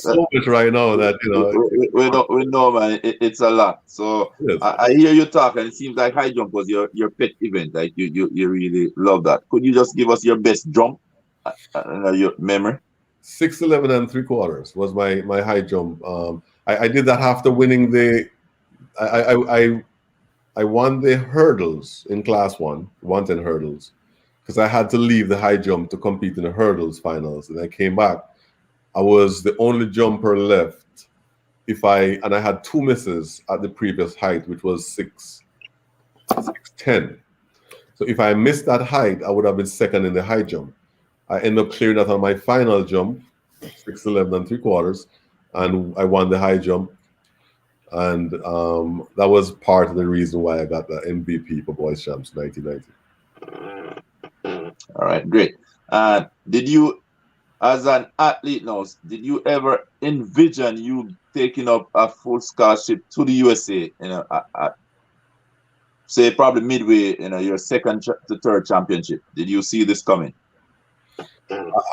so much right now that we know, man. It's a lot. So yes. I hear you talk, and it seems like high jump was your pet event. Like you really love that. Could you just give us your best jump, your memory? 6'11" 3/4 was my high jump. I did that after winning I won the hurdles in class 110 hurdles, because I had to leave the high jump to compete in the hurdles finals. And I came back. I was the only jumper left. I had 2 misses at the previous height, which was 6'10". So if I missed that height, I would have been second in the high jump. I ended up clearing that on my final jump, 6'11" 3/4, and I won the high jump. And that was part of the reason why I got the MVP for Boys Champs 1990. All right, great. Did you, as an athlete now, did you ever envision you taking up a full scholarship to the USA? Say probably midway, your second to third championship. Did you see this coming?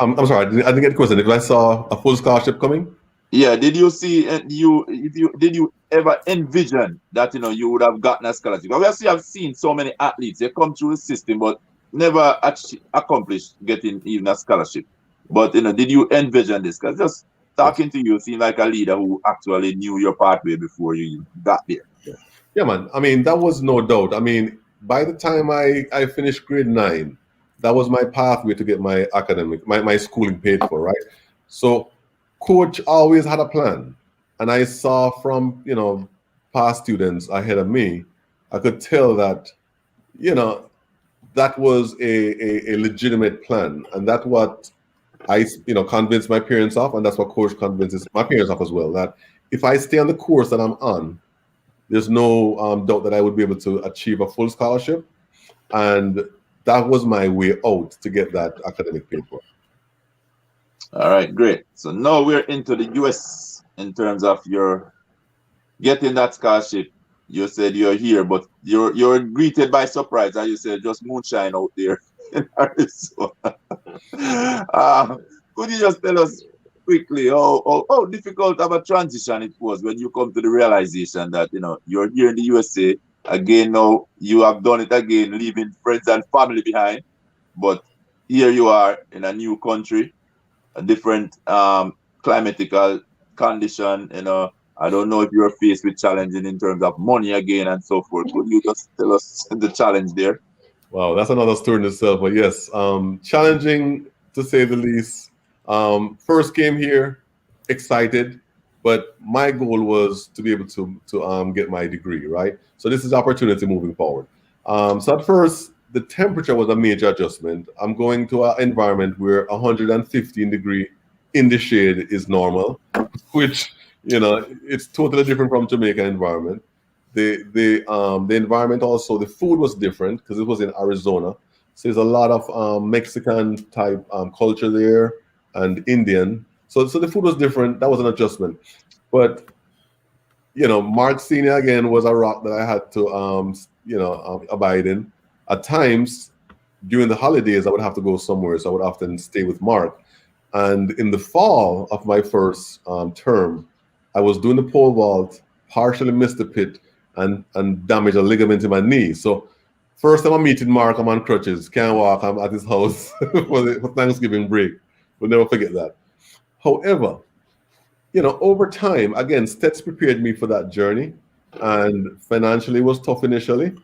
I'm sorry, I didn't get the question. If I saw a full scholarship coming? Yeah. Did you see? Did you ever envision that you would have gotten a scholarship? Obviously, I've seen so many athletes. They come through the system, but never actually accomplished getting even a scholarship. But did you envision this? Because just talking to you seem like a leader who actually knew your pathway before you got there. Yeah, man. I mean, that was no doubt. I mean, by the time I finished grade 9, that was my pathway to get my academic, my schooling paid for, right? So coach always had a plan. And I saw from, past students ahead of me, I could tell that, that was a legitimate plan. And that's what I, convinced my parents of. And that's what coach convinces my parents of as well, that if I stay on the course that I'm on, there's no doubt that I would be able to achieve a full scholarship. And that was my way out to get that academic paper. All right, great. So now we're into the US in terms of your getting that scholarship. You said you're here, but you're greeted by surprise. And you said just moonshine out there in Arizona. Could you just tell us quickly how difficult of a transition it was when you come to the realization that you're here in the USA again? Now you have done it again, leaving friends and family behind, but here you are in a new country, a different climatical condition. I don't know if you're faced with challenging in terms of money again and so forth. Could you just tell us the challenge there? Wow, that's another story in itself. But yes, challenging to say the least. First came here, excited, but my goal was to be able to get my degree, right? So this is opportunity moving forward. So at first, the temperature was a major adjustment. I'm going to an environment where 115 degree in the shade is normal, which, it's totally different from Jamaican environment. The environment also, the food was different because it was in Arizona. So there's a lot of Mexican type culture there and Indian. So the food was different. That was an adjustment. But, March Senior again was a rock that I had to, abide in. At times, during the holidays, I would have to go somewhere, so I would often stay with Mark. And in the fall of my first term, I was doing the pole vault, partially missed the pit, and damaged a ligament in my knee. So first time I'm meeting Mark, I'm on crutches, can't walk. I'm at his house for Thanksgiving break. We'll never forget that. However, over time, again, Steths prepared me for that journey, and financially it was tough initially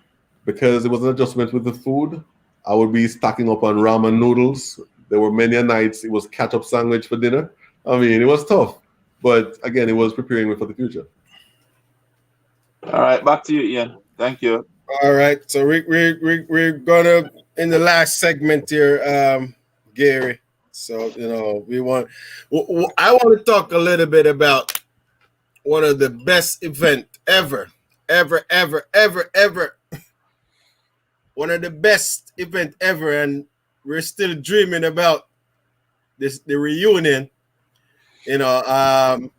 because it was an adjustment with the food. I would be stacking up on ramen noodles. There were many nights it was ketchup sandwich for dinner. I mean, it was tough, but again, it was preparing me for the future. All right, back to you, Ian. Thank you. All right, so we're gonna in the last segment here, Gary. So I want to talk a little bit about one of the best event ever. One of the best event ever, and we're still dreaming about the reunion. Look,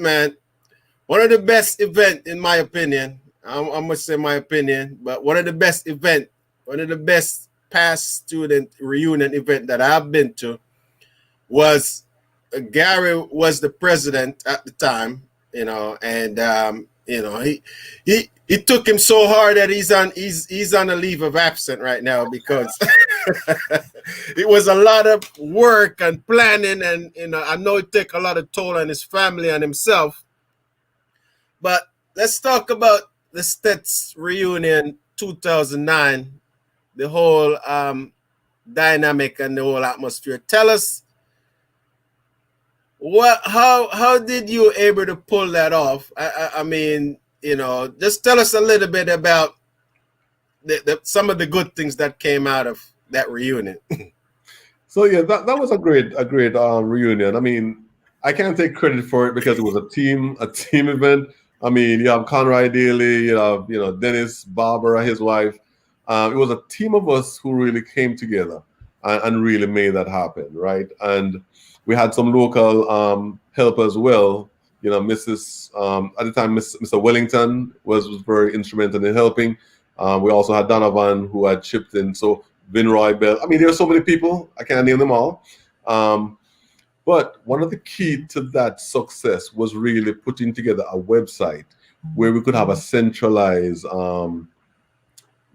man, one of the best event in my opinion. I'm gonna say my opinion, but one of the best past student reunion event that I've been to was Gary was the president at the time, and he took him so hard that he's on a leave of absence right now because it was a lot of work and planning, and I know it took a lot of toll on his family and himself. But let's talk about the Steths reunion 2009, the whole dynamic and the whole atmosphere. Tell us how did you able to pull that off? I mean, just tell us a little bit about some of the good things that came out of that reunion. So yeah, that was a great reunion. I mean, I can't take credit for it because it was a team event. I mean, you have Conrad Daly, you have Dennis Barber and his wife. It was a team of us who really came together and really made that happen, right? And we had some local help as well. Mrs. At the time, Mr. Wellington was very instrumental in helping. We also had Donovan who had chipped in. So Vinroy Bell. I mean, there are so many people. I can't name them all. But one of the key to that success was really putting together a website where we could have a centralized,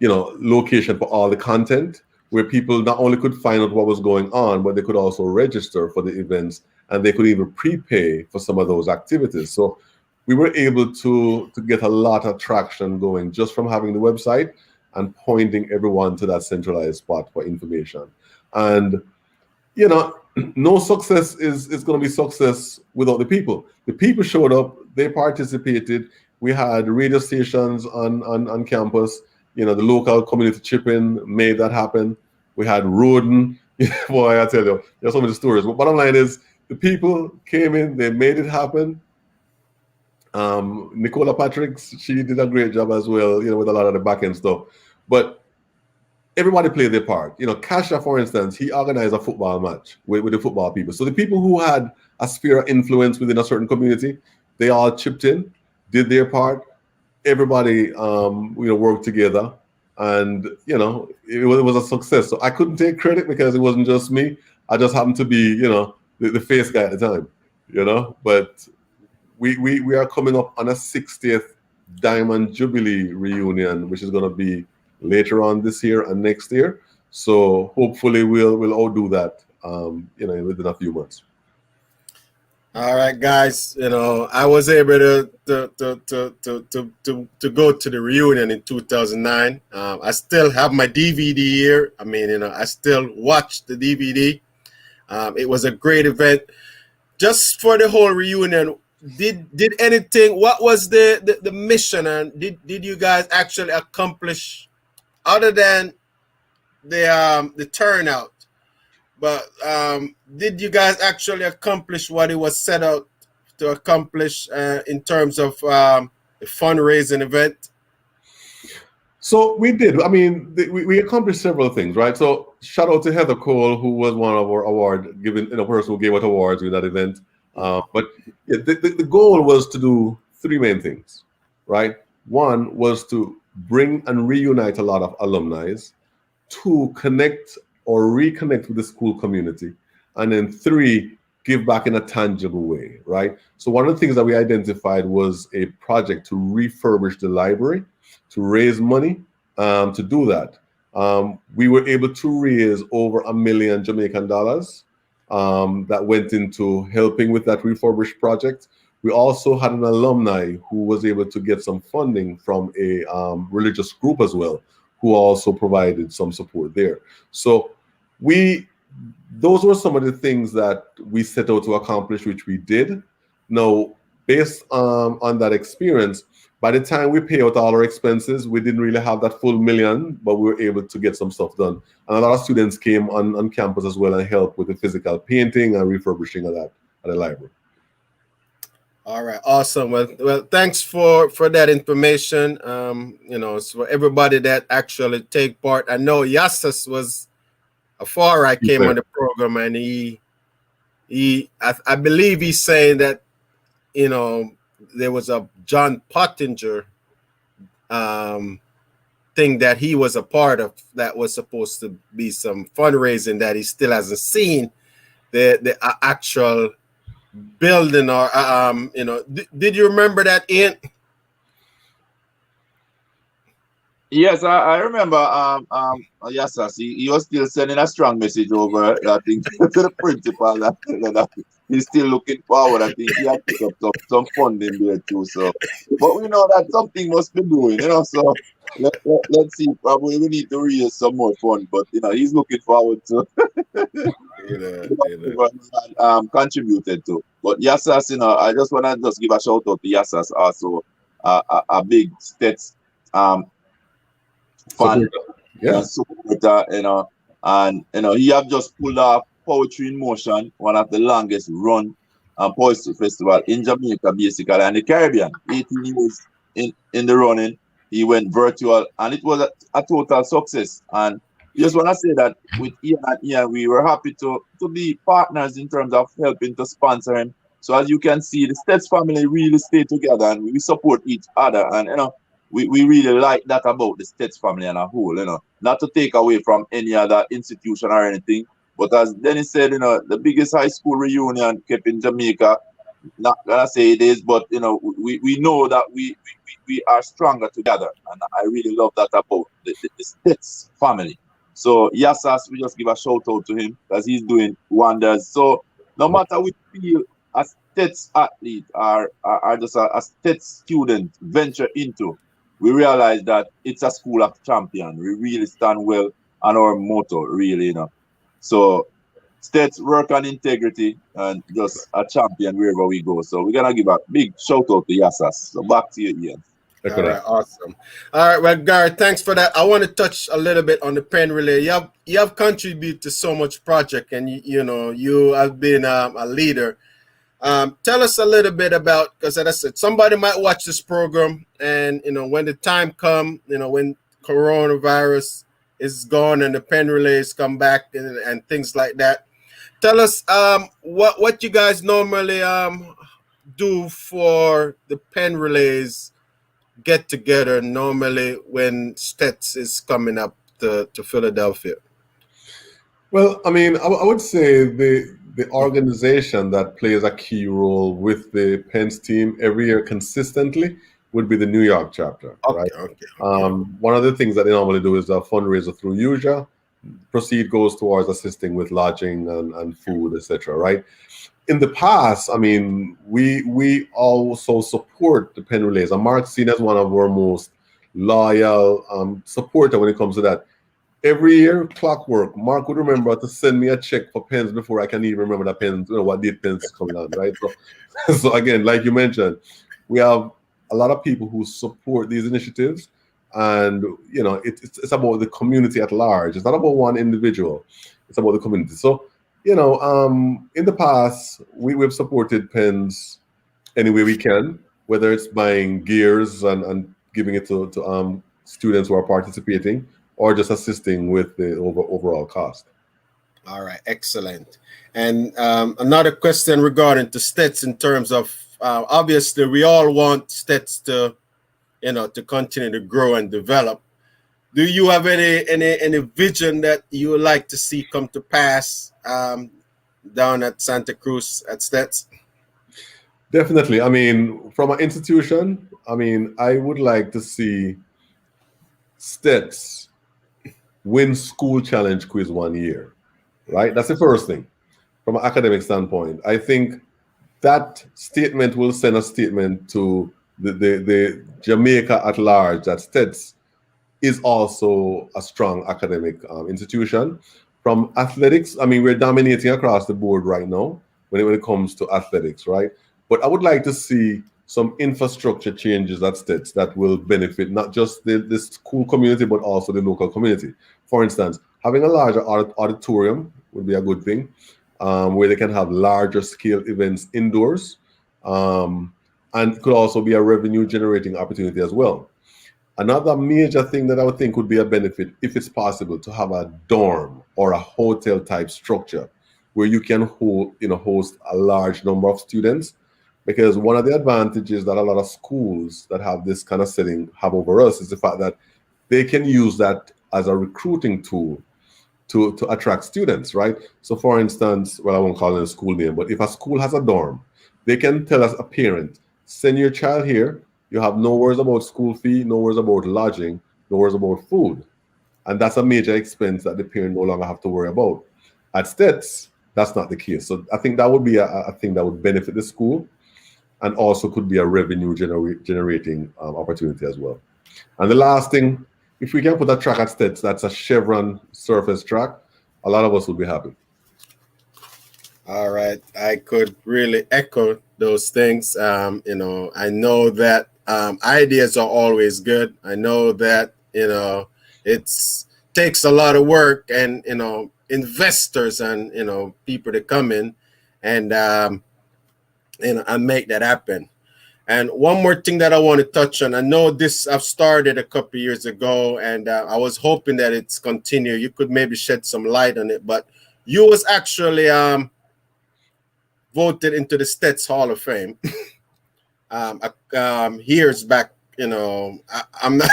location for all the content, where people not only could find out what was going on, but they could also register for the events, and they could even prepay for some of those activities. So we were able to get a lot of traction going just from having the website and pointing everyone to that centralized spot for information. And no success is going to be success without the people. The people showed up, they participated. We had radio stations on campus. The local community chip-in made that happen. We had Roden. Boy, I tell you, there's so many stories. But bottom line is, the people came in, they made it happen. Nicola Patricks, she did a great job as well, with a lot of the back-end stuff. But everybody played their part. Kasha, for instance, he organized a football match with the football people. So the people who had a sphere of influence within a certain community, they all chipped in, did their part. Everybody, worked together, and it was a success. So I couldn't take credit because it wasn't just me. I just happened to be, the face guy at the time, But we are coming up on a 60th Diamond Jubilee reunion, which is going to be later on this year and next year. So hopefully we'll outdo that, within a few months. All right, guys. I was able to go to the reunion in 2009. I still have my DVD here. I mean, I still watch the DVD. It was a great event. Just for the whole reunion, did anything? What was the mission, and did you guys actually accomplish, other than the turnout? But did you guys actually accomplish what it was set out to accomplish in terms of a fundraising event? So we did. I mean, we accomplished several things, right? So shout out to Heather Cole, who was one of our person who gave out awards with that event. But yeah, the goal was to do three main things, right? One was to bring and reunite a lot of alumni. 2, connect or reconnect with the school community, and then 3, give back in a tangible way, right? So one of the things that we identified was a project to refurbish the library, to raise money to do that. We were able to raise over $1 million Jamaican dollars that went into helping with that refurbished project. We also had an alumni who was able to get some funding from a religious group as well, who also provided some support there. So those were some of the things that we set out to accomplish, which we did. Now, based on that experience, by the time we pay out all our expenses, we didn't really have that full $1 million, but we were able to get some stuff done. And a lot of students came on campus as well and helped with the physical painting and refurbishing of that at the library. All right, awesome. Well, thanks for that information. It's for everybody that actually take part. I know Yassas was a far right came on the program, and I believe he's saying that there was a John Pottinger thing that he was a part of that was supposed to be some fundraising that he still hasn't seen the actual building or did you remember that, Ian? Yes, I remember. Yes, he was still sending a strong message over, I think, to the principal that he's still looking forward. I think he had put up some funding there too. So, but we know that something must be doing, So let's see. Probably we need to raise some more fund, but he's looking forward to contributed to. But Yassas, I just want to give a shout out to Yassas also, a big Steths fan, supporter, and he have just pulled off Poetry in Motion, one of the longest run poetry festival in Jamaica, basically, and the Caribbean. 18 years in the running, he went virtual, and it was a total success. And just want to say that with Ian and Ian, we were happy to be partners in terms of helping to sponsor him. So as you can see, the Steths family really stay together, and we support each other, and we really like that about the Steths family and a whole, not to take away from any other institution or anything, but as Dennis said, the biggest high school reunion kept in Jamaica, not gonna say it is, but we know that we are stronger together, and I really love that about the Steths family. So Yassas, we just give a shout out to him because he's doing wonders. So no matter we feel a Steths athlete or just a Steths student venture into, we realize that it's a school of champions. We really stand well on our motto, really, So Steths work on integrity and just a champion wherever we go. So we're gonna give a big shout out to Yassas. So back to you, Ian. All right, awesome. All right, well, Gary, thanks for that. I want to touch a little bit on the pen relay. You have contributed to so much project, and you have been a leader. Tell us a little bit about, because as I said, somebody might watch this program, and when the time comes, when coronavirus is gone and the pen relays come back and things like that. Tell us what you guys normally do for the pen relays get together normally when Steths is coming up to Philadelphia. Well, I mean, I would say the organization that plays a key role with the Pens team every year consistently would be the New York chapter, right? Okay. One of the things that they normally do is a fundraiser through UJA. Proceed goes towards assisting with lodging and food, etc., right? In the past, I mean, we also support the pen relays. And Mark's seen as one of our most loyal supporter when it comes to that. Every year, clockwork, Mark would remember to send me a check for pens before I can even remember the pens, what date pens coming on, right? So again, like you mentioned, we have a lot of people who support these initiatives, and it's about the community at large. It's not about one individual. It's about the community. So, in the past, we've supported pens any way we can, whether it's buying gears and giving it to students who are participating, or just assisting with the overall cost. All right, excellent. And another question regarding to Steths in terms of obviously we all want Steths to to continue to grow and develop, Do you have any vision that you would like to see come to pass down at Santa Cruz at Steths? Definitely. I mean, from an institution, I mean, I would like to see Steths win school challenge quiz 1 year, right? That's the first thing from an academic standpoint. I think that statement will send a statement to the Jamaica at large that Steths is also a strong academic institution. From athletics, I mean, we're dominating across the board right now when it comes to athletics, right? But I would like to see some infrastructure changes at Steths that will benefit not just the school community, but also the local community. For instance, having a larger auditorium would be a good thing, where they can have larger scale events indoors, and could also be a revenue generating opportunity as well. Another major thing that I would think would be a benefit, if it's possible, to have a dorm or a hotel type structure where you can host a large number of students. Because one of the advantages that a lot of schools that have this kind of setting have over us is the fact that they can use that as a recruiting tool to attract students, right? So for instance, well, I won't call it a school name, but if a school has a dorm, they can tell us, a parent, send your child here. You have no worries about school fee, no worries about lodging, no worries about food. And that's a major expense that the parent no longer have to worry about. At Steths, that's not the case. So I think that would be a thing that would benefit the school and also could be a revenue generating opportunity as well. And the last thing, if we can put a track at Steths that's a Chevron surface track, a lot of us will be happy. All right, I could really echo those things. I know that ideas are always good. I know that it's takes a lot of work and investors and people to come in and and make that happen. And one more thing that I want to touch on, I know this I've started a couple of years ago, and I was hoping that it's continued. You could maybe shed some light on it, but you was actually voted into the Steths Hall of Fame years back. I'm not.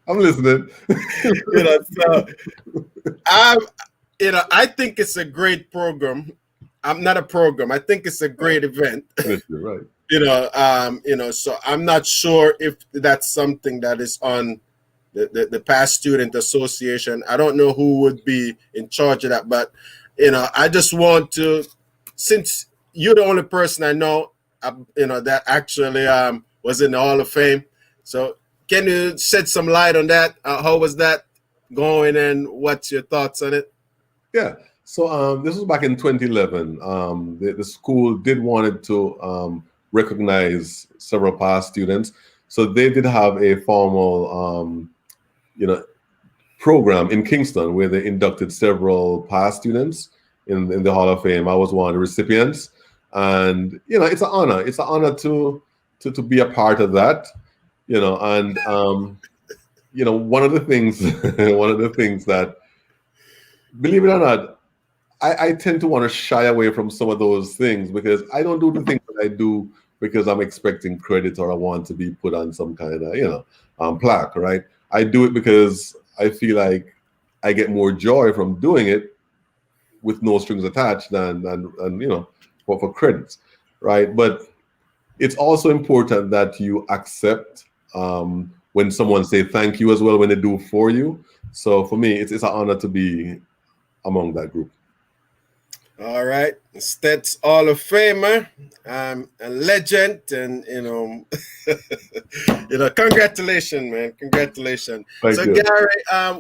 I'm listening. So I think it's a great program. I'm not a program. I think it's a great event. Right. So I'm not sure if that's something that is on the past student association. I don't know who would be in charge of that, but I just want to, since you're the only person I know, that actually was in the Hall of Fame. So can you shed some light on that? How was that going, and what's your thoughts on it? Yeah. So this was back in 2011. The school did wanted to recognize several past students, so they did have a formal program in Kingston where they inducted several past students in the Hall of Fame. I was one of the recipients, and it's an honor. It's an honor to be a part of that. And one of the things that, believe it or not, I tend to want to shy away from some of those things, because I don't do the things that I do because I'm expecting credit or I want to be put on some kind of plaque, right? I do it because I feel like I get more joy from doing it with no strings attached than for credits, right? But it's also important that you accept when someone say thank you as well when they do for you. So for me, it's an honor to be among that group. All right, Steths Hall of Famer, a legend, and congratulations, man, congratulations. Thank you. Gary,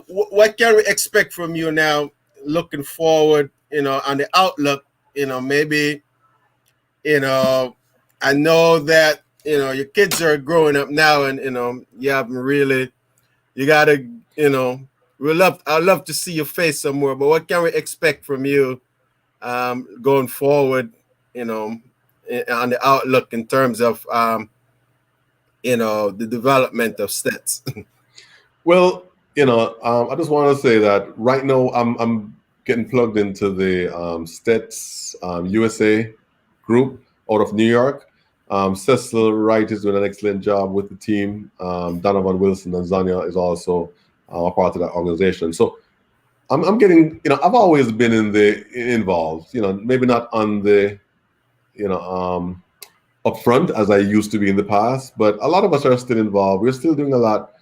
what can we expect from you now, looking forward, on the outlook? Maybe, I know that your kids are growing up now, and you haven't really, you gotta, I'd love to see your face somewhere. But what can we expect from you going forward, on the outlook in terms of the development of Steths? Well, I just want to say that right now I'm getting plugged into the Steths USA group out of New York. Cecil Wright is doing an excellent job with the team. Donovan Wilson and Zania is also a part of that organization. So I'm getting, I've always been involved, maybe not on the, upfront as I used to be in the past, but a lot of us are still involved. We're still doing a lot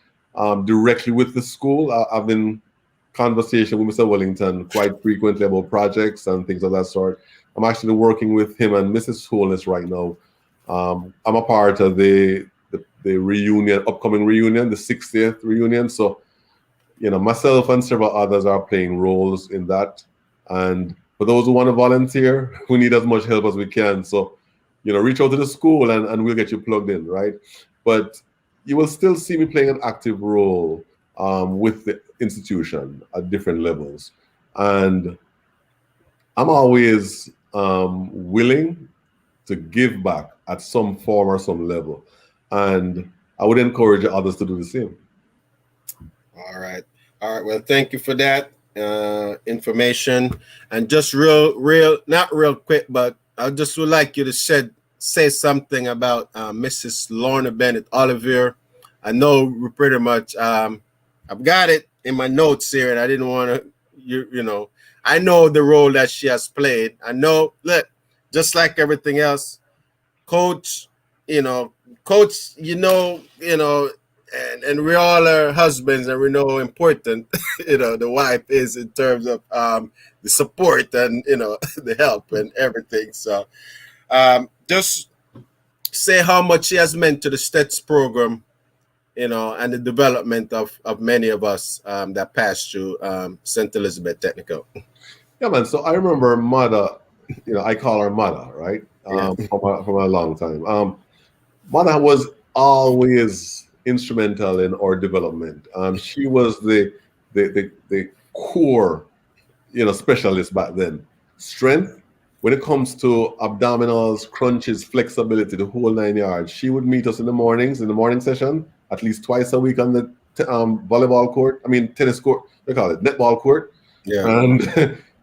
directly with the school. I've been conversation with Mr. Wellington quite frequently about projects and things of that sort. I'm actually working with him and Mrs. Holness right now. I'm a part of the reunion, upcoming reunion, the 60th reunion. So, myself and several others are playing roles in that. And for those who want to volunteer, we need as much help as we can. So, reach out to the school and we'll get you plugged in, right? But you will still see me playing an active role with the institution at different levels. And I'm always willing to give back at some form or some level. And I would encourage others to do the same. All right. Well, thank you for that information. And just real, not real quick, but I just would like you to say something about Mrs. Lorna Bennett Ollivierre. I know pretty much. I've got it in my notes here, and I didn't want to, I know the role that she has played. I know, look, just like everything else, coach, and we all are husbands, and we know how important, the wife is in terms of the support and, the help and everything. So just say how much she has meant to the Steths program, and the development of many of us that passed through St. Elizabeth Technical. Yeah, man. So I remember Mother, I call her Mother, right? From a long time. Mother was always instrumental in our development. She was the core, specialist back then. Strength, when it comes to abdominals, crunches, flexibility, the whole 9 yards. She would meet us in the morning session, at least twice a week on the volleyball court. Tennis court. They call it netball court. Yeah. And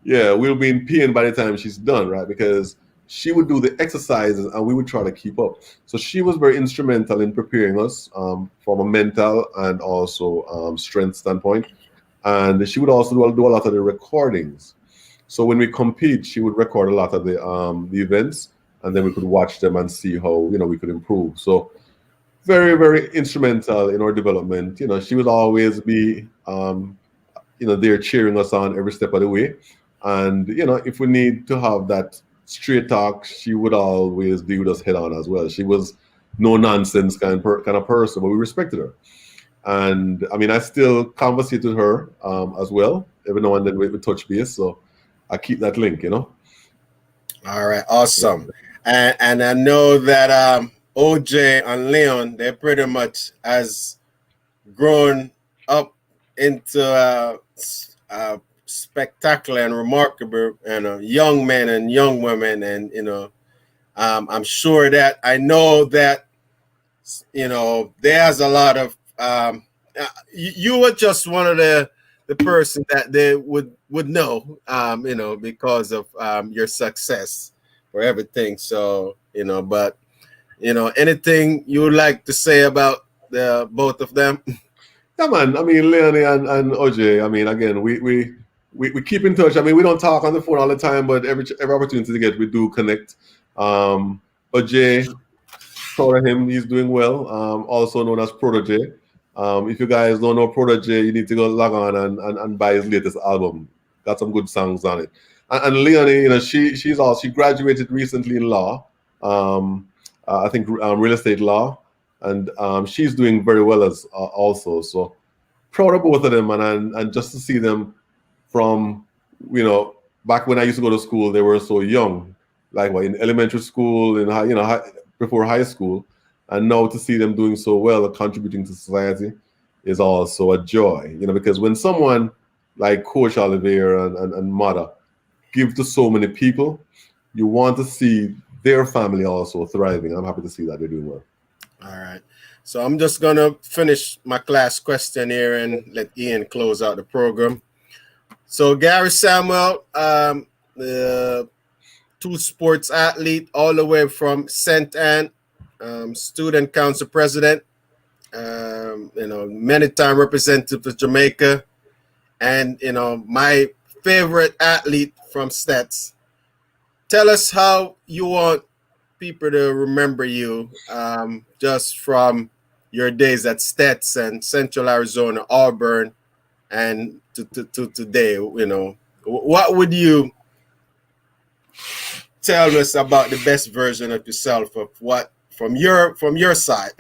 we'll be in pain by the time she's done, right? Because she would do the exercises and we would try to keep up. So she was very instrumental in preparing us from a mental and also strength standpoint. And she would also do a lot of the recordings. So when we compete, she would record a lot of the events, and then we could watch them and see how we could improve. So very, very instrumental in our development. She would always be there cheering us on every step of the way. And if we need to have that straight talk, she would always be with us head on as well. She was no nonsense kind of person, but we respected her. And I still conversate with her as well. Every now and then we touch base. So I keep that link, All right, awesome. And I know that OJ and Leon, they pretty much has grown up into spectacular and remarkable young men and young women. And, I'm sure that I know that, there's a lot of, you were just one of the person that they would know, because of your success for everything. So, but, anything you would like to say about the both of them? Yeah, man. Leonie and OJ, again, we keep in touch. We don't talk on the phone all the time, but every opportunity to get, we do connect. OJ, proud of him. He's doing well. Also known as Protege. If you guys don't know Protege, you need to go log on and buy his latest album. Got some good songs on it. And Leonie, she graduated recently in law. I think real estate law, and she's doing very well as also. So proud of both of them, and just to see them from back when I used to go to school, they were so young, like in elementary school and before high school. And now to see them doing so well, contributing to society, is also a joy. Because when someone like Coach Ollivierre and Mother give to so many people, you want to see their family also thriving. I'm happy to see that they're doing well. All right. So I'm just going to finish my class question here and let Ian close out the program. So Gary Samuel, the two sports athlete all the way from St. Anne, student council president, many time representative of Jamaica, and my favorite athlete from Steths. Tell us how you want people to remember you, just from your days at Steths and Central Arizona, Auburn, and to today. What would you tell us about the best version of yourself, of what from your side?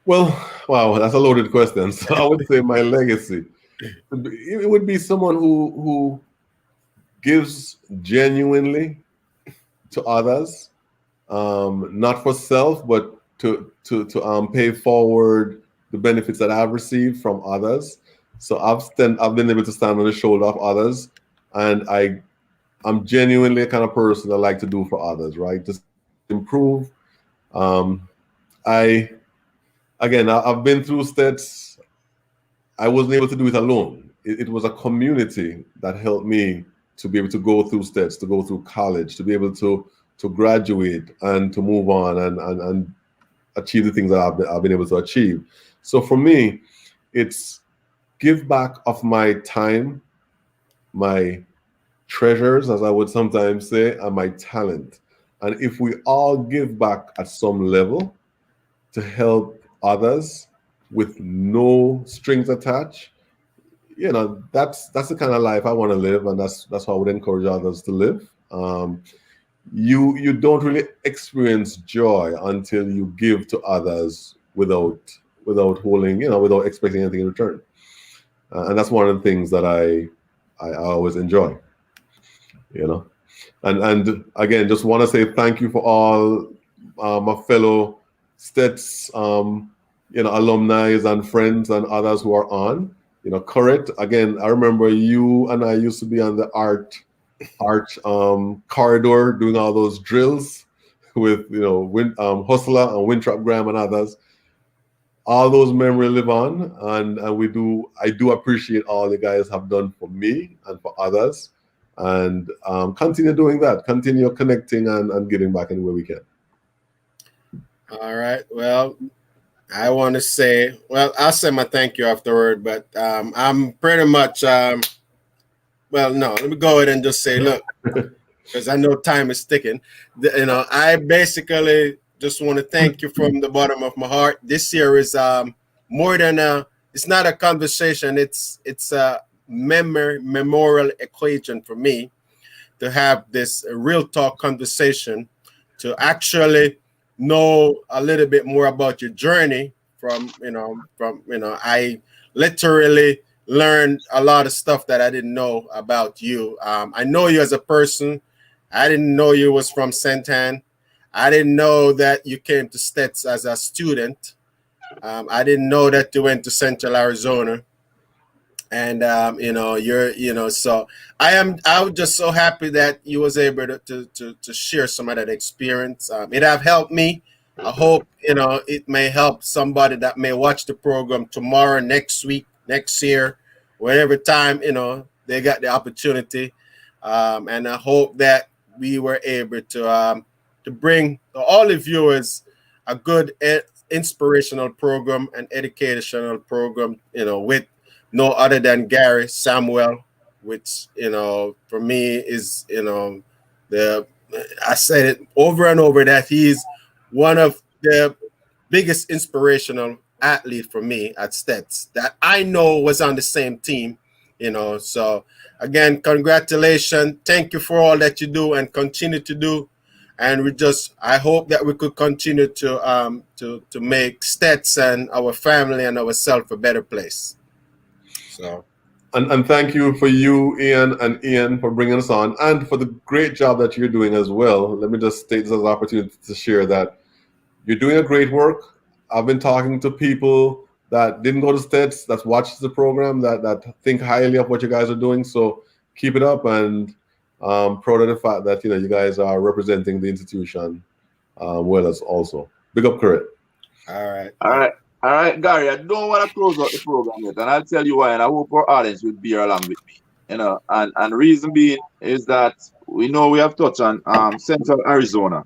Well, wow, that's a loaded question. So I would say my legacy. It would be someone who gives genuinely to others, not for self, but to pay forward the benefits that I've received from others. So I've been able to stand on the shoulder of others, and I'm genuinely a kind of person that I like to do for others, right? Just improve. I've been through Steths. I wasn't able to do it alone. It was a community that helped me to be able to go through Steths, to go through college, to be able to graduate and to move on and achieve the things that I've been able to achieve. So for me, it's give back of my time, my treasures, as I would sometimes say, and my talent. And if we all give back at some level to help others with no strings attached, that's the kind of life I want to live, and that's how I would encourage others to live. You don't really experience joy until you give to others without holding, without expecting anything in return. And that's one of the things that I always enjoy. And again, just want to say thank you for all my fellow Steths, alumni and friends and others who are on. Correct. Again, I remember you and I used to be on the art corridor doing all those drills with Hustler and Winthrop Graham and others. All those memories live on, and I do appreciate all the guys have done for me and for others, and continue doing that, continue connecting and giving back any way we can. All right. Well, I want to say, I'll say my thank you afterward, but I'm pretty much, no, let me go ahead and just say, look, because I know time is ticking. I basically just want to thank you from the bottom of my heart. This year is more than it's not a conversation. It's a memorial occasion for me to have this real talk conversation, to actually know a little bit more about your journey I literally learned a lot of stuff that I didn't know about you. I know you as a person. I didn't know you was from Santan. I didn't know that you came to Steths as a student. I didn't know that you went to Central Arizona. And so I was just so happy that you was able to share some of that experience. It have helped me. I hope it may help somebody that may watch the program tomorrow, next week, next year, whatever time they got the opportunity. And I hope that we were able to bring all the viewers a good inspirational program and educational program, with no other than Gary Samuel, which for me is I said it over and over that he's one of the biggest inspirational athlete for me at Steths that I know was on the same team. So again, congratulations. Thank you for all that you do and continue to do. And I hope that we could continue to make Steths and our family and ourselves a better place. So, and thank you for you, Ian, and Ian, for bringing us on, and for the great job that you're doing as well. Let me just take this as an opportunity to share that you're doing a great work. I've been talking to people that didn't go to Steths, that watched the program, that think highly of what you guys are doing. So keep it up, and proud of the fact that you guys are representing the institution well as also. Big up, correct. All right, Gary, I don't want to close out the program yet, and I'll tell you why, and I hope our audience will be along with me. And reason being is that we know we have touched on Central Arizona.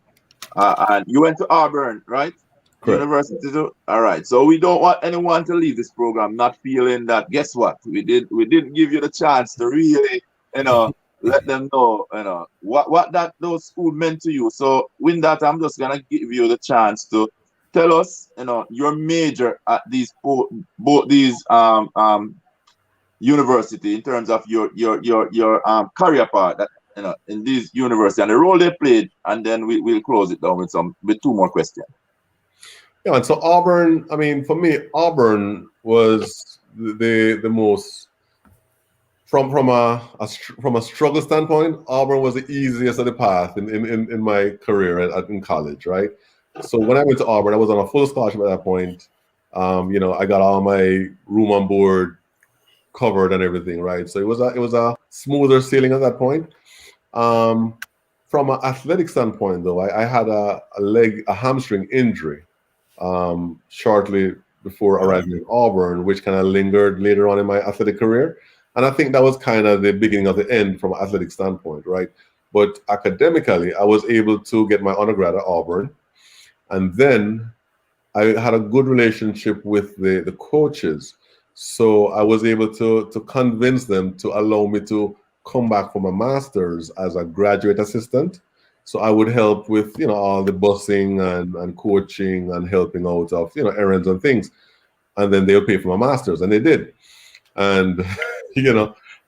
And you went to Auburn, right? Correct. University too? All right. So we don't want anyone to leave this program not feeling that, guess what? We didn't give you the chance to really, let them know, what that those school meant to you. So with that, I'm just gonna give you the chance to tell us, your major at these both these university in terms of your career part that in this university and the role they played, and then we'll close it down with two more questions. Yeah, and so Auburn, I mean, for me, Auburn was the most from a struggle standpoint. Auburn was the easiest of the path in my career in college, right? So when I went to Auburn, I was on a full scholarship at that point. I got all my room and board covered and everything, right? So it was a smoother sailing at that point. From an athletic standpoint, though, I had a hamstring injury shortly before arriving in Auburn, which kind of lingered later on in my athletic career. And I think that was kind of the beginning of the end from an athletic standpoint, right? But academically, I was able to get my undergrad at Auburn. And then I had a good relationship with the coaches. So I was able to convince them to allow me to come back for my master's as a graduate assistant. So I would help with, all the busing and coaching and helping out of, errands and things. And then they'll pay for my master's, and they did. And,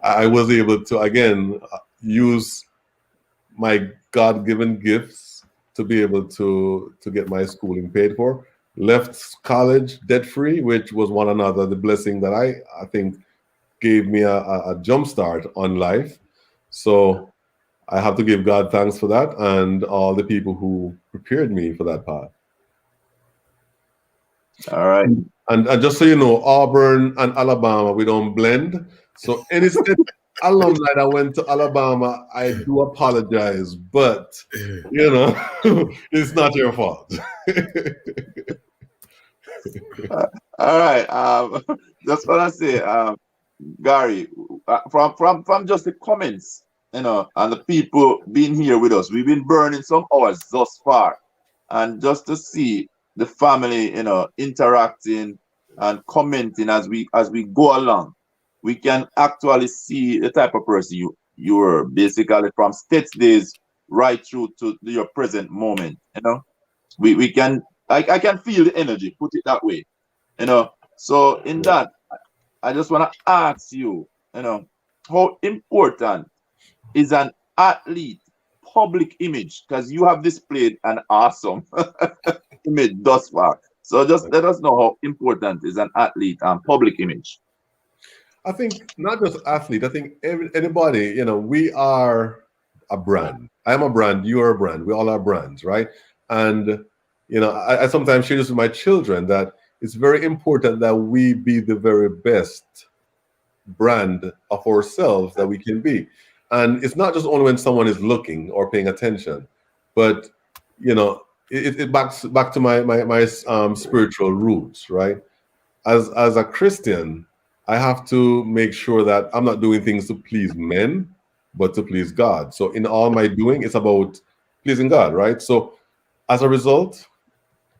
I was able to, again, use my God-given gifts to be able to get my schooling paid for. Left college debt-free, which was one another, the blessing that I think gave me a jump start on life. So I have to give God thanks for that and all the people who prepared me for that path. All right. And just so you know, Auburn and Alabama, we don't blend. So any state alumni that went to Alabama, I do apologize, but, it's not your fault. All right. Just want to say, Gary, from just the comments, and the people being here with us, we've been burning some hours thus far, and just to see the family, interacting and commenting as we go along, we can actually see the type of person you were, basically from Steths days right through to your present moment. We can. I can feel the energy, put it that way. So in that, I just want to ask you, how important is an athlete public image? Because you have displayed an awesome image thus far. So just let us know how important is an athlete and public image. I think not just athlete. I think anybody, we are a brand. I'm a brand. You are a brand. We all are brands, right? And I sometimes share this with my children that it's very important that we be the very best brand of ourselves that we can be. And it's not just only when someone is looking or paying attention, but it backs back to my spiritual roots, right? As a Christian, I have to make sure that I'm not doing things to please men, but to please God. So in all my doing, it's about pleasing God, right? So as a result,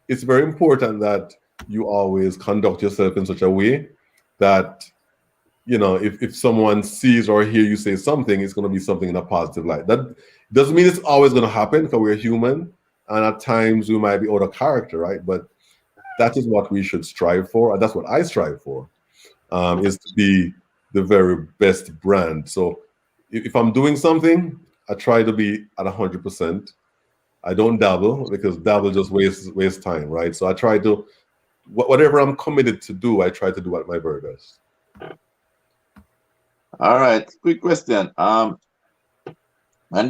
it's very important that you always conduct yourself in such a way that, if someone sees or hear you say something, it's going to be something in a positive light. That doesn't mean it's always going to happen, because we're human, and at times we might be out of character, right? But that is what we should strive for, and that's what I strive for, is to be the very best brand. So if I'm doing something, I try to be at 100%. I don't dabble, because dabble just wastes time, right? So I try to, whatever I'm committed to do, I try to do at my very best. All right, quick question. And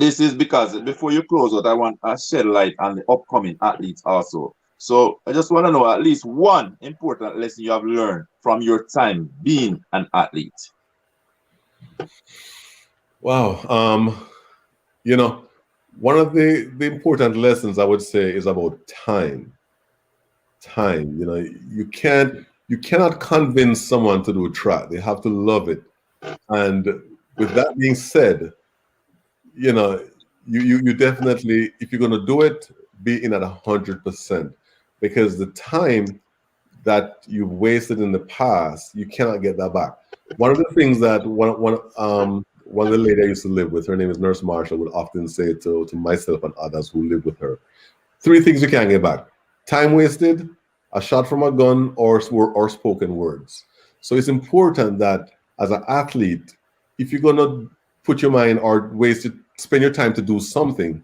this is because before you close out, I want to shed light on the upcoming athletes also. So I just want to know at least one important lesson you have learned from your time being an athlete. Wow. One of the important lessons I would say is about time. Time. You cannot convince someone to do a track. They have to love it. And with that being said, you definitely, if you're going to do it, be in at 100%, because the time that you've wasted in the past, you cannot get that back. One of the things that one of the ladies I used to live with, her name is Nurse Marshall, would often say to myself and others who live with her, 3 things you can't get back: time wasted, a shot from a gun, or spoken words. So it's important that as an athlete, if you're gonna put your mind or spend your time to do something,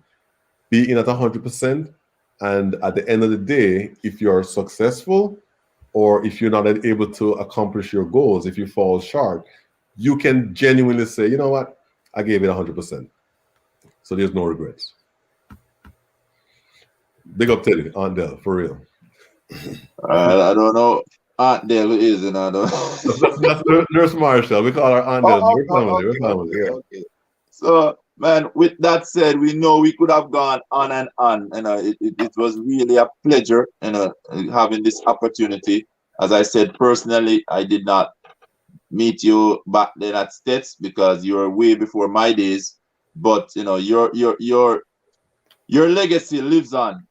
be in at 100%. And at the end of the day, if you're successful, or if you're not able to accomplish your goals, if you fall short, you can genuinely say, you know what, I gave it 100%. So there's no regrets. Big up Teddy, Aunt Del, for real. I don't know. Aunt Del is, you know. That's Nurse Marshall. We call her Aunt Del. We're family. Okay. So, man, with that said, we know we could have gone on and on. You know, it was really a pleasure, you know, having this opportunity. As I said, personally, I did not meet you back then at Steths because you were way before my days. But you know, your legacy lives on,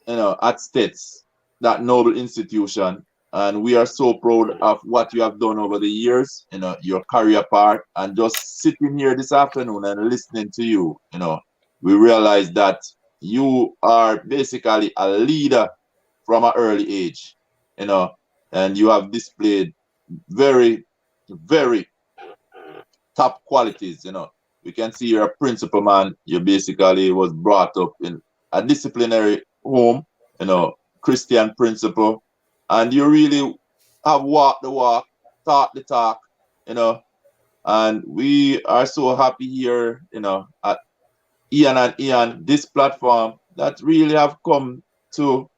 you know, at Steths, that noble institution. And we are so proud of what you have done over the years, you know, your career part. And just sitting here this afternoon and listening to you, you know, we realize that you are basically a leader from an early age, you know, and you have displayed very, very top qualities, you know. We can see you're a principal man. You basically was brought up in a disciplinary home, you know, Christian principle, and you really have walked the walk, talked the talk, you know. And we are so happy here, you know, at Ian and Ian, this platform that really have come to,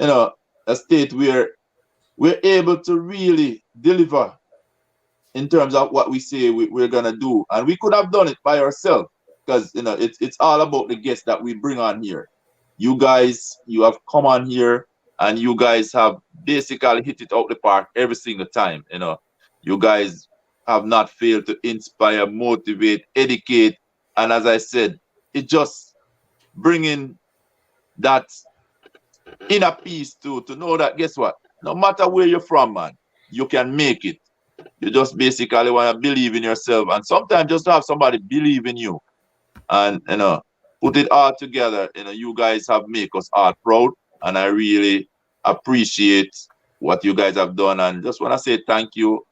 you know, a state where we're able to really deliver in terms of what we say we're gonna do. And we could have done it by ourselves, because you know it's all about the guests that we bring on here. You guys, you have come on here and you guys have basically hit it out the park every single time. You know, you guys have not failed to inspire, motivate, educate, and as I said, it just bringing that inner peace to know that, guess what, no matter where you're from, man, you can make it. You just basically want to believe in yourself, and sometimes just have somebody believe in you, and you know, put it all together. You know, you guys have make us all proud, and I really appreciate what you guys have done, and just want to say thank you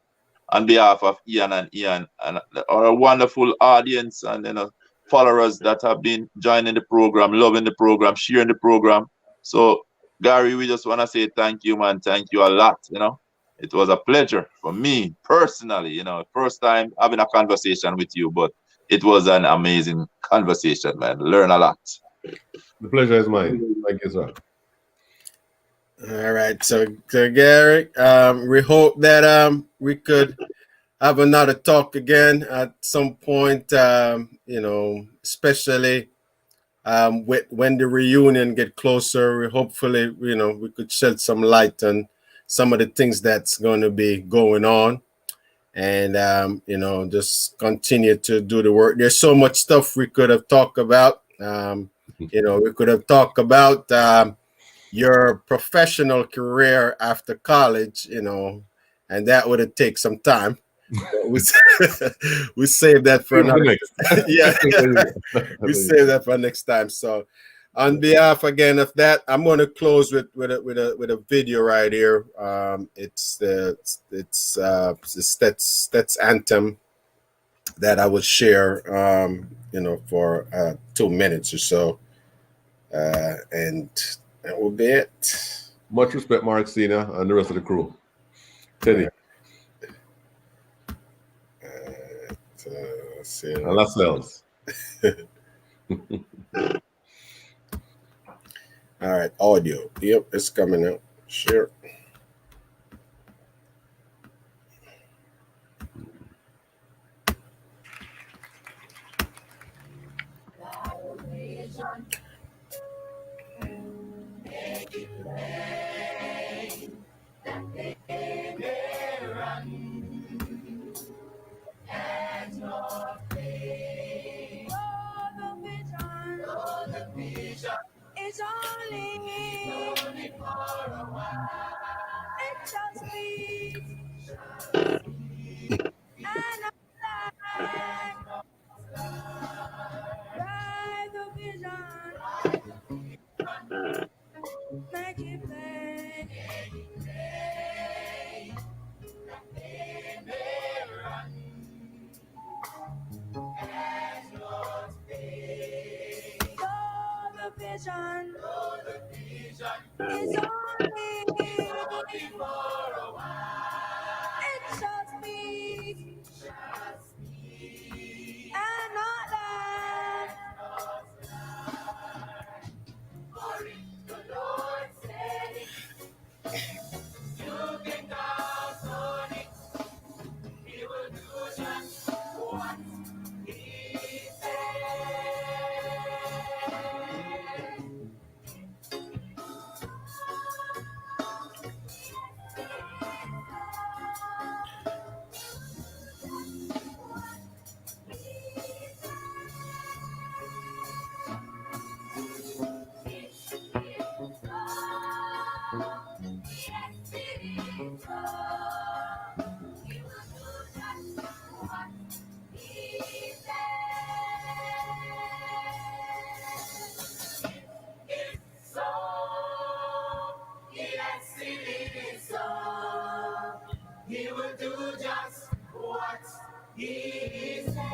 on behalf of Ian and our wonderful audience, and you know, followers that have been joining the program, loving the program, sharing the program. So Gary, we just want to say thank you, man. Thank you a lot. You know, it was a pleasure for me personally. You know, first time having a conversation with you, but it was an amazing conversation, man. Learn a lot. The pleasure is mine. Thank you, sir. All right, so Gary, we hope that we could have another talk again at some point. You know, especially when the reunion get closer. We hopefully, you know, we could shed some light on some of the things that's going to be going on, and you know, just continue to do the work. There's so much stuff we could have talked about. You know, we could have talked about your professional career after college, you know, and that would have taken some time. we save that for another. Yeah, we save that for next time. So, on behalf again of that, I'm going to close with a video right here. It's the Steths anthem that I will share. You know, for 2 minutes or so, and that will be it. Much respect, Mark Senior, and the rest of the crew. Teddy. And ourselves. All right, audio. Yep, it's coming out. Sure. It's all shall speak and not lie. Write the vision, make it plain. Though the vision is only for a while, it shall speak and not lie. For if the Lord said it, you can count on it. He will do just what He said. He will do just what He said.